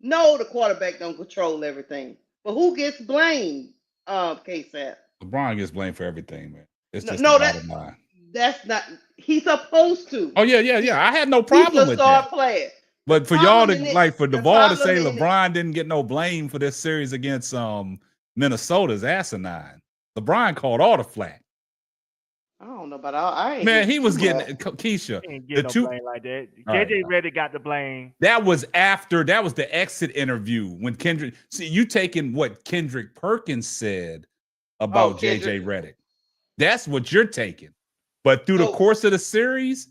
No, the quarterback don't control everything. But who gets blamed, K-Sap? LeBron gets blamed for everything, man. It's just that's not. He's supposed to. Oh, yeah. I had no problem with that. He's a star player. But for y'all to for Duvall to say LeBron didn't get no blame for this series against Minnesota's asinine. LeBron called all the flack. I don't know, but I ain't. Man, he was getting Keisha. He ain't getting no blame like that. JJ Redick got the blame. That was the exit interview when Kendrick. See, you taking what Kendrick Perkins said about JJ Redick. That's what you're taking. But through the course of the series,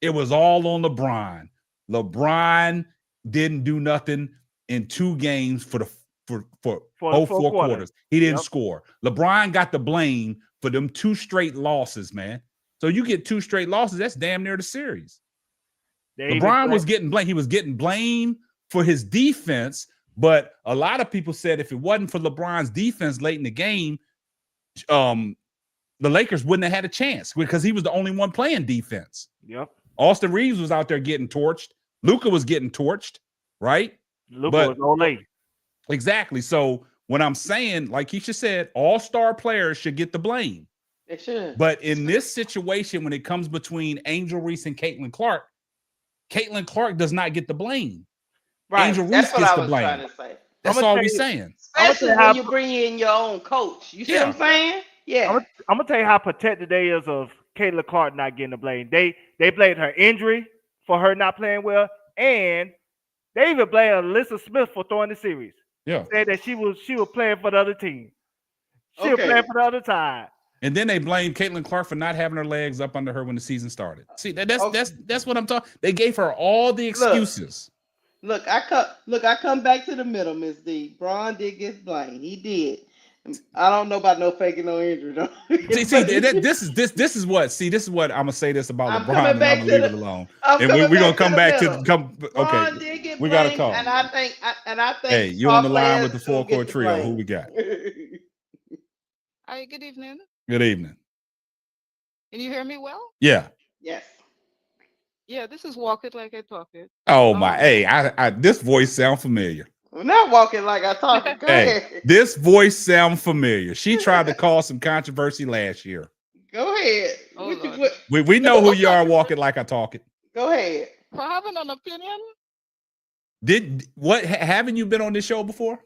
it was all on LeBron. LeBron didn't do nothing in 2 games for four quarters. He didn't score. LeBron got the blame for them 2 straight losses, man. So you get 2 straight losses, that's damn near the series. LeBron was getting blamed. He was getting blamed for his defense, but a lot of people said if it wasn't for LeBron's defense late in the game, the Lakers wouldn't have had a chance because he was the only one playing defense. Yep. Austin Reeves was out there getting torched. Luca was getting torched, right? Luca was all late. Exactly. So when I'm saying, like Keisha said, all-star players should get the blame. They should. But in this situation, when it comes between Angel Reese and Caitlin Clark does not get the blame. Right. Angel Reese gets the blame. Trying to say. That's all we're saying. Especially when you bring in your own coach. You see what I'm saying? Yeah. I'm gonna tell you how protected they is of Caitlin Clark not getting the blame. They blamed her injury for her not playing well, and they even blamed Alyssa Smith for throwing the series. Yeah. Said that she was playing for the other team. She'll play for the other side. And then they blamed Caitlin Clark for not having her legs up under her when the season started. See, that's what I'm talking. They gave her all the excuses. Look, I come back to the middle, Miss D. Braun did get blamed. He did. I don't know about no faking no injury though. This is what I'm gonna say this about LeBron, and I'm gonna leave it alone. And we're gonna come back to Braun did get we got a blamed, call. And I think. Hey, you on the line with the full court trio? Who we got? Hi, good evening. Good evening. Can you hear me well? Yeah. Yes. Yeah, this is Walk It Like I Talk It. Oh my! Hey, I this voice sound familiar. We're not walking like I talk it. Go ahead. This voice sound familiar. She tried to cause some controversy last year. Go ahead. We know who you are. Walking like I talk it. Go ahead. For having an opinion? Haven't you been on this show before?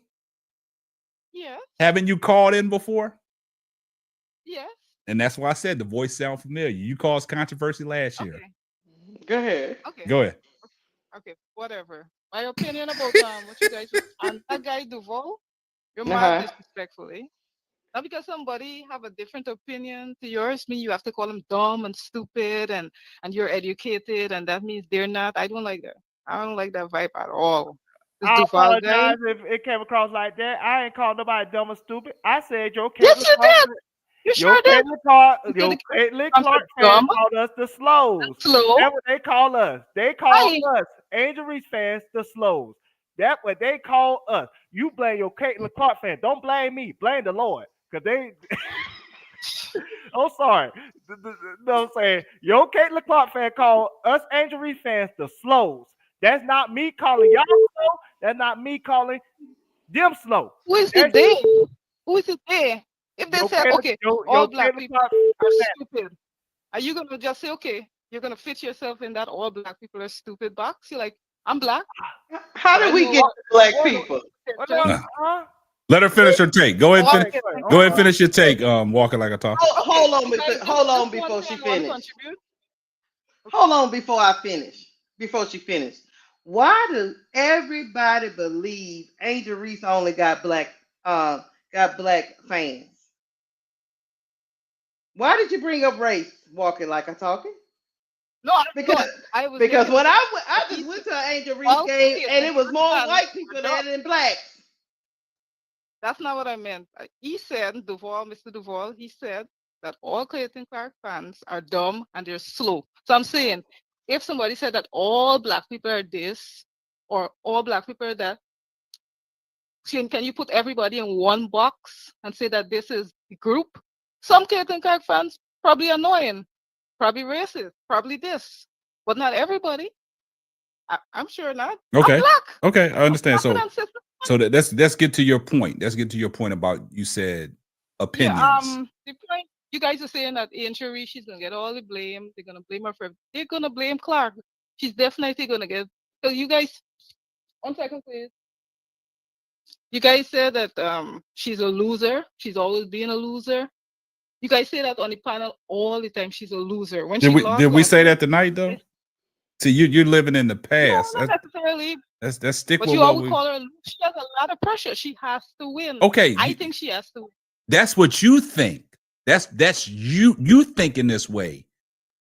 Yeah. Haven't you called in before? Yes. And that's why I said the voice sound familiar. You caused controversy last year. Go ahead. Okay. Go ahead. Okay, whatever. My opinion about what you guys and that guy Duval, you're mad disrespectfully. Not because somebody have a different opinion to yours, mean you have to call them dumb and stupid and you're educated and that means they're not. I don't like that. I don't like that vibe at all. I apologize if it came across like that. I ain't called nobody dumb or stupid. I said your Caitlin Clark. You sure did. Caitlin Clark fans called us the slows. That's what they call us. They call us Angel Reese fans the slows. That's what they call us. You blame your Caitlin Clark fan. Don't blame me. Blame the Lord. Because they oh sorry. No, I'm saying your Caitlin Clark fan called us Angel Reese fans the slows. That's not me calling y'all slow. That's not me calling them slow. Who is it there? Who is it there? If they say, okay, all black people are stupid, are you going to just say, okay, you're going to fit yourself in that all black people are stupid box? You're like, I'm black. How do we get black people? Let her finish her take. Go ahead and finish your take. Walking like I talk. Hold on before she finish. Hold on before I finish. Before she finished. Why does everybody believe Angel Reese only got black fans? Why did you bring up race? Walking like I talking? No, because when I just went to an Angel Reese game and it was more white people than blacks. That's not what I meant. He said, Duval, Mr. Duval, he said that all Clayton Clark fans are dumb and they're slow. So I'm saying, if somebody said that all black people are this or all black people are that, can you put everybody in one box and say that this is the group? Some Caitlin Clark fans probably annoying, probably racist, probably this, but not everybody. I'm sure not. Okay. I'm black. Okay, I understand. So let's get to your point. Let's get to your point about you said opinions. Yeah, the point you guys are saying that Angel Reese, she's gonna get all the blame. They're gonna blame her for. They're gonna blame Clark. She's definitely gonna get. So you guys, 1 second, please. You guys said that she's a loser. She's always been a loser. You guys say that on the panel all the time. She's a loser. When did we say that tonight though? See, you're living in the past. No, not necessarily. That's stick but with you what always call her. She has a lot of pressure. She has to win. Okay, I think she has to win. That's what you think. That's you thinking this way.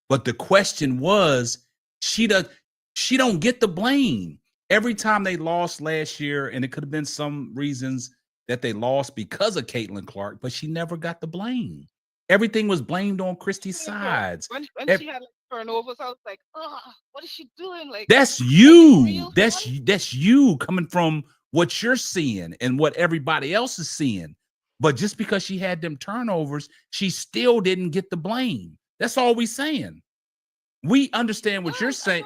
But the question was, she don't get the blame. Every time they lost last year, and it could have been some reasons that they lost because of Caitlin Clark, but she never got the blame. Everything was blamed on Christy's sides. When she had turnovers, I was like, oh, what is she doing? Like, that's you. That's you coming from what you're seeing and what everybody else is seeing. But just because she had them turnovers, she still didn't get the blame. That's all we saying. We understand what you're saying.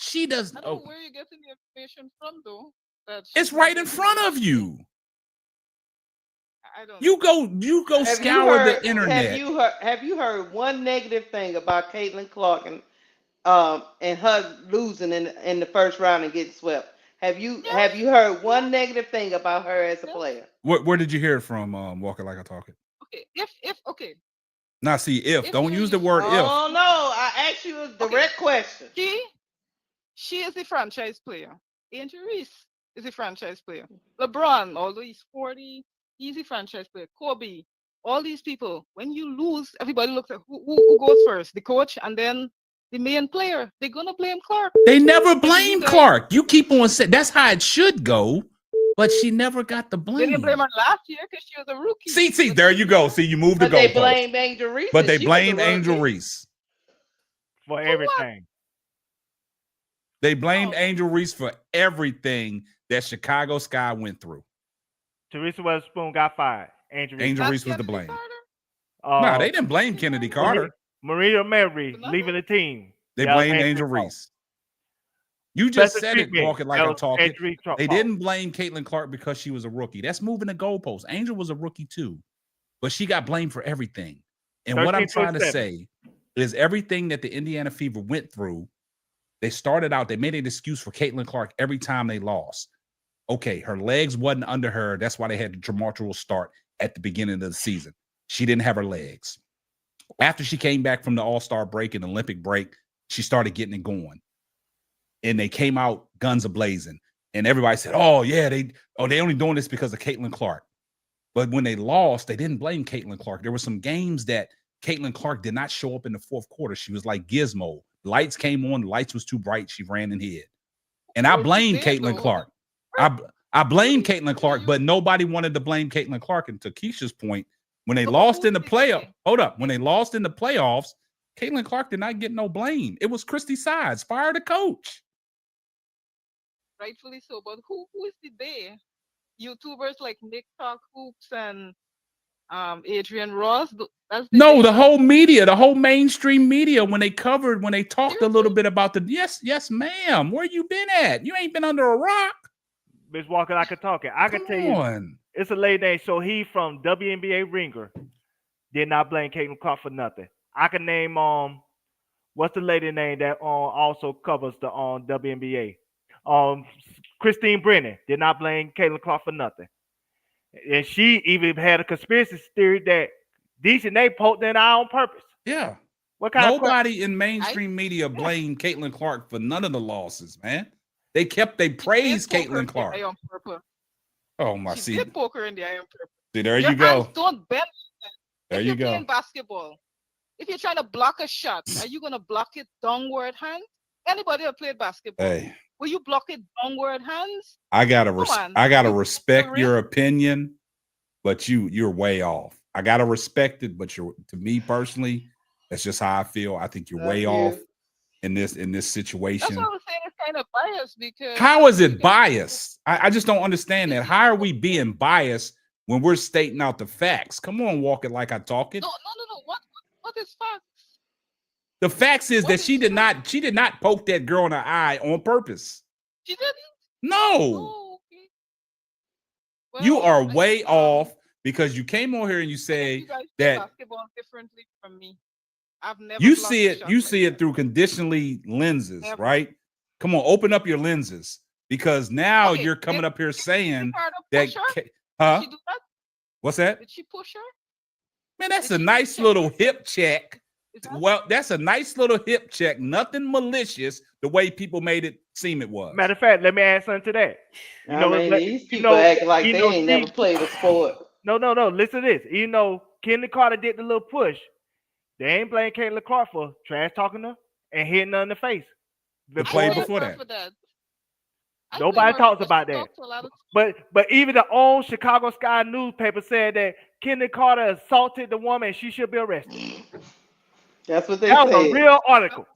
She doesn't. I don't know where you're getting the information from, though. It's right in front of you. I don't. You go scour the internet. Have you heard one negative thing about Caitlin Clark and her losing in the first round and getting swept? Have you heard one negative thing about her as a player? Where did you hear it from? Walking like I talk it. Okay, if okay. Now see, if don't use the word if. Oh no, I asked you a direct question. She is a franchise player. Angel Reese is a franchise player. LeBron, although he's 40, he's a franchise player. Kobe, all these people, when you lose, everybody looks at who goes first, the coach and then the main player. They're gonna blame Clark. They never You blame guys- Clark. You keep on saying that's how it should go, but she never got the They blame. didn't blame her last year because she was a rookie. See, But there you go. See, you moved the But they goalpost. blame Angel Reese. But they She was a blame Angel rookie. Reese. for everything. They blamed Oh. Angel Reese for everything that Chicago Sky went through. Teresa Weatherspoon got fired. Angel Reese. Angel That's Reese was the Kennedy blame. Carter? No, they didn't blame Kennedy Carter. Maria Mary Another? leaving the team. They That was blamed Angel Reese. Reese. You just Special said it, treatment. walking like That I was talk it. Angel Reese fault. They didn't blame Caitlin Clark because she was a rookie. That's moving the goalposts. Angel was a rookie too, but she got blamed for everything. And what I'm trying to 13-7. say is everything that the Indiana Fever went through, they started out, they made an excuse for Caitlin Clark every time they lost. Okay, her legs wasn't under her. That's why they had the tumultuous start at the beginning of the season. She didn't have her legs. After she came back from the All-Star break and Olympic break, she started getting it going. And they came out guns a-blazing. And everybody said, oh, yeah, they only doing this because of Caitlin Clark. But when they lost, they didn't blame Caitlin Clark. There were some games that Caitlin Clark did not show up in the fourth quarter. She was like Gizmo. Lights came on, the lights was too bright. She ran and hid. And I blame Caitlin Clark. I blame Caitlin Clark, but nobody wanted to blame Caitlin Clark. And to Keisha's point, when they lost in the playoff, when they lost in the playoffs, Caitlin Clark did not get no blame. It was Christy Sides. Fire the coach. Rightfully so, but who is the they? YouTubers like Nick Talk Hoops and Adrian Ross. That's No, the whole media, the whole mainstream media, when they talked a little bit about the yes, ma'am. Where you been at? You ain't been under a rock. Miss Walker, I can talk it. I can tell you, it's a lady named Sohee from WNBA Ringer. Did not blame Caitlin Clark for nothing. I can name what's the lady name that also covers the WNBA? Christine Brennan did not blame Caitlin Clark for nothing. And she even had a conspiracy theory that these and they poked in eye on purpose. Yeah. What kind Nobody in mainstream media blamed Caitlin Clark for none of the losses, man. They praised Caitlin Clark. Oh my! She did poke her in the eye on purpose. See, there Your you go. hands don't bend. There if you you're go. playing basketball, if you're trying to block a shot, are you gonna block it downward hand? Anybody that played basketball, Hey, will you block it downward hands? I gotta respect your opinion, but you're way off. I gotta respect it, but to me personally, that's just how I feel. I think you're way off in this situation. That's what I was saying. It's kind of biased because how is it biased? I just don't understand that. How are we being biased when we're stating out the facts? Come on, walk it like I talk it. No. What is facts? The facts is that she did not poke that girl in the eye on purpose. She didn't? No. Oh, okay. Well, You are way off because you came on here and you say you guys play that basketball differently from me. I've never you blocked see a it, shot you like see it through conditionally lenses, Never. right? Come on, open up your lenses because now Okay, you're coming up here saying Carter that, push her? huh? Did she do that? What's that? Did she push her? Man, that's Did a she nice check little her? hip check. Well, that's a nice little hip check. Nothing malicious. The way people made it seem it was. Matter of fact, let me add something to that. These people act like they ain't never played a sport. No. Listen to this. You know, Kendall Carter did the little push. They ain't blame Caitlin Clark for trash talking her and hitting her in the face. The play before that. Nobody talks about that. But even the old Chicago Sky newspaper said that Kendall Carter assaulted the woman and she should be arrested. That's what they said. That was said. a real article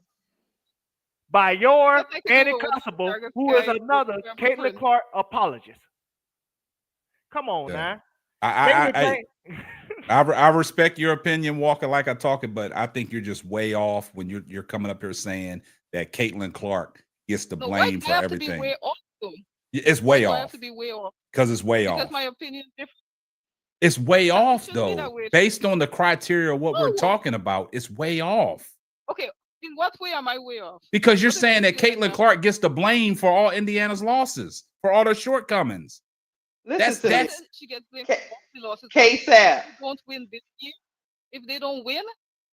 by your Andy Constable, who is another Caitlin Clark apologist. Come on, man. I respect your opinion, walking like I talk it, but I think you're just way off when you're coming up here saying that Caitlin Clark gets the blame for everything. It's way off. Because it's way off. Because my opinion is different. It's way off though. Based on the criteria of what we're talking about, it's way off. Okay, in what way am I way off? Because you're saying that Caitlin Clark gets the blame for all Indiana's losses, for all their shortcomings. That's she gets blamed for all the losses. K-Sap. Won't win this year. If they don't win,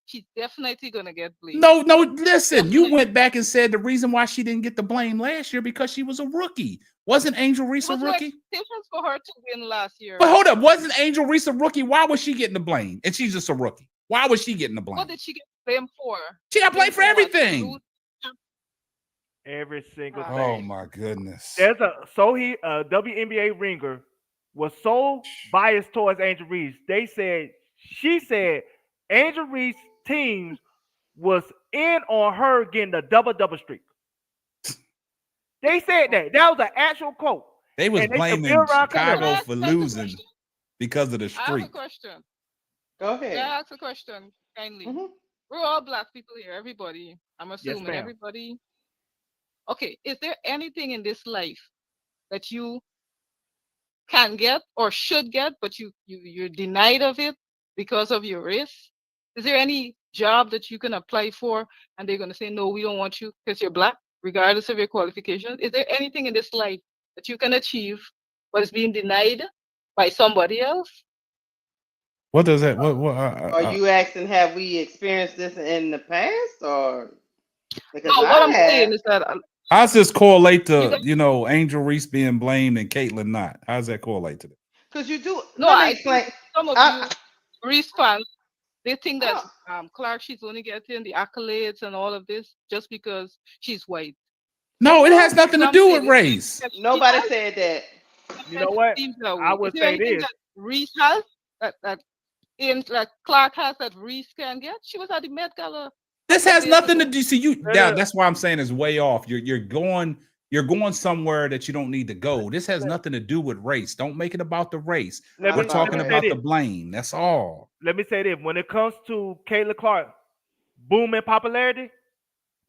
she's definitely gonna get blamed. No, listen. You went back and said the reason why she didn't get the blame last year because she was a rookie. Wasn't Angel Reese It a was no rookie? expectations for her to win last year. But hold up, wasn't Angel Reese a rookie? Why was she getting the blame? And she's just a rookie. Why was she getting the blame? What did she get blamed for? She got blamed for what? everything. Every single Wow. Oh thing. my goodness. There's a WNBA ringer was so biased towards Angel Reese. She said Angel Reese teams was in on her getting the double streak. They said that. That was an actual quote. They was And they blaming still around Chicago Canada. for losing because of the I have a streak. question. Go May ahead. I ask a question kindly? Mhm. We're all black people here, everybody. I'm assuming ma'am. everybody. Okay, is there anything in this life that you can get or should get, but you're denied of it because of your race? Is there any job that you can apply for and they're going to say, no, we don't want you because you're black, regardless of your qualifications? Is there anything in this life that you can achieve but is being denied by somebody else? What does that? Are you asking, have we experienced this in the past, or because No, what I'm saying is that how does this correlate You to got- Angel Reese being blamed and Caitlyn not? How does that correlate to that? because you do. no, Let me I explain. think some of I- you Reese fans, they think that Oh. Clark, she's only getting the accolades and all of this just because she's white. No, it has nothing to Some do say with they race. think that Nobody she said that. has, You know what? seems that I way. would Is there say anything this. that Reese has that Clark has that Reese can get? She was at the Met Gala. This couple has days nothing ago. to do. See, you that's why I'm saying it's way off. You're going somewhere that you don't need to go. This has nothing to do with race. Don't make it about the race. Let We're me- talking let me say about the this. blame. That's all. Let me say this. When it comes to Kayla Clark booming popularity,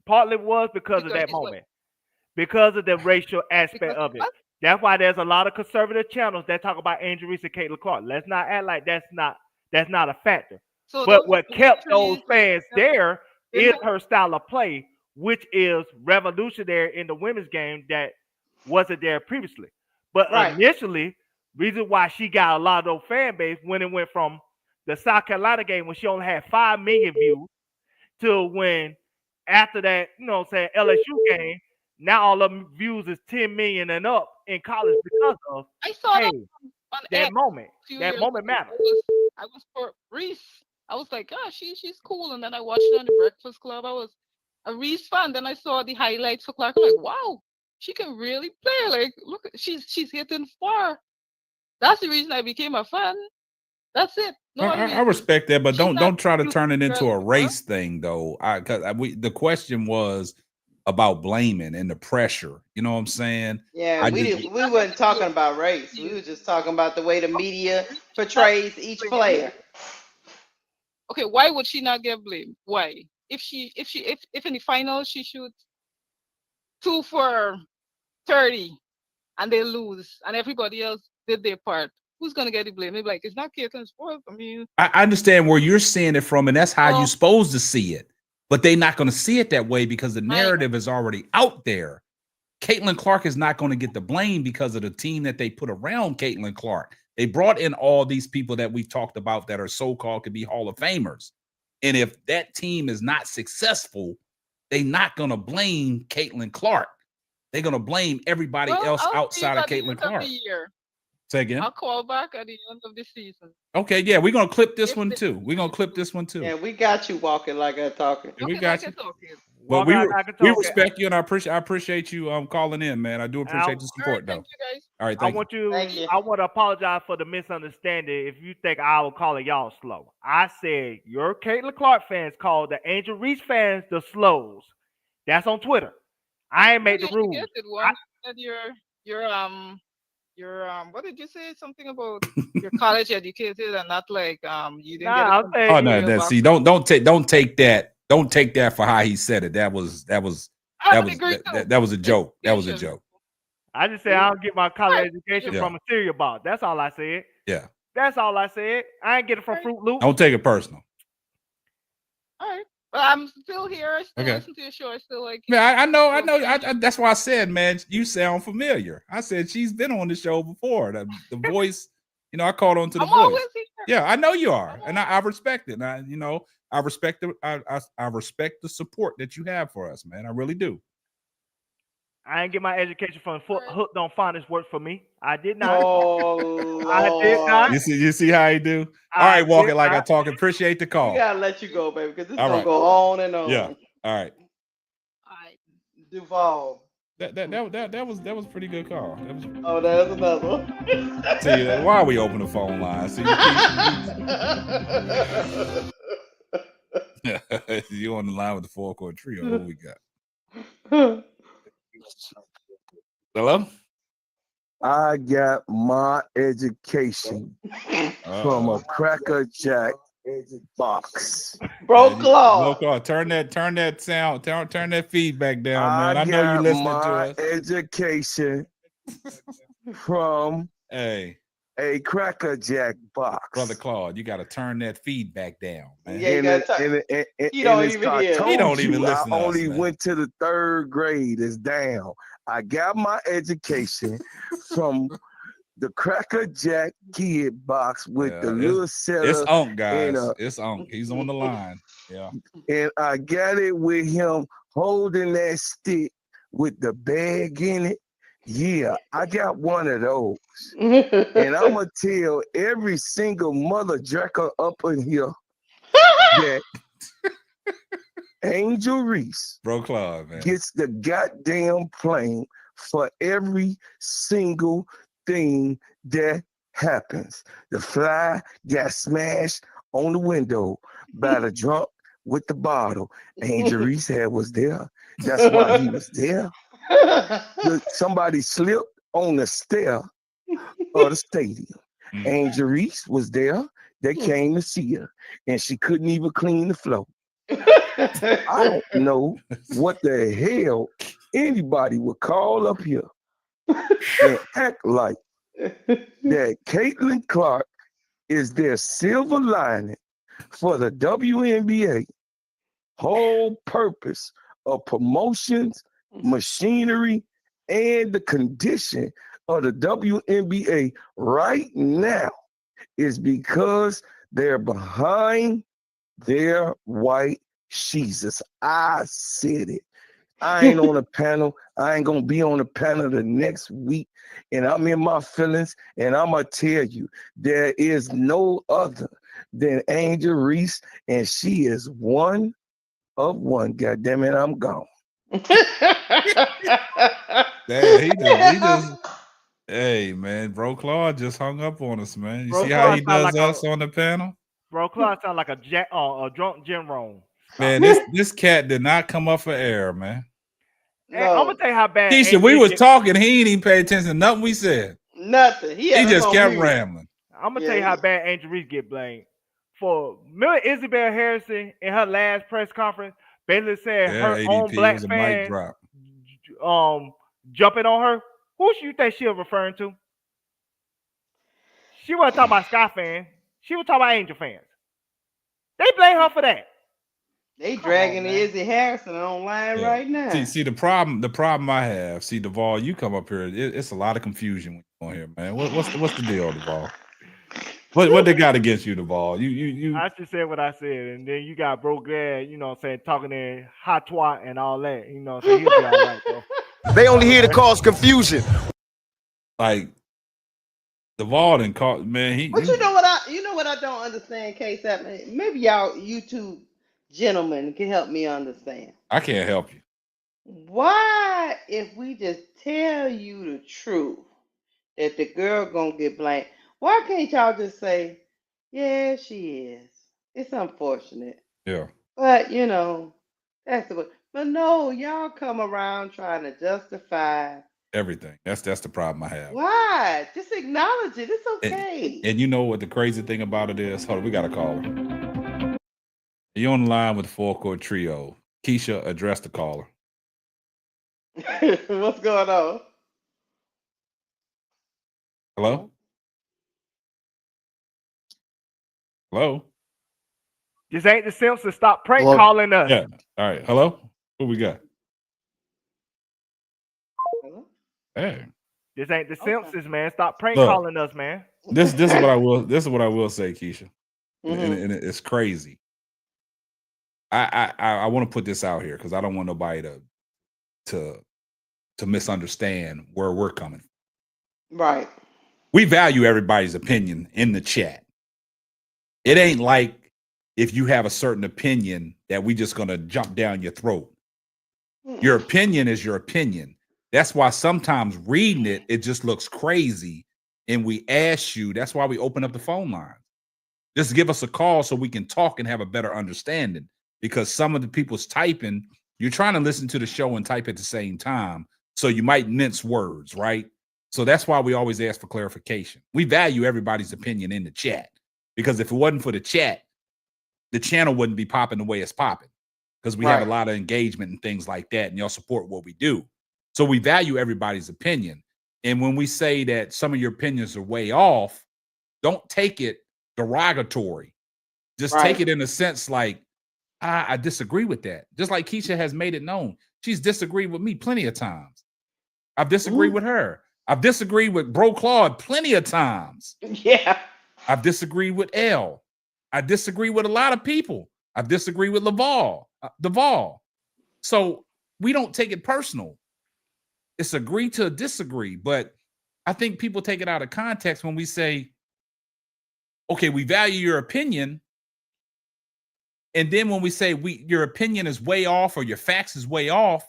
partly was because of that she's white. moment. Because of the racial aspect Because of it. what? That's why there's a lot of conservative channels that talk about Angel Reese and Caitlin Clark. Let's not act like that's not a factor. So But those what kept those victories, fans there they is have- her style of play, which is revolutionary in the women's game that wasn't there previously. But Right. initially, reason why she got a lot of those fan base when it went from the South Carolina game when she only had 5 million views to when after that, you know what I'm saying, LSU game, now all of them views is 10 million and up in college because of I saw hey, that on that X moment. a few That years moment ago. matters. I was for Reese. I was like, oh, she's cool. And then I watched her on the Breakfast Club. I was a Reese fan. Then I saw the highlights for Clark. I'm like, wow, she can really play. Like, look, she's hitting far. That's the reason I became a fan. That's it. No other I reason. respect that, but She's don't not try to cute turn it girl into a in the world. race thing, though. The question was about blaming and the pressure. You know what I'm saying? Yeah, we weren't talking about race. We were just talking about the way the media portrays each player. Okay, why would she not get blamed? Why? If in the finals she shoots 2 for 30 and they lose and everybody else did their part, who's gonna get the blame? They're like, it's not Caitlin's fault. I mean, I understand where you're seeing it from, and that's how you're supposed to see it. But they're not going to see it that way because the narrative is already out there. Caitlin Clark is not going to get the blame because of the team that they put around Caitlin Clark. They brought in all these people that we've talked about that are so-called could be Hall of Famers. And if that team is not successful, they're not going to blame Caitlin Clark. They're going to blame everybody else outside of Caitlin Clark. Say again. I'll call back at the end of the season. Okay, yeah, we're gonna clip this one too. We're gonna clip this one too. Yeah, we got you walking like a talking. We got you. Well, Well, we respect you, and I appreciate you calling in, man. I do appreciate the support, though. Thank you, guys. All right, I want to apologize for the misunderstanding. If you think I was calling y'all slow, I said your Caitlin Clark fans called the Angel Reese fans the slows. That's on Twitter. I ain't made the rules. You're what did you say? Something about you're college educated and not like you didn't Nah, get it. Oh no, see, don't take that for how he said it. That was a joke. That was a joke. I just said I don't get my college education from a cereal box. That's all I said. Yeah. That's all I said. I ain't get it from Fruit Loops. Don't take it personal. All right. But I'm still here. I still Okay. listen to your show. I still like Man, I know. That's why I said, man, you sound familiar. I said she's been on the show before. The voice, I called on to the I'm voice. always here. Yeah, I know you are, and I respect it. And I respect the support that you have for us, man. I really do. I didn't get my education from Hooked on Phonics worked for me. I did not. Oh I did not. Lord. You see how he do? All I right, Walker, did like I not. talk. Appreciate the We call. gotta let you go, baby, because this All gonna right. go on and on. Yeah. All right. All right. Duval. That was a pretty good call. That was, Oh, there's another one. see, why are we open the phone line? See, you on the line with the four chord trio. What we got? Hello? I got my education from a Cracker Jack box. Bro Claw. Claw, turn that sound, turn that feedback down, man. I know you got listening to my us. education from Hey, a Cracker Jack box. Brother Claude, you got to turn that feedback down, man. Yeah, you gotta he don't even hear. He don't even listen to I us, only man. went to the 3rd grade. It's down. I got my education from the Cracker Jack kid box with the little seller. It's Unc, guys. It's Unc. He's on the line. Yeah. And I got it with him holding that stick with the bag in it. Yeah, I got one of those. And I'm going to tell every single mother jacker up in here that Angel Reese Bro Claude, man, gets the goddamn plane for every single thing that happens. The fly got smashed on the window by the drunk with the bottle. Angel Reese was there. That's why he was there. Somebody slipped on the stair of the stadium. Angel Reese was there. They came to see her, and she couldn't even clean the floor. I don't know what the hell anybody would call up here and act like that Caitlin Clark is their silver lining for the WNBA. Whole purpose of promotions, machinery, and the condition of the WNBA right now is because they're behind their white Jesus. I said it. I ain't on a panel. I ain't gonna be on the panel the next week. And I'm in my feelings. And I'm gonna tell you, there is no other than Angel Reese, and she is one of one. God damn it, I'm gone. Damn, he just hey man, Bro Claude just hung up on us, man. You see how he does us on the panel? Bro Claude sound like a drunk Jim Rome. Man, this cat did not come up for air, man. Hey, I'm gonna tell you how bad. Keisha, we was talking. He ain't even pay attention to nothing we said. Nothing. He just kept rambling. I'm gonna tell you how bad Angel Reese get blamed. For remember Isabel Harrison in her last press conference, basically said her ADP, own black was a fan mic drop. Jumping on her. Who do you think she was referring to? She wasn't talking about Sky fans. She was talking about Angel fans. They blame her for that. They dragging Izzy Harrison online right now. See the problem I have. See, Duval, you come up here. It's a lot of confusion on here, man. What's the deal, Duval? What they got against you, Duval? You. I just said what I said, and then you got Bro Glad, you know what I'm saying, talking in hot twat and all that. You know what I'm saying? He'll be all right, though. They only here to cause confusion. Like Duval didn't call, man. But you know what I don't understand, K7. Maybe you two gentlemen can help me understand. I can't help you. Why, if we just tell you the truth that the girl gonna get blamed, why can't y'all just say, yeah, she is. It's unfortunate. Yeah. But that's the way. But no, y'all come around trying to justify Everything. That's the problem I have. Why? Just acknowledge it. It's okay. And you know what the crazy thing about it is? Hold on, we got a caller. You're on the line with the four chord trio. Keisha, address the caller. What's going on? Hello? Hello? This ain't the Simpsons. Stop prank calling us. Yeah. All right. Hello? What we got? Hello? Hey. This ain't the Simpsons, man. Stop prank calling us, man. This is what I will say, Keisha. And it's crazy. I want to put this out here because I don't want nobody to to misunderstand where we're coming from. Right. We value everybody's opinion in the chat. It ain't like if you have a certain opinion that we just gonna jump down your throat. Your opinion is your opinion. That's why sometimes reading it, it just looks crazy. And we ask you, that's why we open up the phone line. Just give us a call so we can talk and have a better understanding. Because some of the people's typing, you're trying to listen to the show and type at the same time. So you might mince words, right? So that's why we always ask for clarification. We value everybody's opinion in the chat. Because if it wasn't for the chat, the channel wouldn't be popping the way it's popping. Because we have a lot of engagement and things like that, and y'all support what we do. So we value everybody's opinion. And when we say that some of your opinions are way off, don't take it derogatory. Just take it in a sense like, I disagree with that. Just like Keisha has made it known. She's disagreed with me plenty of times. I've disagreed with her. I've disagreed with Bro Claude plenty of times. Yeah. I've disagreed with L. I disagree with a lot of people. I've disagreed with Duvall. So we don't take it personal. It's agree to disagree. But I think people take it out of context when we say, okay, we value your opinion. And then when we say your opinion is way off or your facts is way off,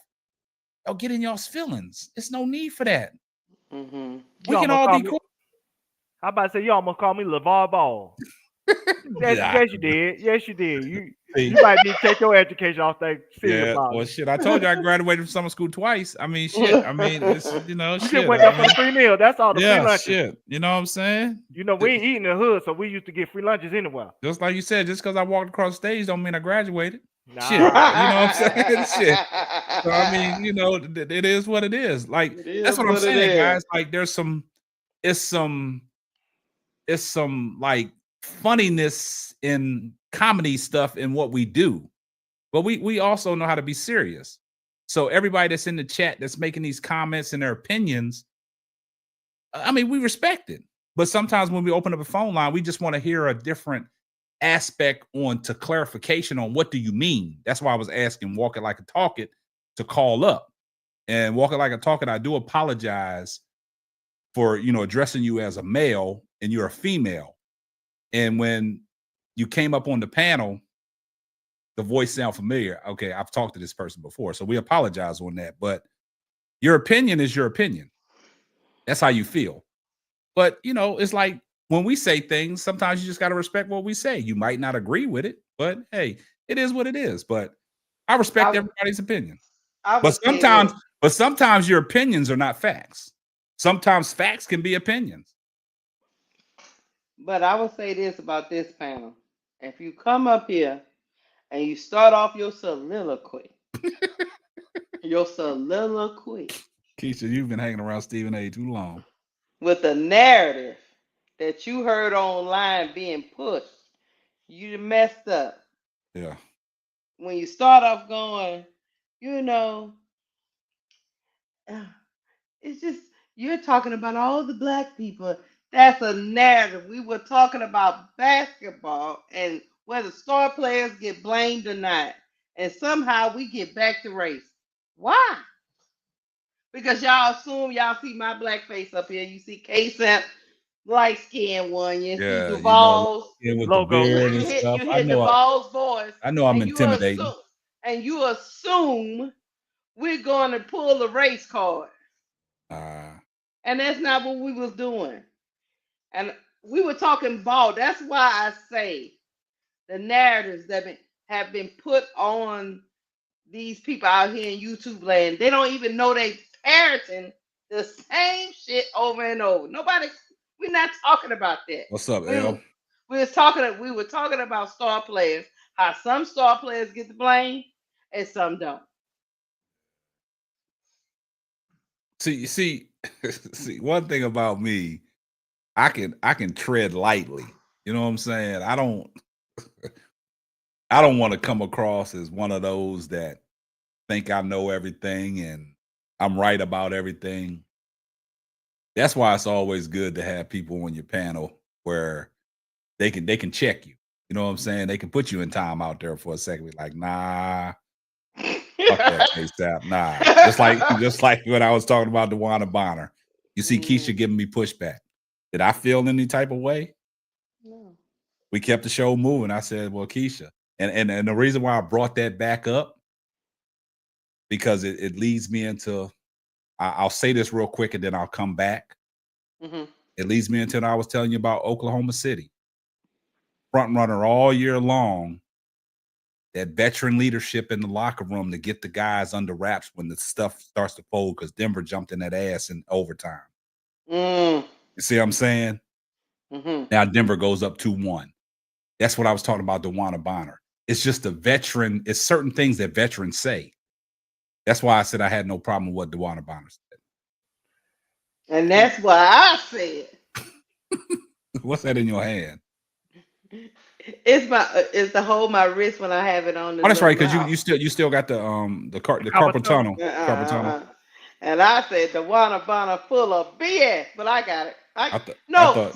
y'all get in y'all's feelings. It's no need for that. Mm-hmm. We can all be cool. How about to say you almost called me LeVar Ball? Yes, you did. Yes, you did. You might need to take your education off that cereal box. Well, shit. I told you I graduated from summer school twice. I mean, shit. I mean, it's, you know, you shit. just went there for the free meal. That's all the free lunches. Shit. You know what I'm saying? You know, we ain't eating in the hood, so we used to get free lunches anywhere. Just like you said, just because I walked across the stage don't mean I graduated. Nah. Shit. You know what I'm saying? Shit. So, I mean, you know, it is what it is. Like, that's what I'm saying, guys. Like, there's some like funniness in comedy stuff in what we do, but we also know how to be serious. So everybody that's in the chat that's making these comments and their opinions, I mean, we respect it. But sometimes when we open up a phone line, we just want to hear a different aspect on to clarification on what do you mean. That's why I was asking Walk It Like a Talk It to call up. And Walk It Like a Talk It, I do apologize for, you know, addressing you as a male and you're a female. And when you came up on the panel, the voice sound familiar. Okay, I've talked to this person before, so we apologize on that. But your opinion is your opinion. That's how you feel. But, you know, it's like when we say things, sometimes you just got to respect what we say. You might not agree with it, but hey, it is what it is. But I respect everybody's opinion. But sometimes your opinions are not facts. Sometimes facts can be opinions. But I will say this about this panel. If you come up here and you start off your soliloquy, Keisha, you've been hanging around Stephen A. too long. With the narrative that you heard online being pushed, you messed up. Yeah. When you start off going, you know, it's just, you're talking about all the black people. That's a narrative. We were talking about basketball and whether star players get blamed or not. And somehow we get back to race. Why? Because y'all assume y'all see my black face up here. You see K-Samp, light skinned one. You see Duvall's logo. You hear Duvall's voice. I know I'm intimidating. And you assume we're going to pull a race card. And that's not what we was doing. And we were talking ball. That's why I say the narratives that have been put on these people out here in YouTube land, they don't even know they parroting the same shit over and over. We're not talking about that. What's up, L? We were talking about star players, how some star players get the blame and some don't. See, one thing about me, I can tread lightly. You know what I'm saying? I don't want to come across as one of those that think I know everything and I'm right about everything. That's why it's always good to have people on your panel where they can check you. You know what I'm saying? They can put you in time out there for a second. Be like, nah, Fuck that K-Stap. Nah. Just like when I was talking about DeWanna Bonner. You see Keisha giving me pushback. Did I feel any type of way? No. We kept the show moving. I said, well, Keisha. And the reason why I brought that back up, because it leads me into, I'll say this real quick and then I'll come back. Mm-hmm. It leads me into, I was telling you about Oklahoma City. Front runner all year long. That veteran leadership in the locker room to get the guys under wraps when the stuff starts to fold, because Denver jumped in that ass in overtime. You see what I'm saying? Mm-hmm. Now Denver goes up 2-1. That's what I was talking about, DeWanna Bonner. It's just a veteran. It's certain things that veterans say. That's why I said I had no problem with what DeWanna Bonner said. And that's why I said. What's that in your hand? It's to hold my wrist when I have it on. Oh, that's right, because you still got the carpal tunnel. Carpal tunnel. And I said the Bonner full of BS, but I got it.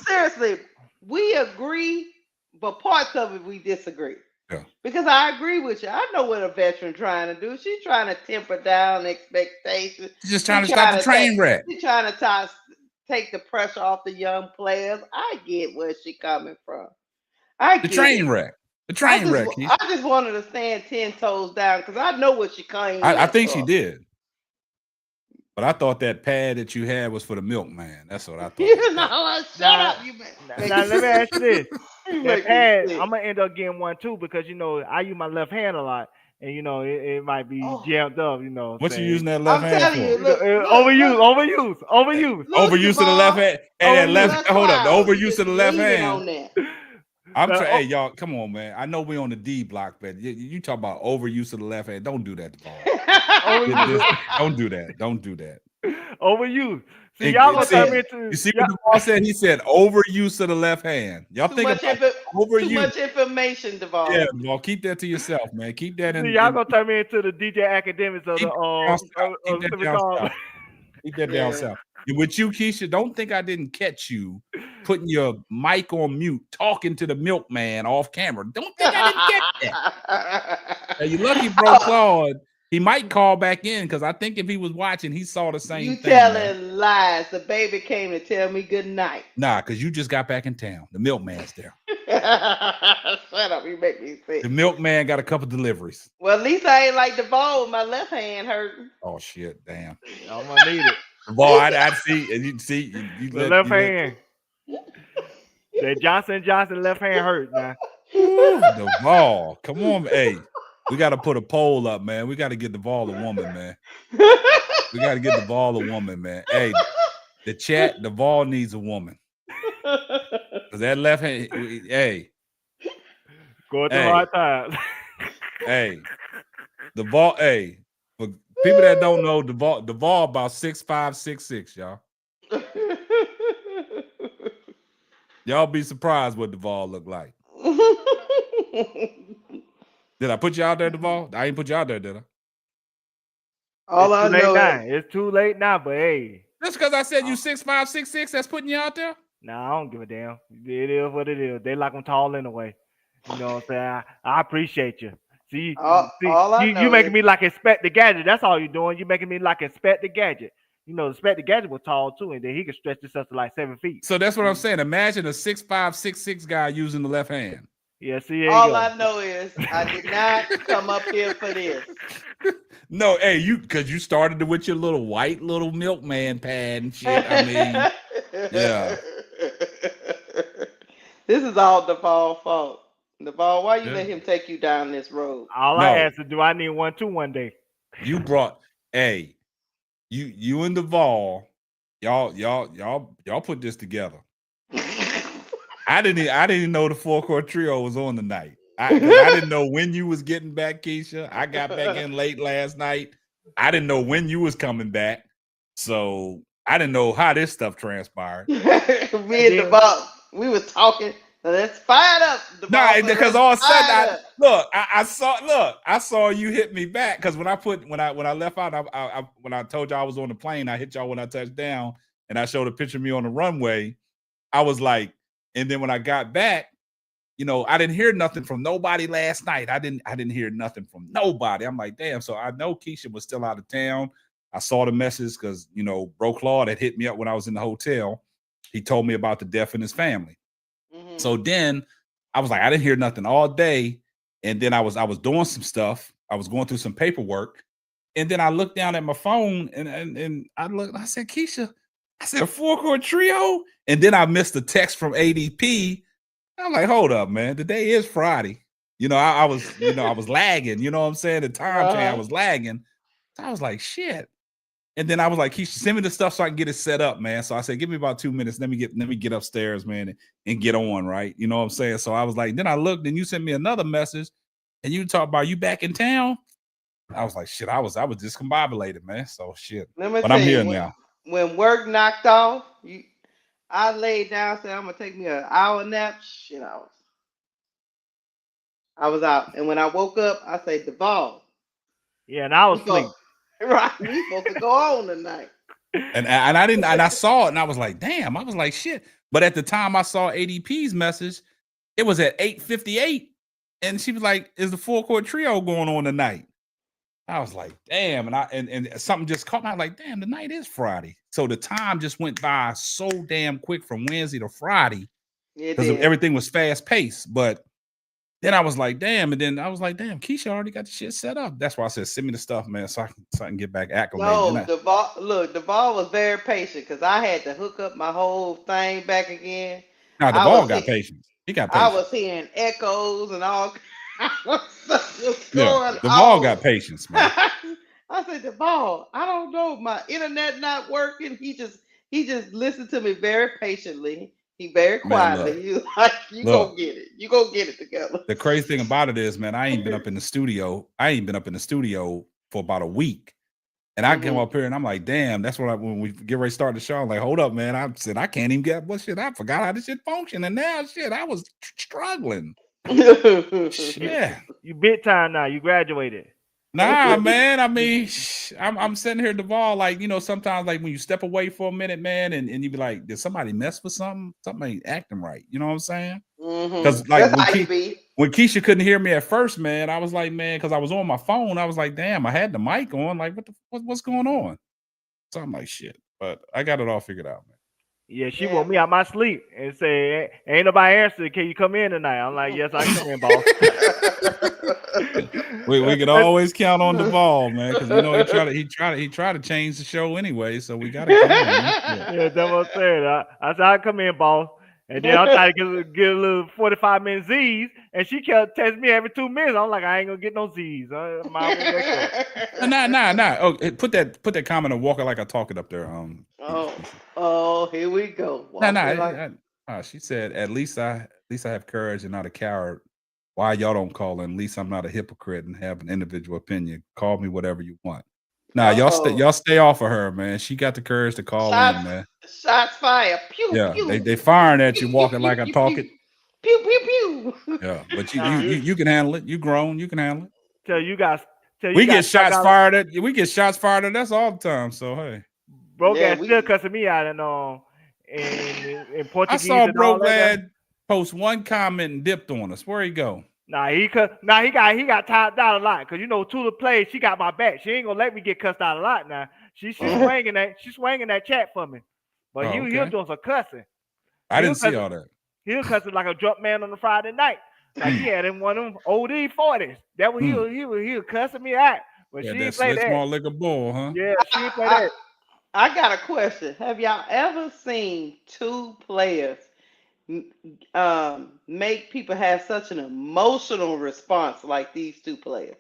Seriously, we agree, but parts of it we disagree. Yeah. Because I agree with you. I know what a veteran trying to do. She's trying to temper down expectations. She's just trying to stop the train wreck. She's trying to take the pressure off the young players. I get where she's coming from. The train wreck. I just wanted to stand 10 toes down because I know what she came. I think she did. But I thought that pad that you had was for the milkman. That's what I thought. You know, shut up. You now let me ask you this. That pad, I'm gonna end up getting one too because I use my left hand a lot. And it might be jammed up, What you using that left hand for? Overuse. Overuse of the left hand. Hey, hold up. The overuse of the left hand. I'm trying. Hey, y'all, come on, man. I know we on the D block, but you talk about overuse of the left hand. Don't do that, Don't do that. Don't do that. Overuse. See, y'all gonna come into. You see what Duvall said? He said overuse of the left hand. Y'all think about overuse. Too much information, Duvall. Yeah, Duvall, keep that to yourself, man. Keep that in. See, y'all gonna turn me into the DJ Academics of the Keep that down south. And with you, Keisha, don't think I didn't catch you putting your mic on mute, talking to the milkman off camera. Don't think I didn't catch that. Now, you lucky, bro, Claude. He might call back in because I think if he was watching, he saw the same thing. You telling lies. The baby came to tell me good night. Nah, because you just got back in town. The milkman's there. Shut up. You make me sick. The milkman got a couple deliveries. Well, at least I ain't like Duvall with my left hand hurting. Oh, shit. Damn. I'm going to need it. Duvall, I see. And you see. The left hand. That Johnson left hand hurt now. Duvall. Come on. Hey. We got to put a poll up, man. We got to get Duvall a woman, man. We got to get Duvall a woman, man. Hey, the chat, Duvall needs a woman. Because that left hand, hey. Going through hard times. Hey. Duvall, hey. For people that don't know, Duvall about 6'5", 6'6", y'all. Y'all be surprised what Duvall look like. Did I put you out there, Duvall? I ain't put you out there, did I? All I know it's too late now, but hey. Just because I said you 6'5", 6'6", that's putting you out there? Nah, I don't give a damn. It is what it is. They like them tall anyway. You know what I'm saying? I appreciate you. See, you making me like Inspect the Gadget. That's all you're doing. You making me like Inspect the Gadget. Inspect the Gadget was tall too, and then he could stretch this up to like 7 feet. So that's what I'm saying. Imagine a 6'5", 6'6" guy using the left hand. Yeah, see, all I know is I did not come up here for this. No, hey, because you started with your little white little milkman pad and shit. I mean, yeah. This is all Duvall's fault. Duvall, why you let him take you down this road? All I asked is, do I need one too one day? You brought, hey, you and Duvall, y'all put this together. I didn't know the 4-Court Trio was on tonight. I didn't know when you was getting back, Keisha. I got back in late last night. I didn't know when you was coming back. So I didn't know how this stuff transpired. Me and Duvall, we were talking. Let's fire it up. Nah, because all of a sudden, I saw you hit me back. Because when I left out, when I told you I was on the plane, I hit y'all when I touched down, and I showed a picture of me on the runway. I was like, and then when I got back, I didn't hear nothing from nobody last night. I didn't hear nothing from nobody. I'm like, damn. So I know Keisha was still out of town. I saw the message because Bro Claude had hit me up when I was in the hotel. He told me about the death in his family. Mhm. So then I was like, I didn't hear nothing all day. And then I was doing some stuff. I was going through some paperwork. And then I looked down at my phone and I looked, I said, Keisha, I said, four chord trio. And then I missed a text from ADP. I'm like, hold up, man. Today is Friday. I was, I was lagging. You know what I'm saying? The time change, I was lagging. So I was like, shit. And then I was like, Keisha, send me the stuff so I can get it set up, man. So I said, give me about 2 minutes. Let me get upstairs, man, and get on, right? You know what I'm saying? So I was like, then I looked and you sent me another message and you talk about you back in town. I was like, shit, I was discombobulated, man. So shit. Let me But tell I'm you, here now. when work knocked off, I laid down, said I'm gonna take me an hour nap. Shit, I was out. And when I woke up, I said, Duvall. Yeah, and I was asleep. Right, we supposed to go on tonight. And I didn't, and I saw it, and I was like, damn. I was like, shit. But at the time I saw ADP's message, it was at 8:58, and she was like, "Is the full court trio going on tonight?" I was like, "Damn!" And something just caught me. I was like, "Damn, the night is Friday." So the time just went by so damn quick from Wednesday to Friday because everything was fast paced. But then I was like, "Damn!" And then I was like, "Damn, Keisha already got the shit set up." That's why I said, "Send me the stuff, man, so I can get back acclimated." No, Duvall was very patient because I had to hook up my whole thing back again. Now Duvall got patience. He got patience. I was hearing echoes and all kinds of stuff was Yeah, going Duvall on. got patience, man. I said, Duvall, I don't know, my internet not working. He just listened to me very patiently. He very quietly. Look, He was like, you look. go get it. You go get it together. The crazy thing about it is, man, I ain't been up in the studio. For about a week. And I came up here and I'm like, damn, that's what when we get ready to start the show, I'm like, hold up, man. I said, I can't even get shit. I forgot how this shit function. And now shit, I was struggling. Shit. You big time now. You graduated. Nah, man. I mean, I'm sitting here, Duvall, like, sometimes like when you step away for a minute, man, and you be like, did somebody mess with something? Something ain't acting right. You know what I'm saying? Because like when Keisha couldn't hear me at first, man, I was like, man, because I was on my phone, I was like, damn, I had the mic on. Like, what's going on? So I'm like, shit. But I got it all figured out, man. Yeah, she woke me out my sleep and said, "Ain't nobody answered. Can you come in tonight?" I'm like, "Yes, I come in, boss." we could always count on Duvall, man, because he tried to change the show anyway, so we got to count on him. Yeah, that's what I'm saying. I said, "I come in, boss." And then I tried to get a little 45-minute Z's, and she kept texting me every 2 minutes. I'm like, I ain't gonna get no Z's. Nah. Oh, put that comment on Walker Like I Talk It up there. Here we go. She said, at least I have courage and not a coward. Why y'all don't call in? At least I'm not a hypocrite and have an individual opinion. Call me whatever you want. Nah, y'all stay off of her, man. She got the courage to call in, man. Shots fired. Pew, yeah, pew. they firing at you, Walking Like I Talk It. Pew pew pew. Yeah, but you can handle it. You grown, you can handle it. We get shots fired at. We get shots fired at us all the time. So hey, bro, still cussing me out in Portuguese. I saw Bro Glad post one comment and dipped on us. Where he go? He got tied out a lot because Tula plays. She got my back. She ain't gonna let me get cussed out a lot now. She's swinging that chat for me, but he'll do some cussing. I didn't see all that. He'll cussing like a drunk man on a Friday night. Like he had him one of them old E40s. That was he'll cussing me out. But she ain't play that. Small liquor bull, huh? Yeah, she ain't play that. I got a question. Have y'all ever seen two players make people have such an emotional response like these two players?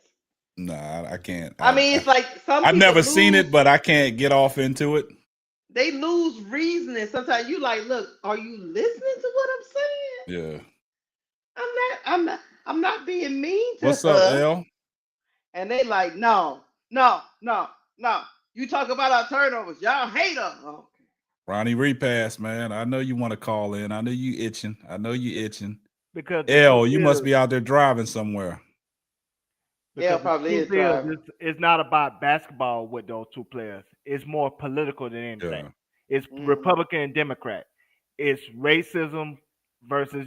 Nah, I can't. I mean, it's like some. I've never seen it, but I can't get off into it. They lose reasoning. Sometimes you like, look, are you listening to what I'm saying? Yeah. I'm not being mean to What's her. up, L? And they like, no. You talk about our turnovers. Y'all hate us. Oh. Ronnie Repass, man. I know you want to call in. I know you itching. Because L, you must be out there driving somewhere. Yeah, probably is driving. It's not about basketball with those two players. It's more political than anything. Yeah. It's Republican and Democrat. It's racism versus,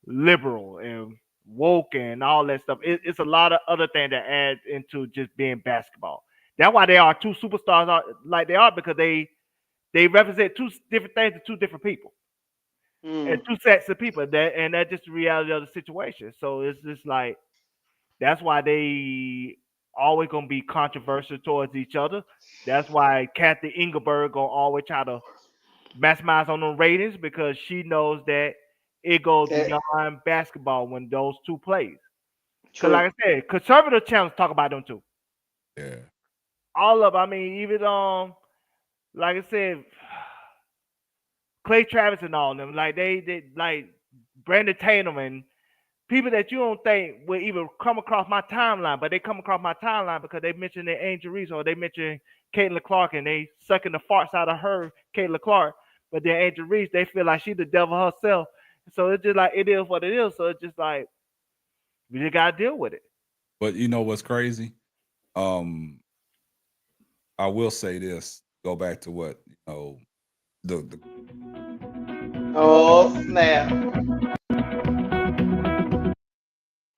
liberal and woke and all that stuff. It's a lot of other things that add into just being basketball. That's why they are two superstars like they are, because they represent two different things to two different people and two sets of people. That's just the reality of the situation. So it's just like that's why they always gonna be controversial towards each other. That's why Kathy Engelberg gonna always try to maximize on the ratings, because she knows that it goes beyond basketball when those two plays. Because like I said, conservative channels talk about them too. Yeah. All of, I mean, even like I said, Clay Travis and all of them, like they like Brandon Tatum and people that you don't think would even come across my timeline, but they come across my timeline because they mentioned their Angel Reese, or they mentioned Caitlin Clark, and they sucking the farts out of her, Caitlin Clark. But then Angel Reese, they feel like she the devil herself. So it's just like it is what it is. So it's just like we just gotta deal with it. But you know what's crazy? I will say this. Go back to what the Oh snap!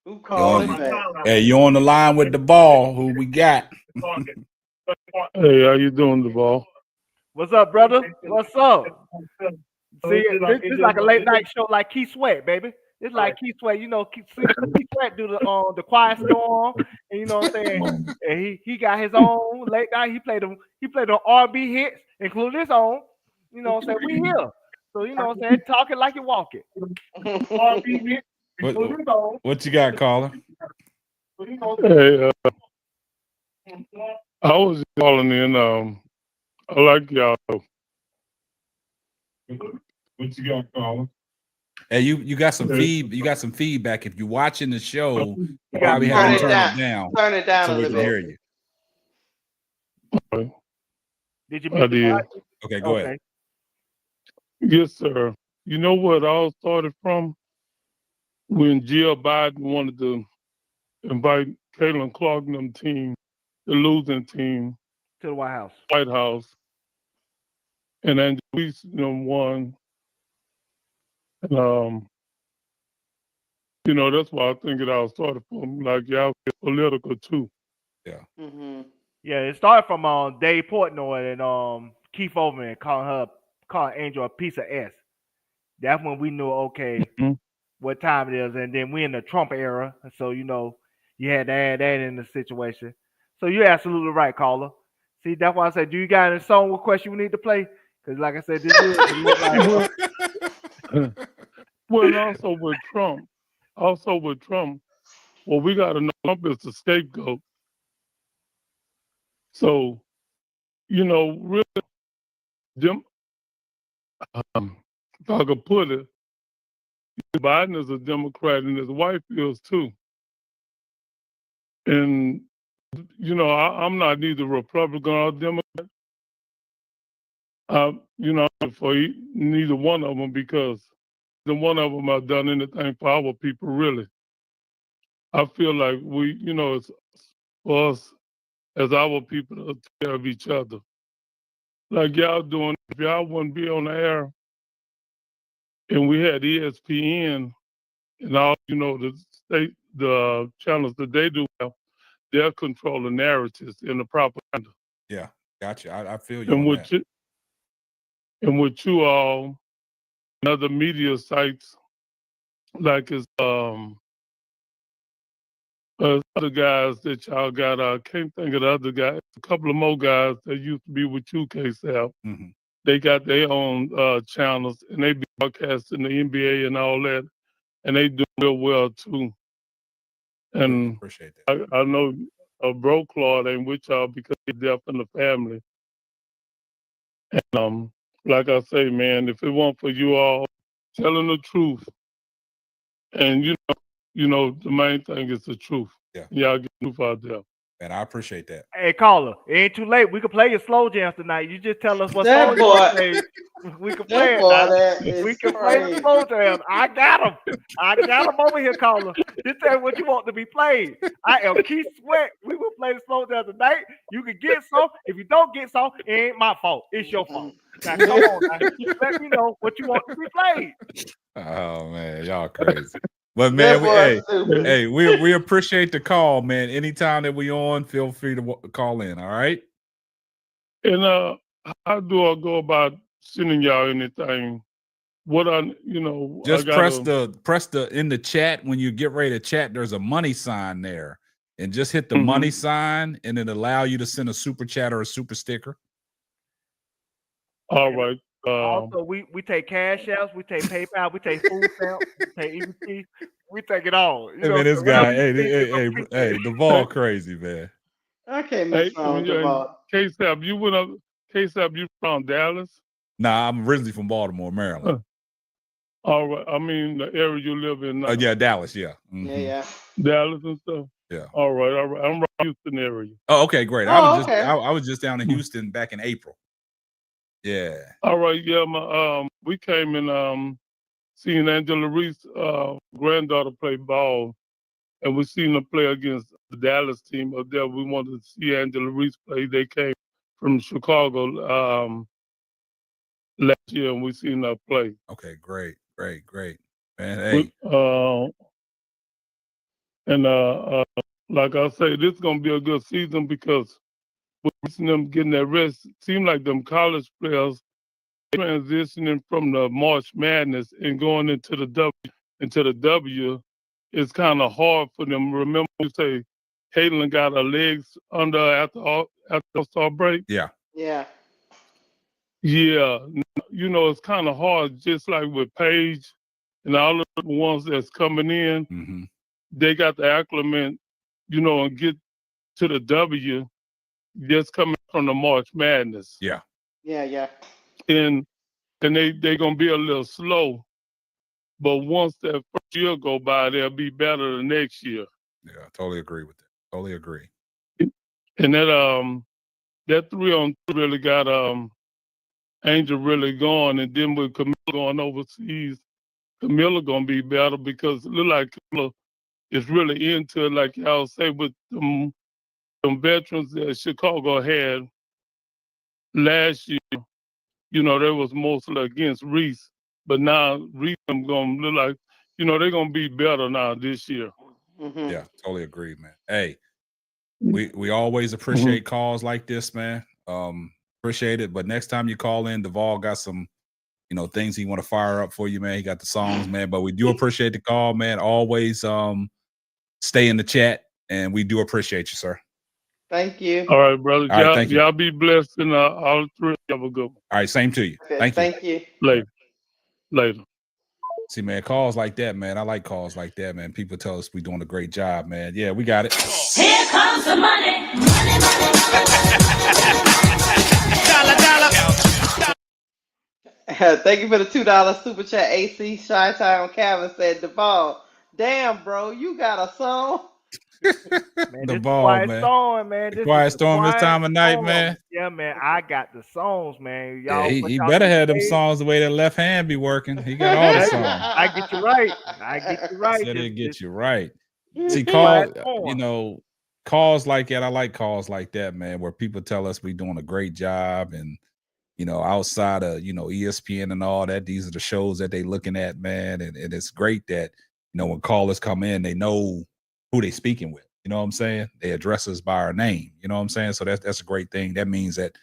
Who called you it back? hey, you on the line with the ball? Who we got? Hey, how you doing, Duval? What's up, brother? What's up? See, this is like a late night show, like Keith Sweat, baby. It's like Keith Sweat, Keith Sweat do the Quiet Storm, and you know what I'm saying. And he got his own late night. He played the R&B hits, including his own. You know what I'm saying. We here, so you know what I'm saying. Talking like you walk it. R&B hits, including his own. What you got, caller? Hey, I was calling in. I like y'all. What you got, caller? Hey, you got some feedback. If you're watching the show, you You probably have to turn it down. Turn it down so a we little can bit. hear you. Did you? I did. Okay, go ahead. Yes, sir. You know what all started from? When Jill Biden wanted to invite Caitlin Clark and them team, the losing team, to the White House. And then we won. And that's why I think it all started from. Like y'all get political too. Yeah. Mm-hmm. Yeah, it started from Dave Portnoy and Keith Overman calling Angel a piece of S. That's when we knew, okay, what time it is. And then we in the Trump era, so you had to add that in the situation. So you're absolutely right, caller. See, that's why I said, do you got any song with question we need to play? Because like I said, this is well, also with Trump, well, we got to know Trump is the scapegoat. So, really, if I could put it, Biden is a Democrat and his wife is too. And, I'm not neither Republican or Democrat. For neither one of them, because neither one of them have done anything for our people, really. I feel like it's for us as our people to take care of each other. Like y'all doing, if y'all wouldn't be on the air and we had ESPN and all, the channels that they do, they'll control the narratives and the propaganda. Yeah, gotcha. I feel you on that. And with you all, and other media sites, like it's other guys that y'all got, I can't think of the other guys, a couple of more guys that used to be with you, KSAP. Mm-hmm. They got their own channels, and they be broadcasting the NBA and all that, and they do real well too. And appreciate that. I know Bro Claude ain't with y'all because he's deaf in the family. And like I say, man, if it weren't for you all telling the truth, and the main thing is the truth. Yeah, y'all get the truth out there. And I appreciate that. Hey, caller, it ain't too late. We can play your slow jams tonight. You just tell us what That song you boy- want to play. We can play it now. that is We can play the crazy. slow jams. I got them over here, caller. Just tell me what you want to be played. I am Keith Sweat. We will play the slow jams tonight. You can get some. If you don't get some, it ain't my fault. It's your fault. Now come on, now. Let me know what you want to be played. Oh man, y'all crazy. But That man, boy stupid. hey, we appreciate the call, man. Anytime that we on, feel free to call in. All right. And how do I go about sending y'all anything? What I Just gotta press the in the chat when you get ready to chat. There's a money sign there, and just hit the money sign, and it allow you to send a super chat or a super sticker. All right. Also, we take cash apps, we take PayPal, we take food stamps, we take EBT, we take it all. You Hey know, man, this whatever guy, you think is hey, appreciated. the ball crazy, man. I can't Hey, mess around with the ball. K-Sap, you went up. K-Sap, you from Dallas? Nah, I'm originally from Baltimore, Maryland. All right. I mean, the area you live in now. Yeah, Dallas. Yeah. Yeah. Dallas and stuff. Yeah. All right. I'm right Houston area. Oh, okay, great. Oh, I was just down in Houston back in April. Yeah. All right. Yeah. We came and seen Angela Reese granddaughter play ball, and we seen her play against the Dallas team up there. We wanted to see Angela Reese play. They came from Chicago last year, and we seen her play. Okay, great. Man, hey. Like I say, this is gonna be a good season because we're seeing them getting that rest. Seem like them college players transitioning from the March Madness and going into the W. It's kind of hard for them. Remember, you say Caitlin got her legs under after All-Star break. Yeah. Yeah. Yeah, it's kind of hard. Just like with Paige and all of the ones that's coming in, they got to acclimate, and get to the W. Just coming from the March Madness. Yeah. Yeah. And they gonna be a little slow, but once that first year go by, they'll be better the next year. Yeah, I totally agree with that. Totally agree. And that 3-on-3 really got Angel really going, and then with Camilla going overseas, Camilla gonna be better because it look like Camilla is really into it, like y'all say, with them veterans that Chicago had last year. They was mostly against Reese, but now Reese them gonna look like, they're gonna be better now this year. Yeah, totally agree, man. Hey, we always appreciate calls like this, man. Appreciate it. But next time you call in, Duvall got some, things he want to fire up for you, man. He got the songs, man. But we do appreciate the call, man. Always stay in the chat, and we do appreciate you, sir. Thank you. All right, brother. All right, thank you. Y'all be blessed, and all three have a good one. All right, same to you. Okay, Thank you. Later. See, man, calls like that, man. I like calls like that, man. People tell us we're doing a great job, man. Yeah, we got it. Here comes the money. Thank you for the $2 super chat. AC Shy Town Calvin said, Duvall, damn, bro, you got a song? Man, The this ball, quiet man. storm, man. The This quiet is the storm this quiet time of night, storm. man. Yeah, man. I got the songs, man. Yeah, Y'all, he better have them songs the way that left hand be working. He got all the songs. I get you right. I get you right. Said it This get you right. See, quiet call, storm. calls like that. I like calls like that, man, where people tell us we doing a great job, and outside of ESPN and all that, these are the shows that they looking at, man, and it's great that when callers come in, they know who they speaking with. You know what I'm saying? They address us by our name. You know what I'm saying? So that's a great thing. That means that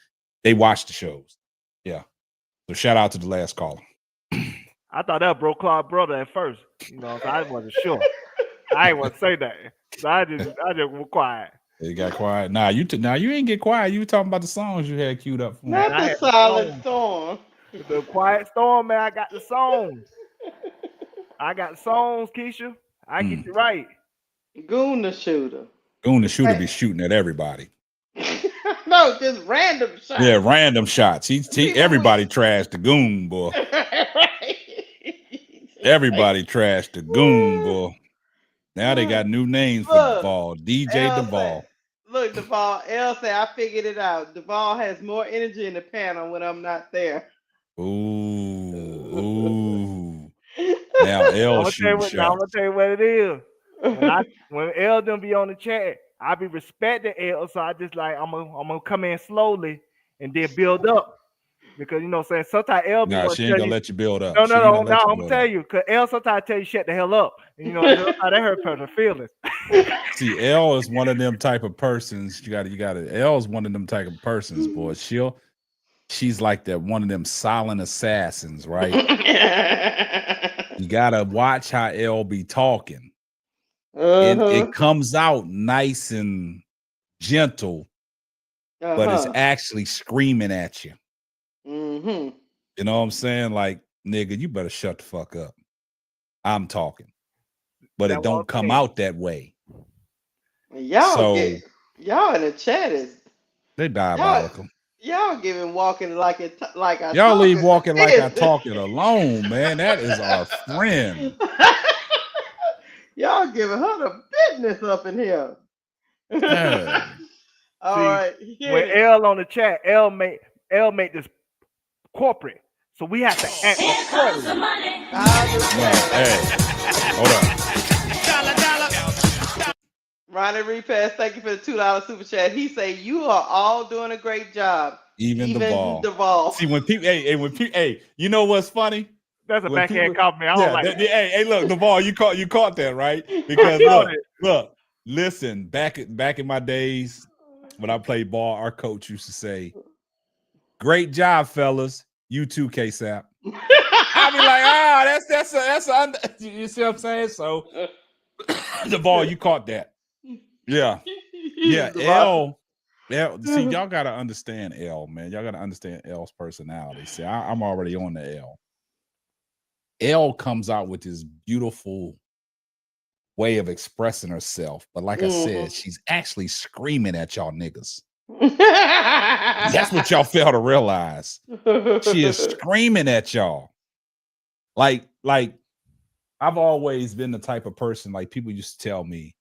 they watch the shows. Yeah. So shout out to the last caller. I thought that was Bro Clark brother at first. So I wasn't sure. I ain't want to say that. So I just was quiet. You got quiet. Nah, you ain't get quiet. You were talking about the songs you had queued up for. Not the silent storm. The quiet storm, man. I got the songs. I got songs, Keisha. I get you right. Goon the shooter. Goon the shooter be shooting at everybody. No, just random shots. Yeah, random shots. He everybody trashed the Goon, boy. Everybody trashed the Goon, boy. Now they got new names for Duvall. DJ Duvall. Look, Duvall. L said, I figured it out. Duvall has more energy in the panel when I'm not there. Ooh. Now L shooting shots. I'm gonna tell you what it is. When L them be on the chat, I be respecting L, so I just like I'm gonna come in slowly and then build up. Because you know what I'm saying, sometimes L be Nah, want she to ain't tell gonna you. let you build up. No, She no, ain't no, gonna no. let you I'm gonna build tell up. you, cause L sometimes tell you shut the hell up. And, you know, sometimes that hurt personal feelings. See, L is one of them type of persons. You got to. L is one of them type of persons, boy. She's like that one of them silent assassins, right? You gotta watch how L be talking. It comes out nice and gentle, but it's actually screaming at you. Mm-hmm. You know what I'm saying? Like, nigga, you better shut the fuck up. I'm talking. But That's it what don't I'm come saying. out that way. Y'all in the chat is They diabolical. y'all giving walking like I Y'all talk leave is walking like I business. talk it alone, man. That is our friend. Y'all giving her the business up in here. Yeah. All See, right. when L on the chat, L make this corporate, so we have to act Here comes the accordingly. money. Hey, hold up. Ronnie Repass, thank you for the $2 super chat. He say you are all doing a great job. Even Duvall. See, when people, hey, you know what's funny? That's a When backhand people, compliment. I don't like that. hey, look, Duvall, you caught that, right? I Because caught it. look, listen, back in my days when I played ball, our coach used to say, "Great job, fellas. You too, KSAP." I'd be like, that's you see what I'm saying? So Duvall, you caught that. Yeah. Yeah, L. See, y'all gotta understand L, man. Y'all gotta understand L's personality. See, I'm already on the L. L comes out with this beautiful way of expressing herself, but like I said, she's actually screaming at y'all niggas. That's what y'all fail to realize. She is screaming at y'all. Like I've always been the type of person, like people used to tell me,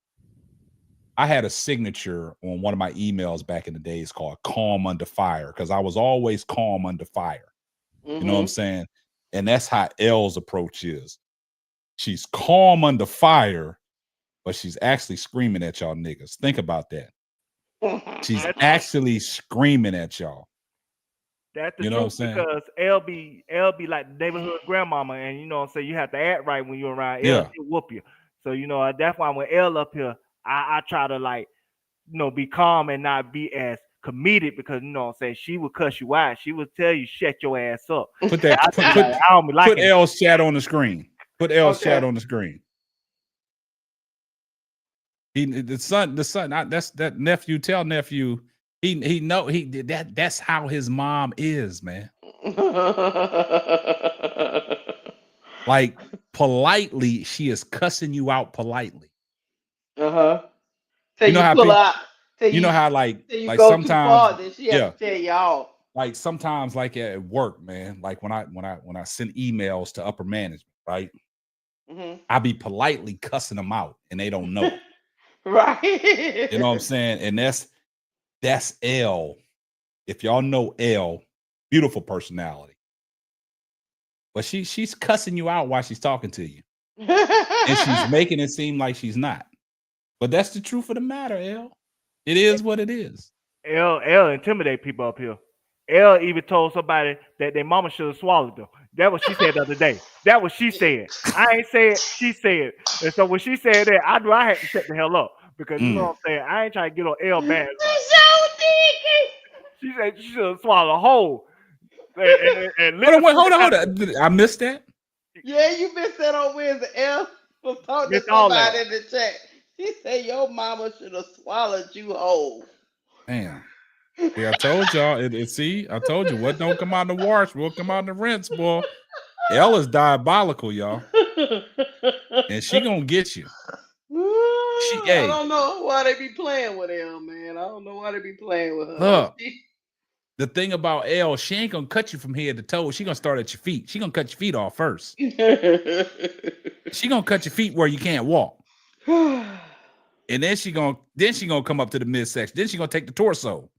I had a signature on one of my emails back in the days called Calm Under Fire, because I was always calm under fire. You know what I'm saying? And that's how L's approach is. She's calm under fire, but she's actually screaming at y'all niggas. Think about that. She's actually screaming at y'all. That's the You know what I'm truth, saying? because L be like the neighborhood grandmama, and you know what I'm saying, you have to act right when you're around L. Yeah. She'll whoop you. So you know that's why when L up here, I try to, like, you know, be calm and not be as comedic, because you know what I'm saying, she would cuss you out. She would tell you shut your ass up. Put that I don't be put liking it. L's chat on the screen. Put L's chat on the screen. The son, that's that nephew. Tell nephew, he know that's how his mom is, man. Like, politely, she is cussing you out politely. Till You know you how pull people, out. Till you know how like till you like go too sometimes, far, then she has to tell y'all. like sometimes, like at work, man. Like when I send emails to upper management, right? I be politely cussing them out, and they don't know. Right. You know what I'm saying? And that's L. If y'all know L, beautiful personality. But she's cussing you out while she's talking to you. And she's making it seem like she's not. But that's the truth of the matter, L. It is what it is. L intimidate people up here. L even told somebody that their mama should have swallowed them. That what she said the other day. That what she said. I ain't said, she said. And so when she said that, I knew I had to shut the hell up, because you know what I'm saying, I ain't trying to get on L bad. She said she should have swallowed a whole. And Hold on. I missed that. Yeah, you missed that on Wednesday. L was talking to Missed all somebody that. in the chat. She said your mama should have swallowed you whole. Damn. See, I told y'all. See, I told you what don't come out in the wash will come out in the rinse, boy. L is diabolical, y'all. And she gonna get you. I don't know why they be playing with L, man. I don't know why they be playing with her. Look, the thing about L, she ain't gonna cut you from head to toe. She gonna start at your feet. She gonna cut your feet off first. She gonna cut your feet where you can't walk. And then she gonna come up to the midsection. Then she gonna take the torso.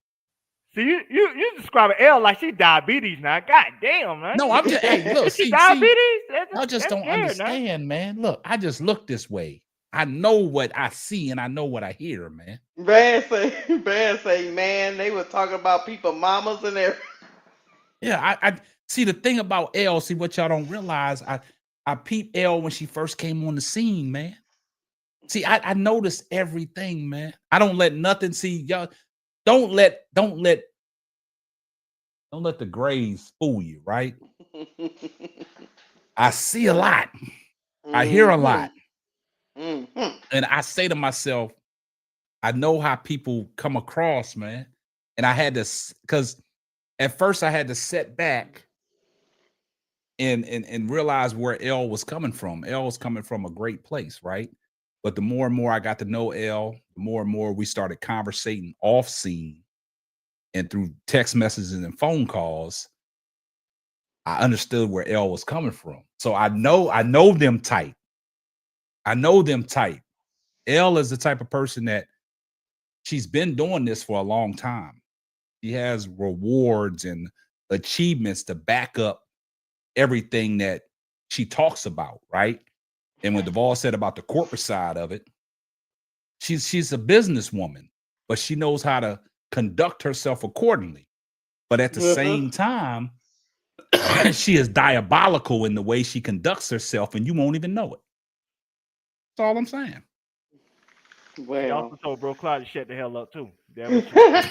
See, you describing L like she diabetes now. God damn, man. No, I'm just, hey, look, she diabetes? I just don't understand, man. Look, I just look this way. I know what I see and I know what I hear, man. Brad say, man, they were talking about people mamas and everything. Yeah, I see the thing about L. See what y'all don't realize. I peeped L when she first came on the scene, man. See, I noticed everything, man. I don't let nothing see y'all. Don't let the grays fool you, right? I see a lot. I hear a lot. And I say to myself, I know how people come across, man. And I had to, because at first I had to sit back and realize where L was coming from. L was coming from a great place, right? But the more and more I got to know L, the more and more we started conversating off scene and through text messages and phone calls. I understood where L was coming from. So I know them tight. I know them tight. L is the type of person that she's been doing this for a long time. She has rewards and achievements to back up everything that she talks about, right? And when Duvall said about the corporate side of it, she's a businesswoman, but she knows how to conduct herself accordingly. But at the same time, she is diabolical in the way she conducts herself, and you won't even know it. That's all I'm saying. She also Well, told Bro Clyde to shut the hell up too. That was I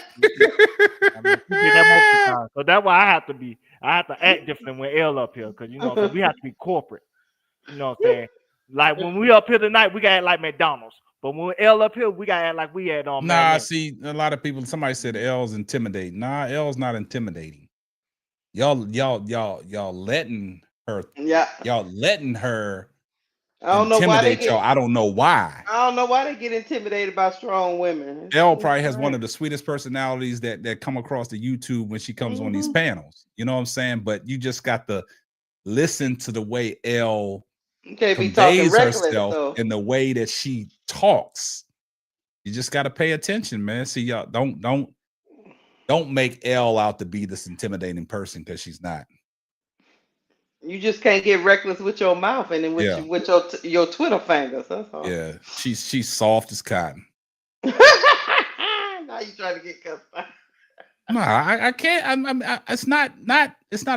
mean, she did that multiple times. So that's why I have to act different when L up here, because so we have to be corporate. You know what I'm saying? Like when we up here tonight, we gotta act like McDonald's. But when L up here, we gotta act like we at Nah, Maryland. see, a lot of people, somebody said L's intimidating. Nah, L's not intimidating. Y'all letting her, yeah. y'all letting her I don't know why they intimidate y'all. get. I don't know why. I don't know why they get intimidated by strong women. L probably has one of the sweetest personalities that come across the YouTube when she comes on these panels. You know what I'm saying? But you just got to listen to the way L You can't be talking conveys reckless herself though. and the way that she talks. You just got to pay attention, man. See, y'all don't make L out to be this intimidating person, because she's not. You just can't get reckless with your mouth and then with Yeah. with your Twitter fingers. That's all. Yeah, she's soft as cotton. Now you trying to get cussed out. No, I can't. It's not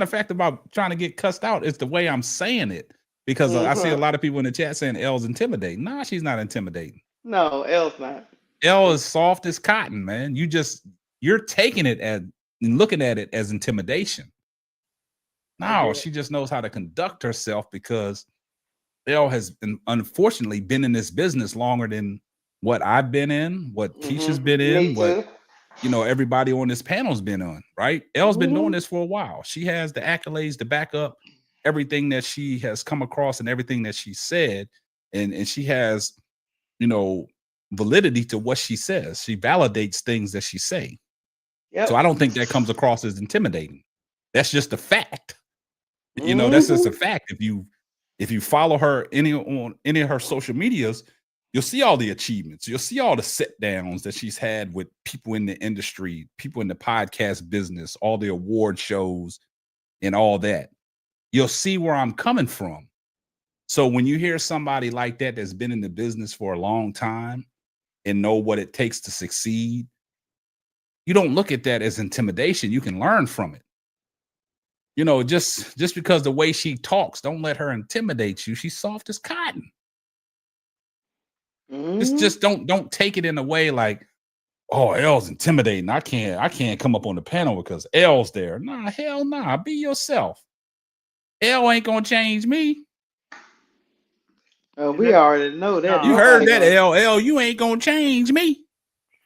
a fact about trying to get cussed out. It's the way I'm saying it, because I see a lot of people in the chat saying L's intimidating. Nah, she's not intimidating. No, L's not. L is soft as cotton, man. You're taking it as and looking at it as intimidation. No, she just knows how to conduct herself, because L has unfortunately been in this business longer than what I've been in, what Keisha's been in, Me what too. everybody on this panel's been on, right? L's been doing this for a while. She has the accolades to back up everything that she has come across and everything that she said, and she has, validity to what she says. She validates things that she say. Yep. So I don't think that comes across as intimidating. That's just a fact. That's just a fact. If you follow her on any of her social medias, you'll see all the achievements. You'll see all the sit downs that she's had with people in the industry, people in the podcast business, all the award shows and all that. You'll see where I'm coming from. So when you hear somebody like that that's been in the business for a long time and know what it takes to succeed, you don't look at that as intimidation. You can learn from it. Just because the way she talks, don't let her intimidate you. She's soft as cotton. Just don't take it in a way like, oh, L's intimidating. I can't come up on the panel because L's there. Nah, hell nah. Be yourself. L ain't gonna change me. We already know that. You heard that, L. You ain't gonna change me.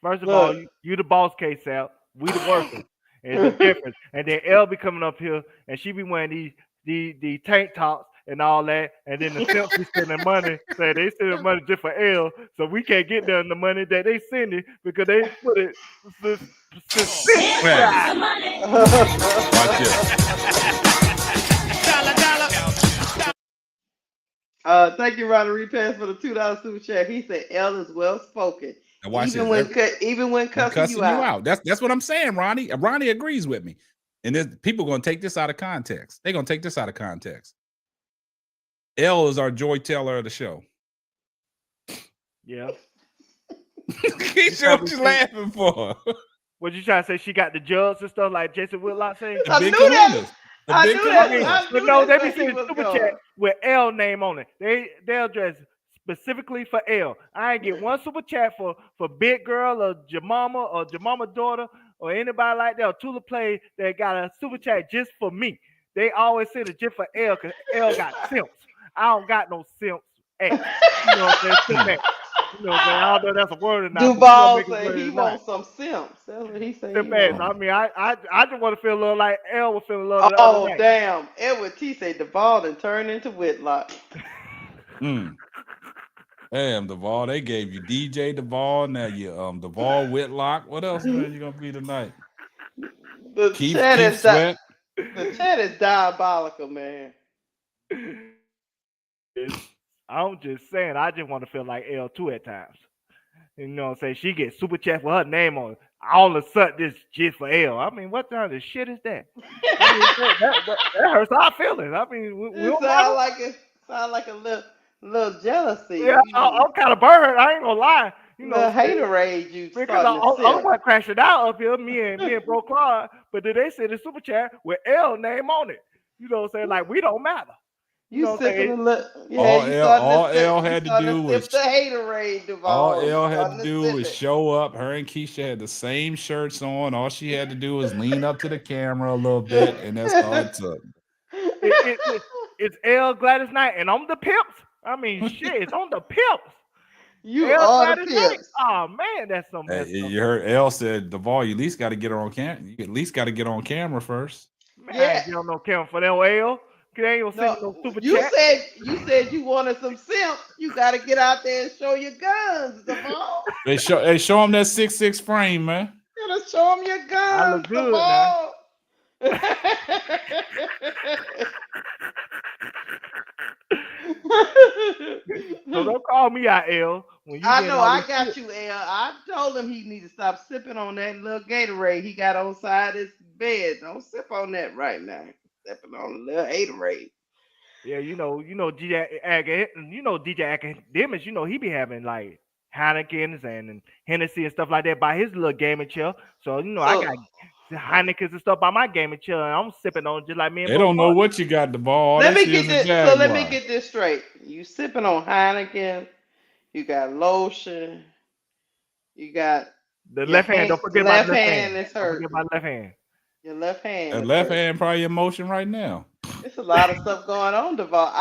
First of all, you the boss, K-Sal. We the workers. It's a difference. And then L be coming up here and she be wearing these tank tops and all that. And then the simps be sending money. Say they sending money just for L. So we can't get them the money that they sending because they put it Watch this. Thank you, Ronnie Repass, for the $2 super chat. He said L is well spoken. Even when cussing you out. That's what I'm saying, Ronnie. Ronnie agrees with me. And then people gonna take this out of context. They're gonna take this out of context. L is our joy teller of the show. Yeah. Keisha, what you laughing for? What you trying to say? She got the jugs and stuff like Jason Whitlock say? The I big knew that. Candace. The I big knew that. Candace. I But knew no, that's they where be he saying was super going. chat with L name on it. They'll dress specifically for L. I ain't get one super chat for Big Girl or Jamama or Jamama daughter or anybody like that or Tula Play that got a super chat just for me. They always send it just for L because L got simps. I don't got no simps X. You know what I'm saying? Simp X. You know what I'm saying? I don't know if that's a word or not, but you gonna Duval make it said word he or not. wants some simps. That's what he said he Simp X. wants. I mean, I just want to feel a little like L was feeling a little the other Oh night. damn! Edward T said Duval and turned into Whitlock. Mm. Damn, Duval. They gave you DJ Duval. Now you Duval Whitlock. What else, man? You gonna be tonight? The Keith chat Keith is Sweat. the chat is diabolical, man. I'm just saying, I just want to feel like L2 at times. You know what I'm saying? She gets super chat for her name on it. All of a sudden, this just for L. I mean, what kind of shit is that? I mean, that hurts our feelings. I mean, we It don't matter. sound like a little jealousy. Yeah, I'm kind of burned. I ain't gonna lie. You know, Little haterade you because starting to I'm the sip. one crashing out up here, me and Bro Claude. But then they said the super chat with L name on it. You know what I'm saying? Like we don't matter. You You know what I'm sipping saying? a little, yeah. You starting to All sip. L You had to starting do to sip was the haterade, all Duval. You L had to starting to do sip was it. show up. Her and Keisha had the same shirts on. All she had to do was lean up to the camera a little bit, and that's all it took. It's L Gladys Knight, and I'm the pimps. I mean, shit, it's on the pimps. You L are the Gladys Knight. pips. Oh man, that's some Hey, messed up. you heard L said Duval. You at least got to get her on camera. You at least got to get on camera first. Man, I Yeah. ain't get on no camera for that L. Cause they ain't gonna send me no No, super chat. you said you wanted some simps. You got to get out there and show your guns, Duval. Show them that 6'6" frame, man. You gotta show them your I guns, look good now. Duval. So don't call me out, L. When you I getting know all I this got shit. you, L. I told him he need to stop sipping on that little Gatorade he got on side his bed. Don't sip on that right now. Sipping on a little Gatorade. Yeah, DJ Academics, he be having like Heineken's and Hennessy and stuff like that by his little gaming chair. So I So got Heineken's and stuff by my gaming chair, and I'm sipping on just like me and They Bro don't know Clark. what you got, Duval. All let they me see get is a this. So let me Jaguar. get this straight. You sipping on Heineken. You got lotion. You got The your left hand, hand. don't forget my Left left hand. hand is Don't forget my hurting. left hand. Your left hand That is left hurting. hand probably in motion right now. It's a lot of stuff going on, Duval.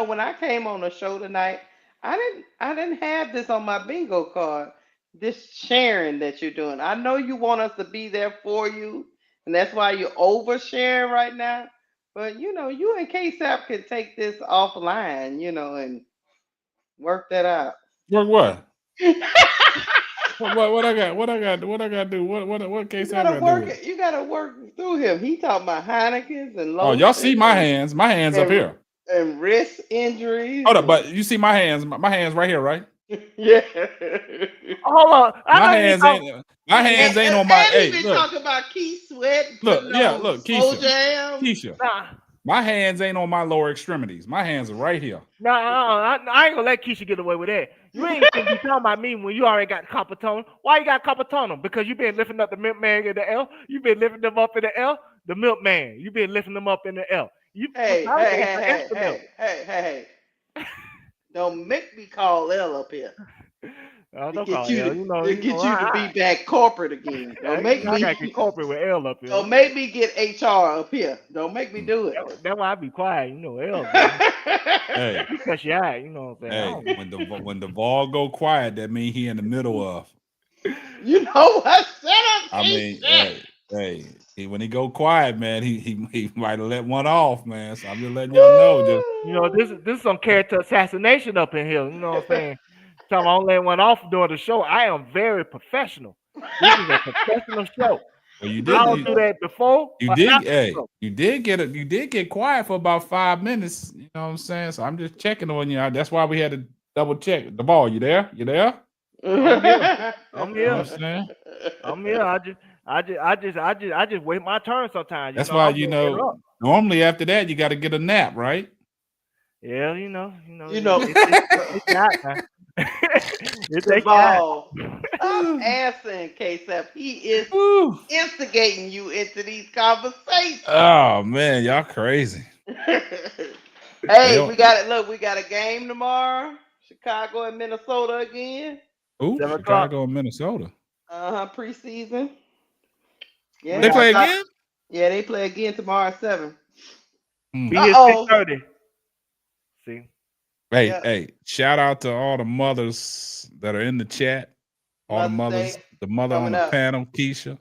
When I came on the show tonight, I didn't have this on my bingo card. This sharing that you're doing. I know you want us to be there for you, and that's why you're oversharing right now. But you and KSAP can take this offline, and work that out. Work what? What I got? What I got? What I got to do? What You case I gotta got to do work with it? it. You gotta work through him. He talking about Heineken's and Oh, y'all see my lotion hands? My hands up and here. and wrist injuries Hold up, and but you see my hands? My hands right here, right? yeah. Hold on, I My know you ain't hands talking. ain't. My hands ain't on my. And he Hey, been look, talking about Keith Sweat look, putting yeah, on look, slow Keisha, jams. Keisha. Nah, My hands ain't on my lower extremities. My hands are right here. I ain't gonna let Keisha get away with that. You ain't gonna be talking about me when you already got copper tone. Why you got copper tone? Because you been lifting up the milkman in the L. You been lifting them up in the L. The milkman. You been lifting them up in the L. You Hey, I hey, gave hey, her hey, extra milk. hey, hey, hey, hey. Don't make me call L up here to Don't get call L. you to be back corporate again. I gotta get corporate with L up here. Don't make me get HR up here. Don't make me do it. That's why I be quiet. L. Hey, You cuss your eye. You know what I'm hey, saying? when the ball go quiet, that mean he in the middle of. You know what? Shut up, I Keith. mean, when he go quiet, man, he might have let one off, man. So I'm just letting y'all know. Just This is some character assassination up in here. You know what I'm saying? Time I don't let one off during the show. I am very professional. This is a professional show. well, you I did. don't do that before You or did. after the Hey, show. you did get quiet for about 5 minutes. You know what I'm saying? So I'm just checking on you. That's why we had to double check the ball. You there? You there? I'm here. I'm You know what I'm here. saying? I'm here. I just wait my turn sometimes. That's I why don't interrupt. normally after that you got to get a nap, right? Yeah, You know, it's not now. It take time. Duvall, stop answering, KSF. He is Woo. instigating you into these conversations. Oh man, y'all crazy. Hey, Well, we got it. Look, we got a game tomorrow. Chicago and Minnesota again. ooh, 7 o'clock. Chicago and Minnesota. Preseason. Yeah, They play Chicago- again? Yeah, they play again tomorrow at 7. Be here Uh-oh. 6:30. See. Hey, Yep. hey, shout out to all the mothers that are in the chat. All the Mother's mothers, Day the mother on coming the up. panel, Keisha.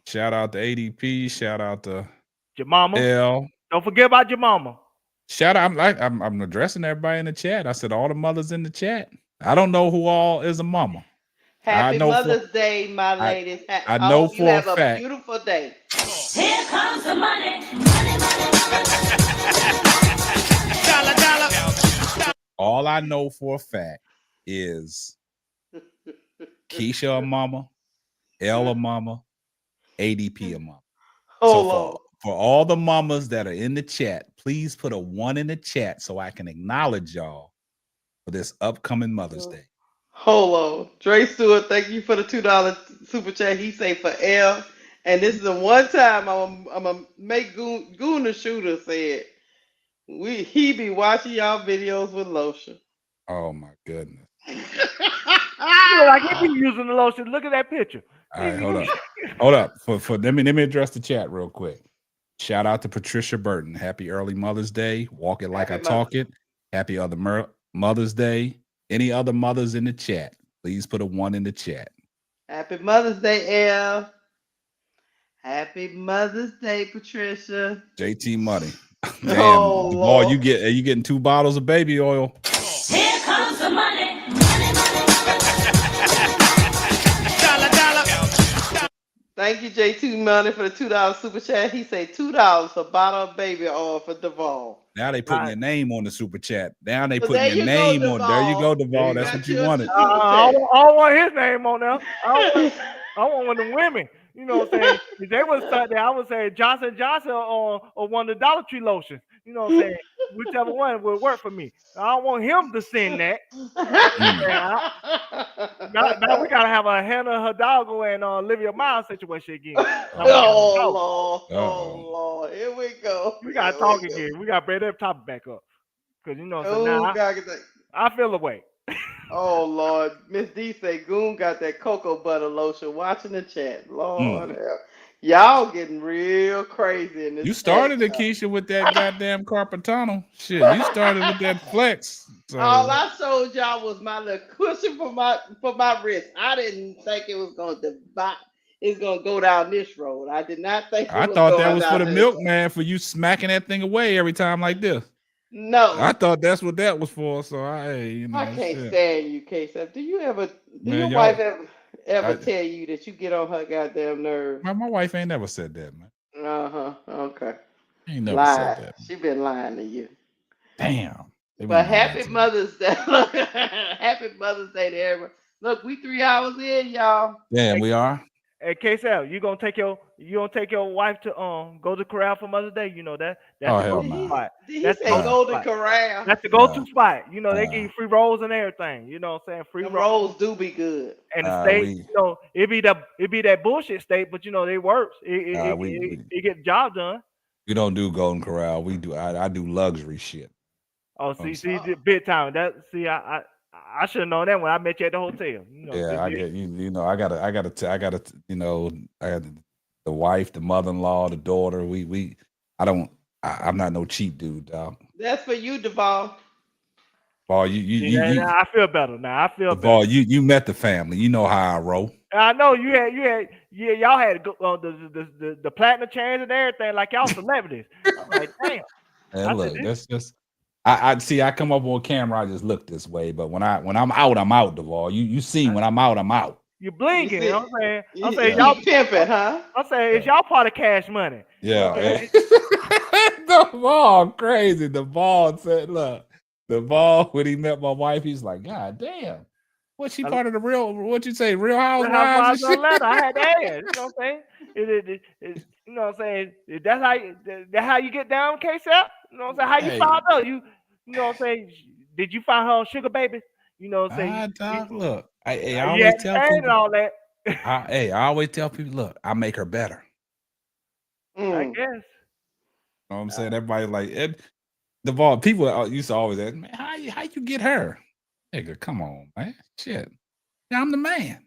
Shout out to ADP. Shout out to Your mama. L. Don't forget about your mama. Shout out. I'm addressing everybody in the chat. I said all the mothers in the chat. I don't know who all is a mama. Happy know for- Mother's Day, my I- ladies. I I know hope you for a have a fact- beautiful day. Here comes the money. All I know for a fact is Keisha a mama, L a mama, ADP a mama. Oh, So Lord. for all the mamas that are in the chat, please put a 1 in the chat so I can acknowledge y'all for this upcoming Mother's Day. Hold on. Dre Stewart, thank you for the $2 super chat. He say for L. And this is the one time I'm gonna make Goon the Shooter said he be watching y'all videos with lotion. Oh my goodness. You know, like he be using the lotion. Look at that picture. All right, hold up. Hold up. For let me address the chat real quick. Shout out to Patricia Burton. Happy early Mother's Day. Walk it like Happy I talk it. Happy other Mother's Day. Any other mothers in the chat, please put a 1 in the chat. Happy Mother's Day, L. Happy Mother's Day, Patricia. JT Money. Damn, Oh, Duvall, Lord. you getting 2 bottles of baby oil. Here comes the money. Thank you, J2 Money, for the $2 super chat. He said $2 for bottle of baby oil for Duvall. Now they putting your name on the super chat. Now they So putting there your you go, name on. There you go, Duvall. Duvall. You That's got what you your wanted. super I chat. don't want his name on there. I want one of them women. You know what I'm saying? If they was stuck there, I would say Johnson or one of the Dollar Tree lotions. You know what I'm saying? Whichever one would work for me. I don't want him to send that. Now we gotta have a Hannah Hidalgo and Olivia Miles situation again. Oh, Lord. Oh, Lord. Here we go. We gotta talk again. We gotta bring that topic back up. Cause you know, so now I feel away. Oh, Lord. Miss D say Goon got that cocoa butter lotion. Watching the chat. Lord help. Y'all getting real crazy in this You started chat. it, Keisha, with that goddamn Carpetano. Shit, you started with that flex. So All I showed y'all was my little cushion for my wrist. I didn't think it was gonna go down this road. I did not think it I was thought going that was for down the this milkman for you smacking that thing away every time like this. No. I thought that's what that was for. So I I can't shit. stand you, KSF. Do your Man, wife y'all- ever tell you that you get on her goddamn nerves? My wife ain't never said that, man. Okay. Ain't never Lying. said that. She been lying to you. Damn. But happy Mother's Day. Happy Mother's Day to everyone. Look, we 3 hours in, y'all. Damn, we are. Hey, KSL, you gonna take your wife to go to Corral for Mother's Day? You know that's Oh, the hell go-to no. spot. Did he That's the say go-to Golden spot. Corral? That's the go-to spot. You know they give you free rolls and everything. You know what I'm saying? Free Them rolls. rolls do be good. And the steak, you know, it be that bullshit steak, but you know they works. It get the job done. We don't do Golden Corral. We do. I do luxury shit. Oh, see, big time. I should have known that when I met you at the hotel. You know, Yeah, I get you. You know, I gotta. You know, I got the wife, the mother-in-law, the daughter. I'm not no cheap dude, dog. That's for you, Duvall. Paul, I feel better now. I feel better. Paul, you met the family. You know how I roll. I know y'all had the platinum chains and everything like y'all celebrities. I'm like, damn. And look, that's just I see. I come up on camera, I just look this way, but when I'm out, Duvall. You see, when I'm out, I'm out. You blinking. You know what I'm saying? I'm You saying y'all pimping, huh? I'm saying it's y'all part of Cash Money. Yeah. The ball crazy. The ball said, look, the ball when he met my wife, he's like, God damn. What she part of the real? What you say? Real Housewives? I had to ask. You know what I'm saying? You know what I'm saying? That's how you get down, KSF. You know what I'm saying? How you found out? You know what I'm saying? Did you find her on Sugar Baby? You know what I'm saying? Dog, look, I You always had to tell stand and people. all that. I always tell people, look, I make her better. I Mm. guess. You know what I'm saying? Everybody like it. The ball people used to always ask, man, how you get her? Nigga, come on, man. Shit. Yeah, I'm the man.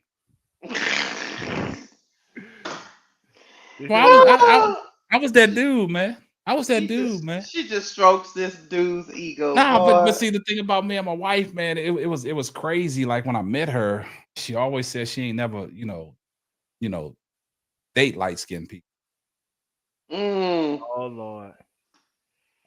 Well, I was that dude, man. I was that dude, man. She just strokes this dude's ego. Nah, boy. but see the thing about me and my wife, man, it was crazy. Like when I met her, she always said she ain't never, date light skinned people. Mm. Oh Lord.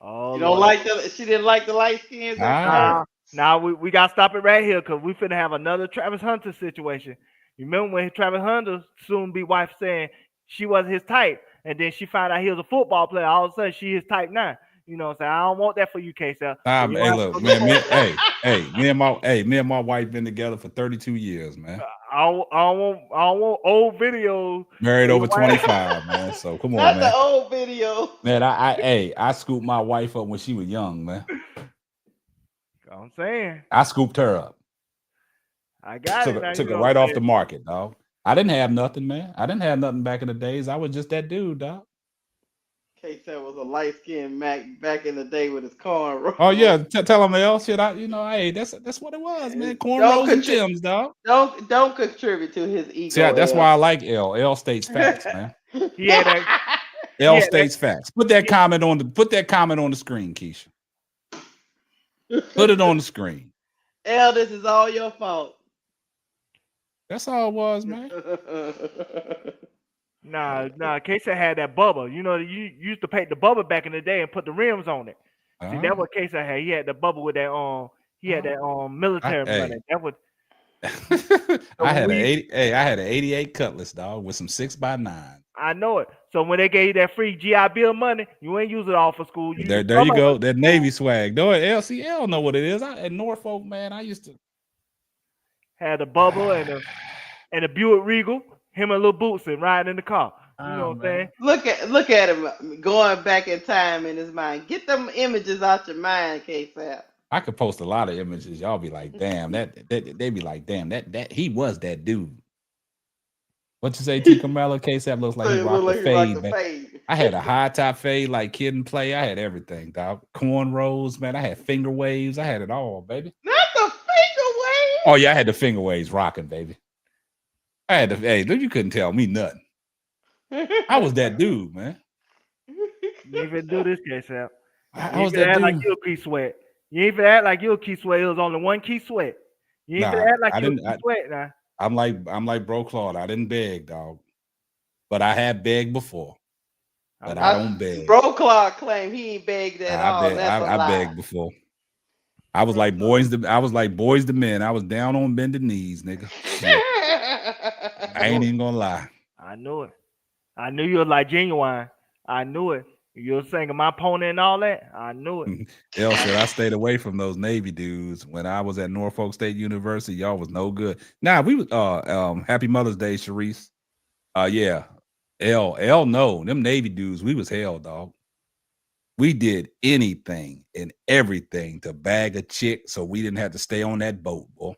Oh You don't Lord. like the? She didn't like the light skins at first. Now we gotta stop it right here because we finna have another Travis Hunter situation. You remember when Travis Hunter soon be wife saying she wasn't his type, and then she found out he was a football player. All of a sudden she his type now. You know what I'm saying? I don't want that for you, K-Cell. Hey, look, man, me and my wife been together for 32 years, man. I don't want old videos. Married over 25, man. So come on, Not man. the old video. Man, I scooped my wife up when she was young, man. I'm saying. I scooped her up. I got it. Now, Took her right off the market, dog. I didn't have nothing, man. I didn't have nothing back in the days. I was just that dude, dog. K-Cell was a light skinned Mac back in the day with his cornrows. Oh yeah, tell him else. Shit, hey, that's what it was, man. Cornrows and Timbs, dog. Don't contribute to his ego. See, that's why I like L. L states facts, man. Yeah, that. L states facts. Put that comment on the screen, Keisha. Put it on the screen. L, this is all your fault. That's all it was, man. Nah. K-Cell had that bubble. You know, you used to paint the bubble back in the day and put the rims on it. See, that's what K-Cell had. He had the bubble with that he had that military money. That was I had an 88 Cutlass, dog, with some 6x9. I know it. So when they gave you that free GI Bill money, you ain't use it all for school. There you go. That Navy swag. No, LCL know what it is. At Norfolk, man, I used to had a bubble and a Buick Regal. Him and Lil Bootsy riding in the car. You know what I'm saying? Look at him going back in time in his mind. Get them images out your mind, K-Fab. I could post a lot of images. Y'all be like, damn, they be like, damn, that he was that dude. What you say, T. Camelo? K-Sap looks like he rocked the fade, man. I had a high top fade like Kid and Play. I had everything, dog. Cornrows, man. I had finger waves. I had it all, baby. Not the finger waves. Oh yeah, I had the finger waves rocking, baby. I had you couldn't tell me nothing. I was that dude, man. You even do this, K-Sap. I was that dude. Like you a key sweat. You ain't even act like you a key sweat. It was only one key sweat. You ain't even act like you a key sweat now. I'm like Bro Claude. I didn't beg, dog. But I have begged before. But I don't beg. Bro Claude claimed he ain't begged at all. I begged before. I was like boys to men. I was down on bended knees, nigga. I ain't even gonna lie. I knew it. I knew you were like Genuine. I knew it. You were singing My Pony and all that. I knew it. L said I stayed away from those Navy dudes when I was at Norfolk State University. Y'all was no good. Now we was Happy Mother's Day, Sharice. Yeah. L no. Them Navy dudes, we was hell, dog. We did anything and everything to bag a chick so we didn't have to stay on that boat, boy.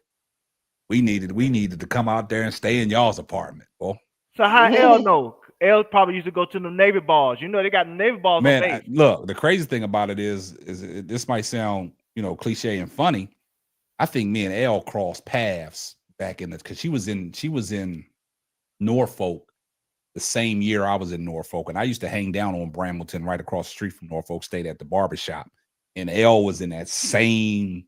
We needed to come out there and stay in y'all's apartment, boy. So how L know? L probably used to go to the Navy bars. You know they got the Navy bars. Man, look, the crazy thing about it is this might sound, cliche and funny. I think me and L crossed paths back in because she was in Norfolk the same year I was in Norfolk, and I used to hang down on Brambleton right across the street from Norfolk State at the barbershop. And L was in that same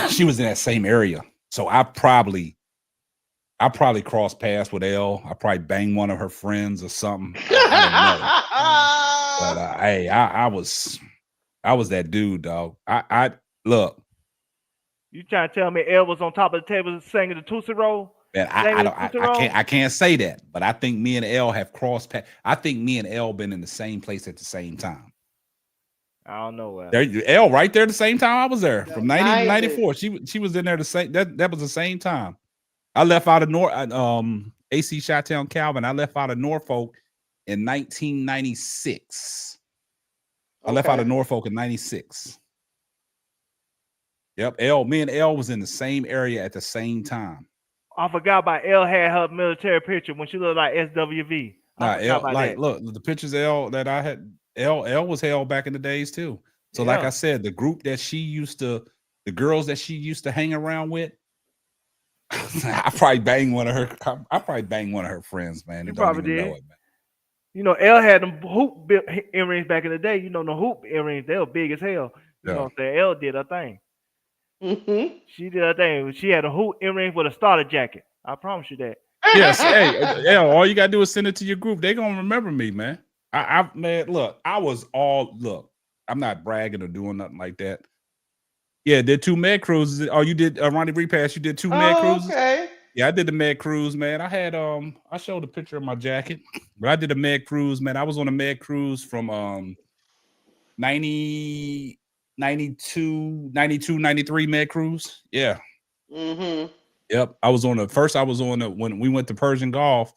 she was in that same area. So I probably crossed paths with L. I probably banged one of her friends or something. I don't know. But hey, I was that dude, dog. I look. You trying to tell me L was on top of the table singing the Tootsie Roll? Man, I can't say that, but I think me and L have crossed paths. I think me and L been in the same place at the same time. I don't know. L right there the same time I was there from 90 to 94. She was in there the same. That was the same time. I left out of AC Chi-Town Calvin. I left out of Norfolk in 1996. I left out of Norfolk in 96. Yep. Me and L was in the same area at the same time. I forgot about L had her military picture when she looked like SWV. Nah, I forgot L, about like, that. look, the pictures L that I had, L was held back in the days too. So, like Yeah. I said, the group that the girls that she used to hang around with, I probably banged one of her. I probably banged one of her friends, man. You That don't probably even know did. it, man. You know, L had them hoop earrings back in the day. You know, the hoop earrings, they were big as hell. You know Yeah. what I'm saying? L did her thing. Mm-hmm. She did her thing. She had a hoop earrings with a starter jacket. I promise you that. Yes. Hey, L, all you gotta do is send it to your group. They gonna remember me, man. Man, look, I'm not bragging or doing nothing like that. Yeah, did 2 med cruises. Oh, you did Ronnie Repass. You did 2 med Oh, cruises. okay. Yeah, I did the med cruise, man. I had I showed a picture of my jacket, but I did a med cruise, man. I was on a med cruise from 90, 92, 93 med cruise. Yeah. Mm-hmm. Yep. I was on when we went to Persian Gulf,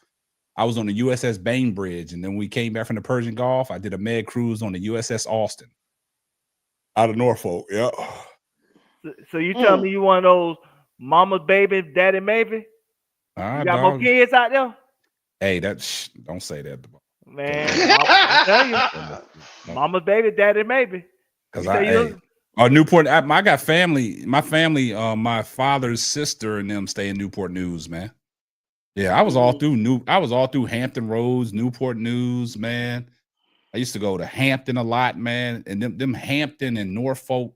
I was on the USS Bainbridge, and then we came back from the Persian Gulf. I did a med cruise on the USS Austin out of Norfolk. Yeah. So you tell me you one of those mama's baby, daddy maybe? You got more Dog. kids out there? Hey, don't say that. Man, I'll tell you. Mama's baby, daddy maybe. Because You say you Newport. I got family. My family, my father's sister and them stay in Newport News, man. Yeah, I was all through Hampton Roads, Newport News, man. I used to go to Hampton a lot, man. And them Hampton and Norfolk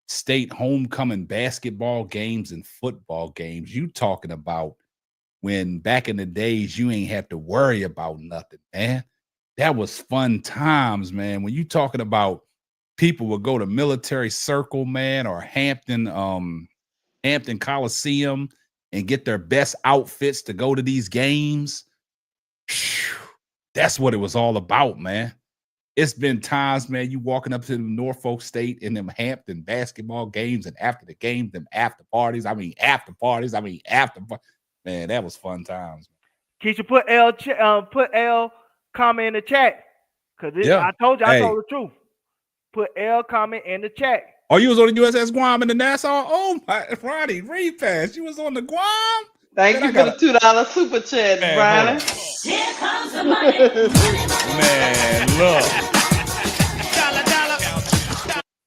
State homecoming basketball games and football games. You talking about when back in the days you ain't have to worry about nothing, man. That was fun times, man. When you talking about people would go to Military Circle, man, or Hampton Coliseum and get their best outfits to go to these games. That's what it was all about, man. It's been times, man, you walking up to the Norfolk State in them Hampton basketball games, and after the game, them after parties. Man, that was fun times. Keisha, put L comment in the chat. Cause Yeah. I told you, I Hey. told the truth. Put L comment in the chat. Oh, you was on the USS Guam and the Nassau? Oh my, Ronnie, repass. You was on the Guam? Thank you for the $2 super chat, Brian. Here comes the money. Man, look.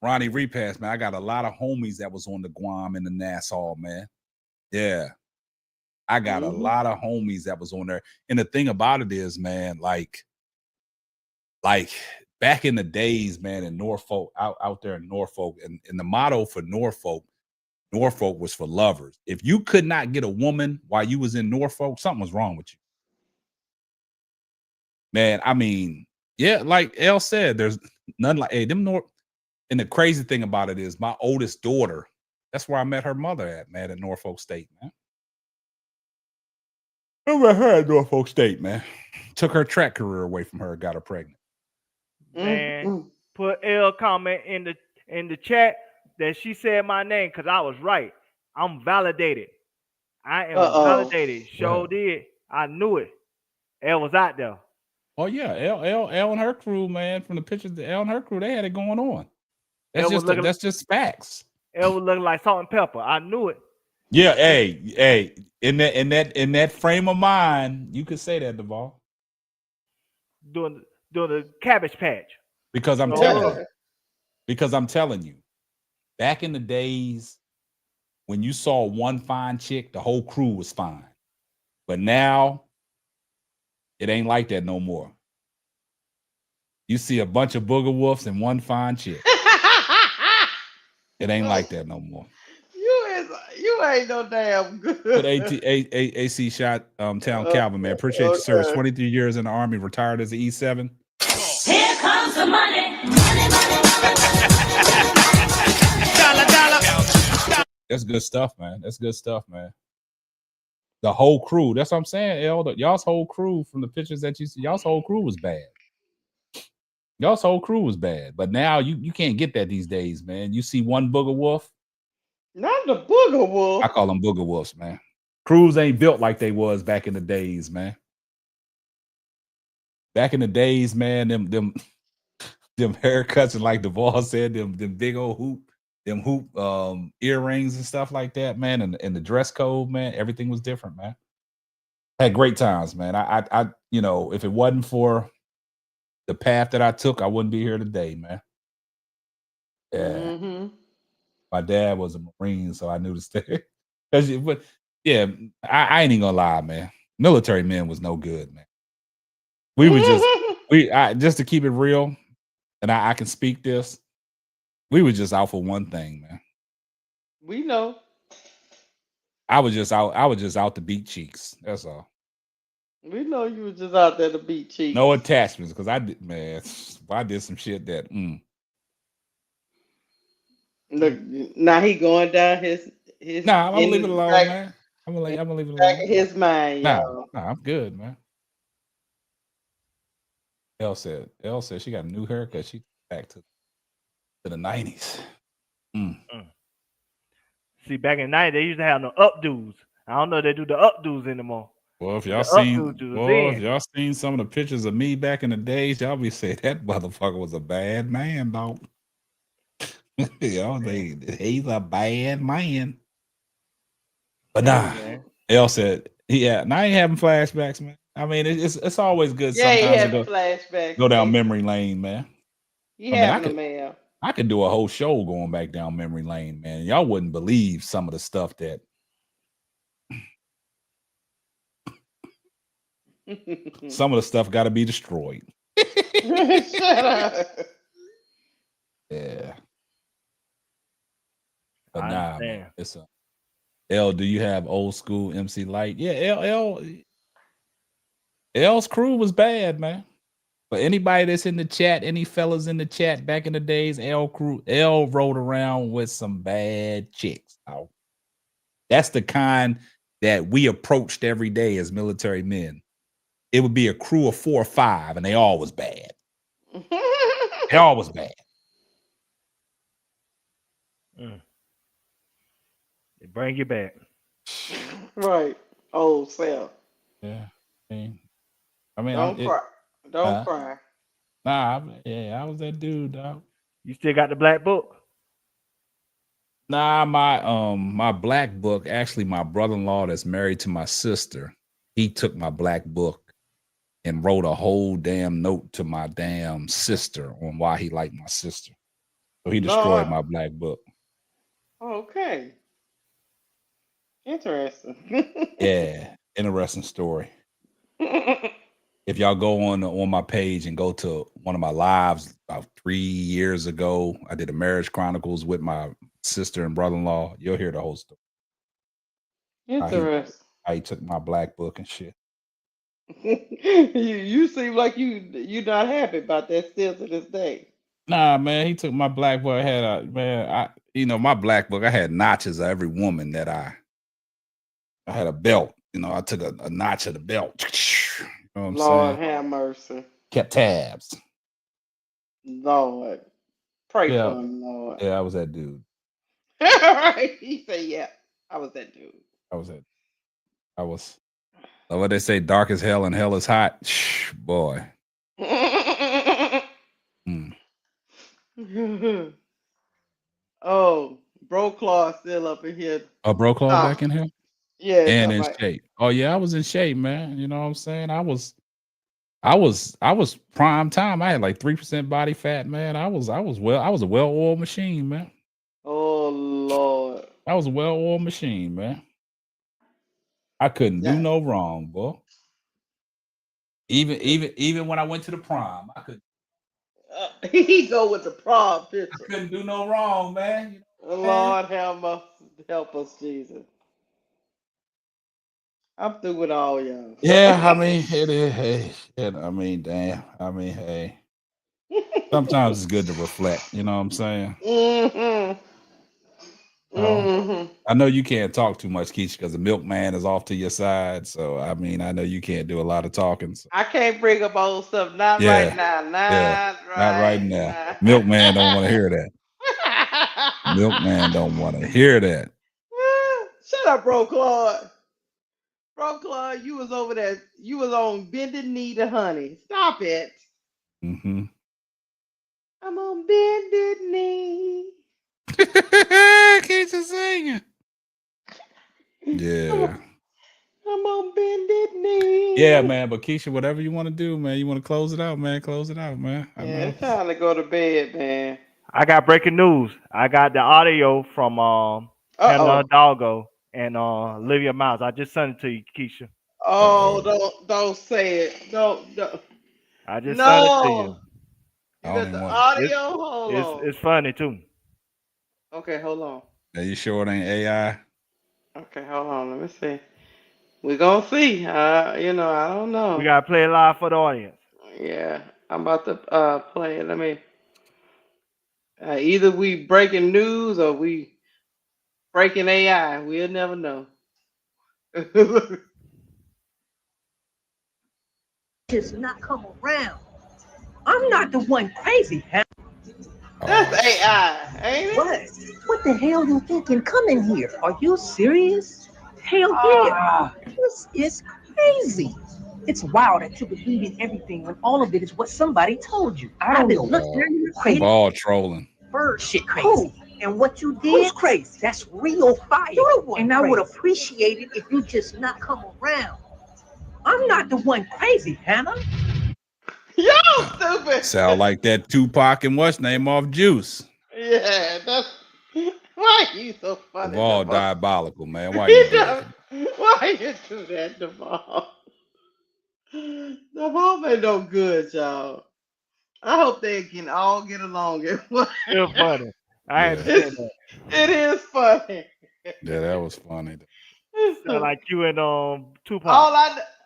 Ronnie repass, man. I got a lot of homies that was on the Guam and the Nassau, man. Yeah. I got a lot of homies that was on there. And the thing about it is, man, like back in the days, man, in Norfolk, out there in Norfolk, and the motto for Norfolk was for lovers. If you could not get a woman while you was in Norfolk, something was wrong with you. Man, I mean, yeah, like Elle said, there's none like and the crazy thing about it is my oldest daughter, that's where I met her mother at, man, at Norfolk State, man. I met her at Norfolk State, man. Took her track career away from her, got her pregnant. Man, put L comment in the chat that she said my name because I was right. I'm validated. I am validated. Sure did. I knew it. L was out there. Oh yeah, L and her crew, man. From the pictures, L and her crew, they had it going on. That's just facts. L was looking like salt and pepper. I knew it. Yeah, hey, in that frame of mind, you could say that, Duvall. Doing the Cabbage Patch. Because I'm telling you, back in the days when you saw one fine chick, the whole crew was fine. But now it ain't like that no more. You see a bunch of booger wolves and one fine chick. It ain't like that no more. You ain't no damn good. Put AC shot Town Calvin, man. Appreciate your service. 23 years in the Army, retired as an E7. Here comes the money. That's good stuff, man. That's good stuff, man. The whole crew. That's what I'm saying, y'all's whole crew from the pictures that you see, y'all's whole crew was bad. Y'all's whole crew was bad. But now you can't get that these days, man. You see one booger wolf. Not the booger wolf. I call them booger wolves, man. Crews ain't built like they was back in the days, man. Back in the days, man, them haircuts, and like Duvall said, them big old hoop, them hoop earrings and stuff like that, man, and the dress code, man, everything was different, man. Had great times, man. I you know, if it wasn't for the path that I took, I wouldn't be here today, man. Yeah. Mm-hmm. My dad was a Marine, so I knew to stay. But yeah, I ain't even gonna lie, man. Military men was no good, man. We were just just to keep it real, and I can speak this. We were just out for one thing, man. We know. I was just out to beat cheeks. That's all. We know you were just out there to beat cheeks. No attachments, because I did, man. I did some shit that. Look, now he going down his. Nah, I'm gonna leave it alone, back, man. I'm gonna leave it back alone. in his mind, Nah, y'all. I'm good, man. Elle said she got a new haircut. She back to the 90s. See, back in the 90s, they used to have no updos. I don't know if they do the updos anymore. Well, if The y'all seen some of the pictures of me back in the days, y'all be saying that motherfucker was a bad man, dog. Y'all say he's a bad man. But nah, Elle said, yeah, now I ain't having flashbacks, man. I mean, it's always good sometimes to go down memory lane, man. He having a man. I could do a whole show going back down memory lane, man. Y'all wouldn't believe some of the stuff that some of the stuff got to be destroyed. Shut up. Yeah. But nah, man, it's a L. Do you have old school MC Light? Yeah, L's crew was bad, man. But anybody that's in the chat, any fellas in the chat back in the days, L rode around with some bad chicks. Oh. That's the kind that we approached every day as military men. It would be a crew of 4 or 5, and they all was bad. They all was bad. They bring you back. Right. Old self. Yeah. I mean, don't cry. Don't cry. Nah, I was that dude, dog. You still got the black book? Nah, my black book, actually my brother-in-law that's married to my sister, he took my black book and wrote a whole damn note to my damn sister on why he liked my sister. So he destroyed my black book. Okay. Interesting. Yeah, interesting story. If y'all go on my page and go to one of my lives about 3 years ago, I did a marriage chronicles with my sister and brother-in-law. You'll hear the whole story. Interesting. How he took my black book and shit. You seem like you not happy about that still to this day. Nah, man, he took my black book. My black book. I had notches of every woman that I had a belt. I took a notch of the belt. You know what I'm Lord saying? have mercy. Kept tabs. Lord. Pray for him, Lord. Yeah, I was that dude. He said, yeah, I was that dude. I was what they say, dark as hell and hell is hot. Boy. Oh, Bro Claw still up in here. Oh, Bro Claw back in here? Yeah. And in shape. Oh yeah, I was in shape, man. You know what I'm saying? I was prime time. I had like 3% body fat, man. I was a well-oiled machine, man. Oh Lord. I was a well-oiled machine, man. I couldn't do no wrong, boy. Even when I went to the prom, I could. He go with the prom picture. I couldn't do no wrong, man. Lord help us, Jesus. I'm through with all y'all. Yeah, I mean it is. Hey, I mean, damn. I mean, hey. Sometimes it's good to reflect. You know what I'm saying? Mm-hmm. I know you can't talk too much, Keisha, because the milkman is off to your side. So I mean, I know you can't do a lot of talking. So. I can't bring up old stuff. Not right now. Not right now. Milkman don't want to hear that. Milkman don't want to hear that. Shut up, Bro Claude. Bro Claude, you was over there. You was on bended knee to honey. Stop it. Mm-hmm. I'm on bended knee. Keisha singing. Yeah. Come on, bended knee. Yeah, man. But Keisha, whatever you want to do, man. You want to close it out, man. Close it out, man. I Yeah, know. it's time to go to bed, man. I got breaking news. I got the audio from Hannah Hidalgo and Olivia Miles. I just sent it to you, Keisha. Don't say it. Don't. I just sent it to you. No. You got the audio? Hold on. It's funny too. Okay, hold on. Are you sure it ain't AI? Okay, hold on. Let me see. We're gonna see. I don't know. We gotta play it live for the audience. Yeah, I'm about to play it. Let me. Either we breaking news or we breaking AI. We'll never know. Does not come around. I'm not the one crazy. That's AI, ain't it? What the hell you thinking coming here? Are you serious? Hell yeah. This is crazy. It's wild that you believe in everything when all of it is what somebody told you. I've been looking at you crazy. Ball trolling. Bird shit crazy. Who? And what you did? Who's crazy? That's real fire. You're the one and I would appreciate it if you just not come around. I'm not the one crazy, Hannah. Yo, stupid. Sound like that Tupac and what's name off Juice. Yeah, that's why you so funny. All diabolical, man. Why you do that? Why you do that, Devon? Devon ain't no good, y'all. I hope they can all get along. Still funny. I had to say that. It is funny. Yeah, that was funny. Sound like you and Tupac.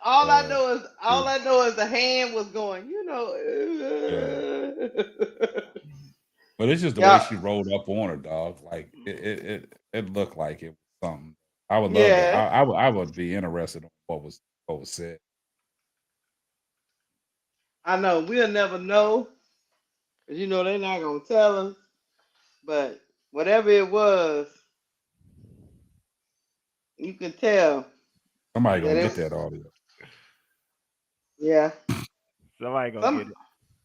All I know is the hand was going. But it's just the way she rolled up on her, dog. Like it looked like it was something. I would love that. I would be interested in what was said. I know we'll never know, cause they're not gonna tell us. But whatever it was, you can tell. Somebody gonna get that audio. Yeah. Somebody gonna get it.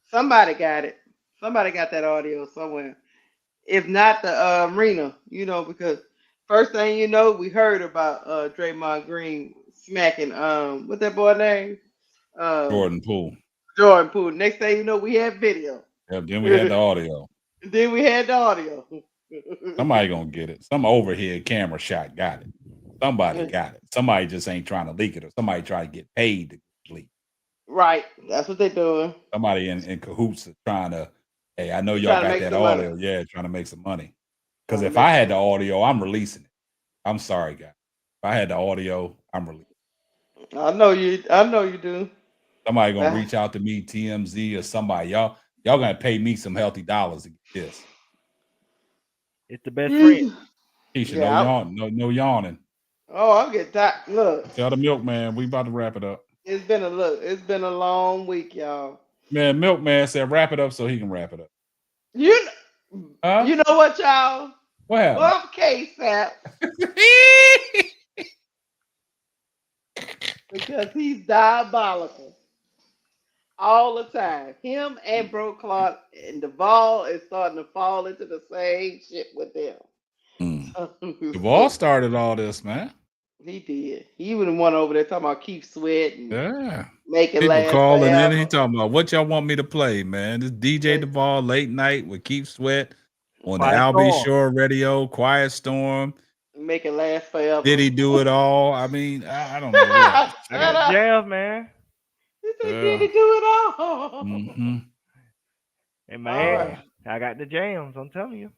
Somebody got it. Somebody got that audio somewhere. If not the arena, because first thing we heard about Draymond Green smacking what's that boy name? Jordan Poole. Jordan Poole. Next thing you know, we had video. Yeah, then we had the audio. Somebody gonna get it. Some overhead camera shot got it. Somebody got it. Somebody just ain't trying to leak it, or somebody try to get paid to leak. Right. That's what they're doing. Somebody in cahoots trying to, hey, I know y'all got that audio. Money. Yeah, trying to make some money. Because if I had the audio, I'm releasing it. I'm sorry, guys. If I had the audio, I'm releasing it. I know you do. Somebody gonna reach out to me, TMZ or somebody. Y'all gonna pay me some healthy dollars to get this. It's the best friend. Keisha, no yawning. Oh, I'll get that. Look. Tell the milkman we about to wrap it up. It's been a long week, y'all. Man, milkman said wrap it up so he can wrap it up. You know what, y'all? What happened? Love K-Sap. Because he's diabolical. All the time. Him and Bro Clark and Duvall is starting to fall into the same shit with them. Duvall started all this, man. He did. He was the one over there talking about Keith Sweat and make it People last calling forever. in. He talking about what y'all want me to play, man. This DJ Duvall late night with Keith Sweat on Quiet the Albie Storm. Shore Radio, Quiet Storm. Make it last forever. Did he do it all? I mean, I don't know. I got jams, man. Did he do it all? Mm-hmm. And man, I got the jams. I'm telling you.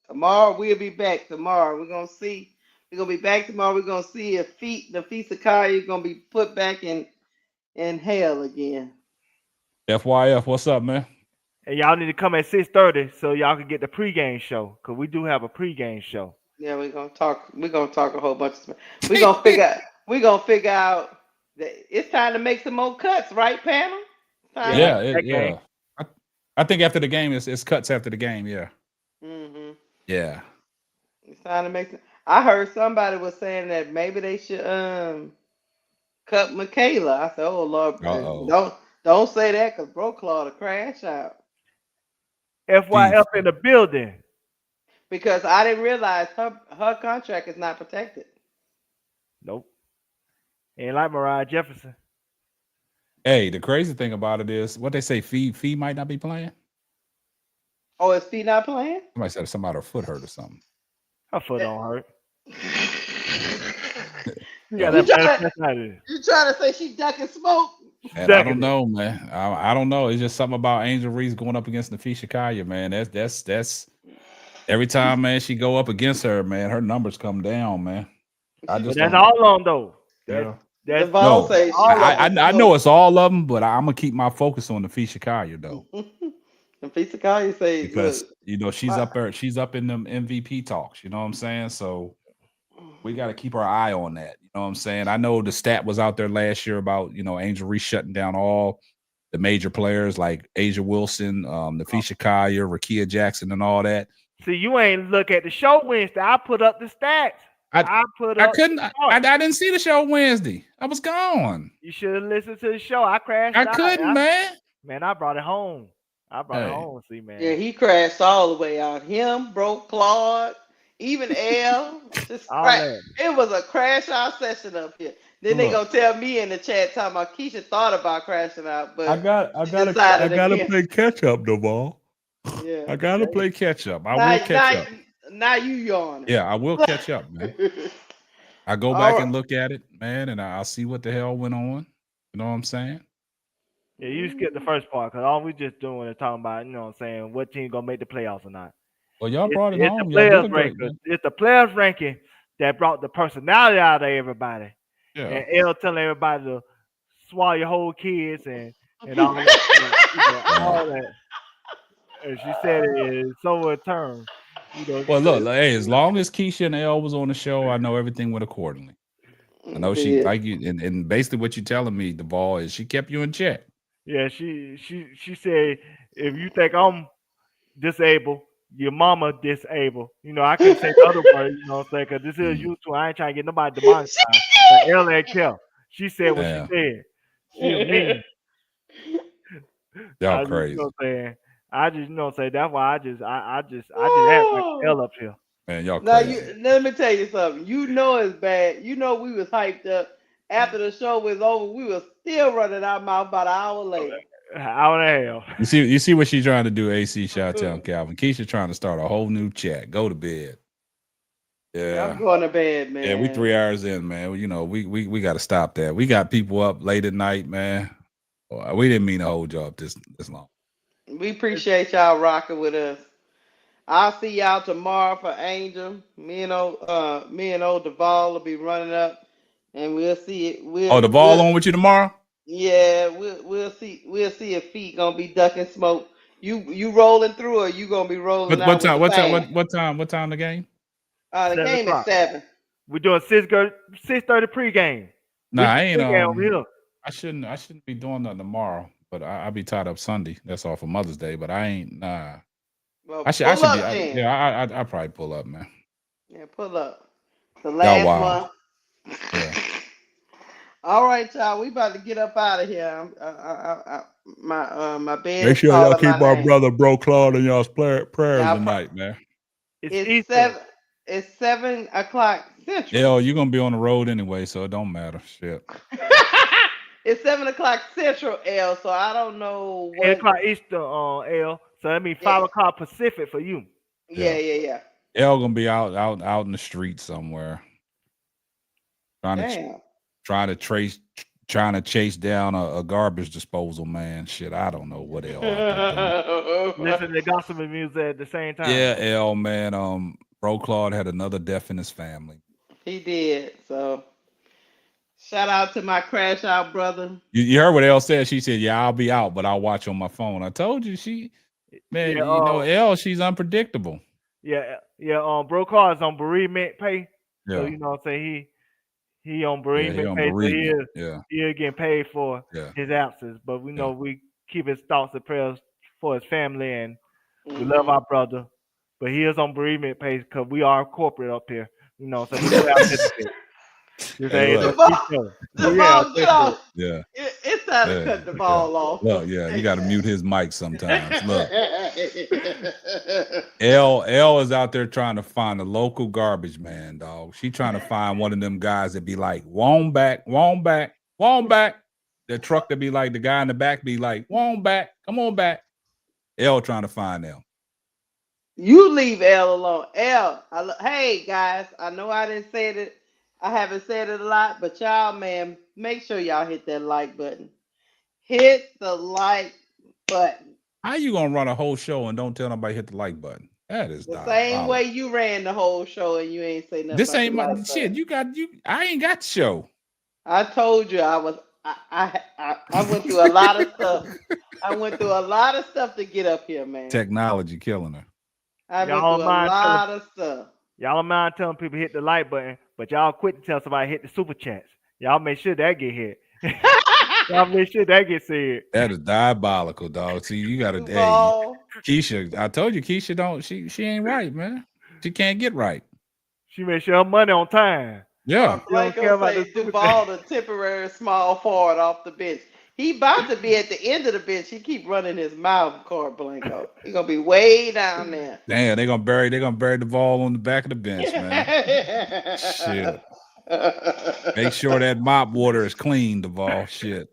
Tomorrow we'll be back. Tomorrow we're gonna see. We're gonna be back tomorrow. We're gonna see if the Feast of Kaya is gonna be put back in hell again. FYF, what's up, man? And y'all need to come at 6:30 so y'all can get the pregame show, because we do have a pregame show. Yeah, we're gonna talk a whole bunch of stuff. We're gonna figure out that it's time to make some more cuts, right, panel? Yeah. I think after the game, it's cuts after the game. Yeah. Mm-hmm. Yeah. It's time to make some. I heard somebody was saying that maybe they should cut Michaela. I said, oh Lord, don't say that, because Bro Claw to crash out. FYF in the building. because I didn't realize her contract is not protected. Nope. Ain't like Mariah Jefferson. Hey, the crazy thing about it is what they say. Fee might not be playing. Oh, is Fee not playing? Somebody said somebody her foot hurt or something. Her foot don't hurt. You Yeah, trying that to, you trying to say she ducking smoke? And I don't know, man. I don't know. It's just something about Angel Reese going up against Nafisha Kaya, man. That's every time, man, she go up against her, man, her numbers come down, man. I just that's don't. all on though. Yeah. That's No, say she I know it's all of them, but I'm gonna keep my focus on Nafisha Kaya though, And Fisa Kaya say, because look, you know she's up there, she's up in them MVP talks. You know what I'm saying? So we got to keep our eye on that. You know what I'm saying? I know the stat was out there last year about Angel Reese shutting down all the major players like Asia Wilson, Nafisha Kaya, Rakia Jackson, and all that. See, you ain't look at the show Wednesday. I put up the stats. I couldn't. I didn't see the show Wednesday. I was gone. You should have listened to the show. I crashed I out. couldn't, man. Man, I brought it home. Hey. See, man. Yeah, he crashed all the way out. Him, broke Claude, even L. Just All crash. that. It was a crash out session up here. Then they gonna tell me in the chat talking about Keisha thought about crashing out, but I gotta play catch up, Duval. Yeah, I gotta play catch up. I will catch up. Now you yawning. Yeah, I will catch up, man. I go back and look at it, man, and I'll see what the hell went on. You know what I'm saying? Yeah, you skipped the first part because all we just doing is talking about, you know what I'm saying, what team gonna make the playoffs or not. Well, y'all brought it It's home. the Y'all players did a great, ranking. man. It's the players ranking that brought the personality out of everybody. Yeah. And L telling everybody to swallow your whole kids and all that. All that. And she said it in so in turn. Well, look, hey, as long as Keisha and L was on the show, I know everything went accordingly. I know she like you, and basically what you're telling me, Duval, is she kept you in check. Yeah, she said if you think I'm disabled, your mama disabled. I couldn't say the other word, you know what I'm saying? Because this is YouTube. I ain't trying to get nobody demonetized. But L ain't care. She said what she said. She a mean. Y'all crazy. You know what I'm saying? I just, you know what I'm saying? That's why I just act like L up here. Man, y'all Now crazy. let me tell you something. You know it's bad. You know we was hyped up. After the show was over, we was still running our mouth about an hour later. Hour and a half. You see what she's trying to do, AC shout out Calvin. Keisha trying to start a whole new chat. Go to bed. Yeah. I'm going to bed, man. Yeah, we 3 hours in, man. We got to stop that. We got people up late at night, man. We didn't mean to hold y'all up this long. We appreciate y'all rocking with us. I'll see y'all tomorrow for Angel. Me and old Duval will be running up, and we'll see it. Duval on with you tomorrow? Yeah, we'll see if Feet gonna be ducking smoke. You rolling through, or you gonna be rolling out? What time the game? The game is 7. We're doing 6:30 pregame. Nah, I ain't I shouldn't be doing that tomorrow, but I'll be tied up Sunday. That's all for Mother's Day, but I ain't Well, I should be. I'll probably pull up, man. Yeah, pull up. The last one. Yeah. All right, y'all. We about to get up out of here. My bed. Make sure y'all keep our brother Bro Claude in y'all's prayers tonight, man. It's 7. It's 7 o'clock Central. Yeah, you're gonna be on the road anyway, so it don't matter. Shit. It's 7 o'clock Central, L. So I don't know. 8 o'clock Eastern, L. So that means 5 o'clock Pacific for you. Yeah. L gonna be out in the street somewhere, trying to chase down a garbage disposal man. Shit, I don't know what L. Listen to gospel music at the same time. Yeah, L, man. Bro Claude had another death in his family. He did. So shout out to my crash out brother. You heard what L said? She said, "Yeah, I'll be out, but I'll watch on my phone." I told you, L, she's unpredictable. Yeah. Bro Claude is on bereavement pay. Yeah. So you know what I'm saying? He on bereavement pay. So he'll get paid for his absence. But we know we keep his thoughts and prayers for his family, and we love our brother. But he is on bereavement pay because we are corporate up here. You know, so we do have benefits. Yeah. It's time to cut the ball off. Look, yeah, you got to mute his mic sometimes. Look, L is out there trying to find a local garbage man, dog. She trying to find one of them guys that be like, "Wong back, wong back, wong back." The truck that be like, the guy in the back be like, "Wong back, come on back." L trying to find them. You leave L alone. Hey guys, I know I didn't say it. I haven't said it a lot, but y'all, man, make sure y'all hit that like button. Hit the like button. How you gonna run a whole show and don't tell nobody hit the like button? That is the same way you ran the whole show and you ain't say nothing. This about ain't the my like shit. button. I ain't got the show. I told you I went through a lot of stuff. I went through a lot of stuff to get up here, man. Technology killing her. I went through a lot of stuff. Y'all don't mind telling people hit the like button, but y'all quit to tell somebody hit the super chats. Y'all make sure that get hit. Y'all make sure that gets said. That is diabolical, dog. See, you gotta Keisha. I told you Keisha don't she ain't right, man. She can't get right. She make sure her money on time. Yeah. Blanco say Duval the temporary small forward off the bench. He about to be at the end of the bench. He keep running his mouth, Court Blanco. He gonna be way down there. Damn, they're gonna bury the ball on the back of the bench, man. Shit. Make sure that mop water is clean, Duval. Shit.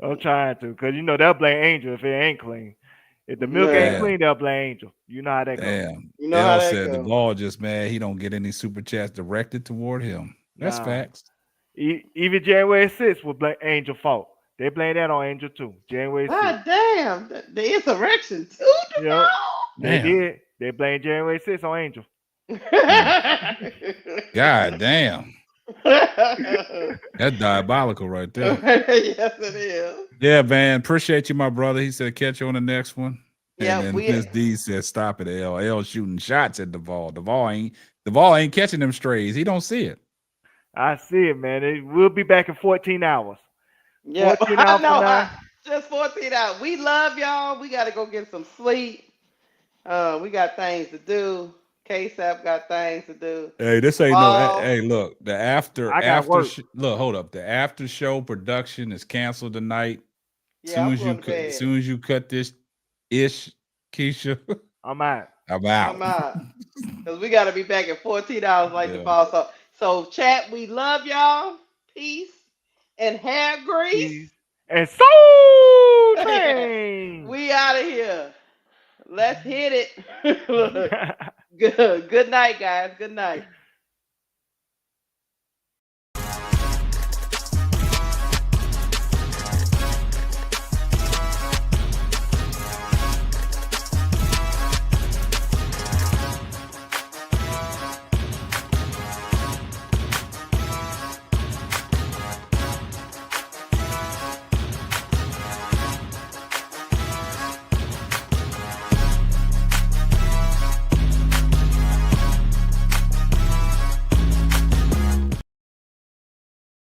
I'm trying to, because you know they'll blame Angel if it ain't clean. If the milk ain't clean, they'll blame Angel. You know how that goes. You know how that said goes. Duval just mad he don't get any super chats directed toward him. That's facts. Even January 6th was blame Angel fault. They blame that on Angel too. January 6th. God damn, the insurrection too. Yep. They did. They blame January 6th on Angel. God damn. That's diabolical right there. Yes, it is. Yeah, man. Appreciate you, my brother. He said catch you on the next one. Yeah, and then Miss D said stop it, L. L shooting shots at Duval. Duval ain't catching them strays. He don't see it. I see it, man. We'll be back in 14 hours. Yeah, 14 I hours know. from now. Just 14 hours. We love y'all. We got to go get some sleep. We got things to do. KSAP got things to do. Hey, this ain't no. Hey, look, the after look, hold up. The after show production is canceled tonight. Yeah, As soon as you cut this ish, Keisha, I'm out. I'm out. Because we got to be back in 14 hours like the boss. So chat, we love y'all. Peace and hair grease. And soul train. We out of here. Let's hit it. Good night, guys. Good night.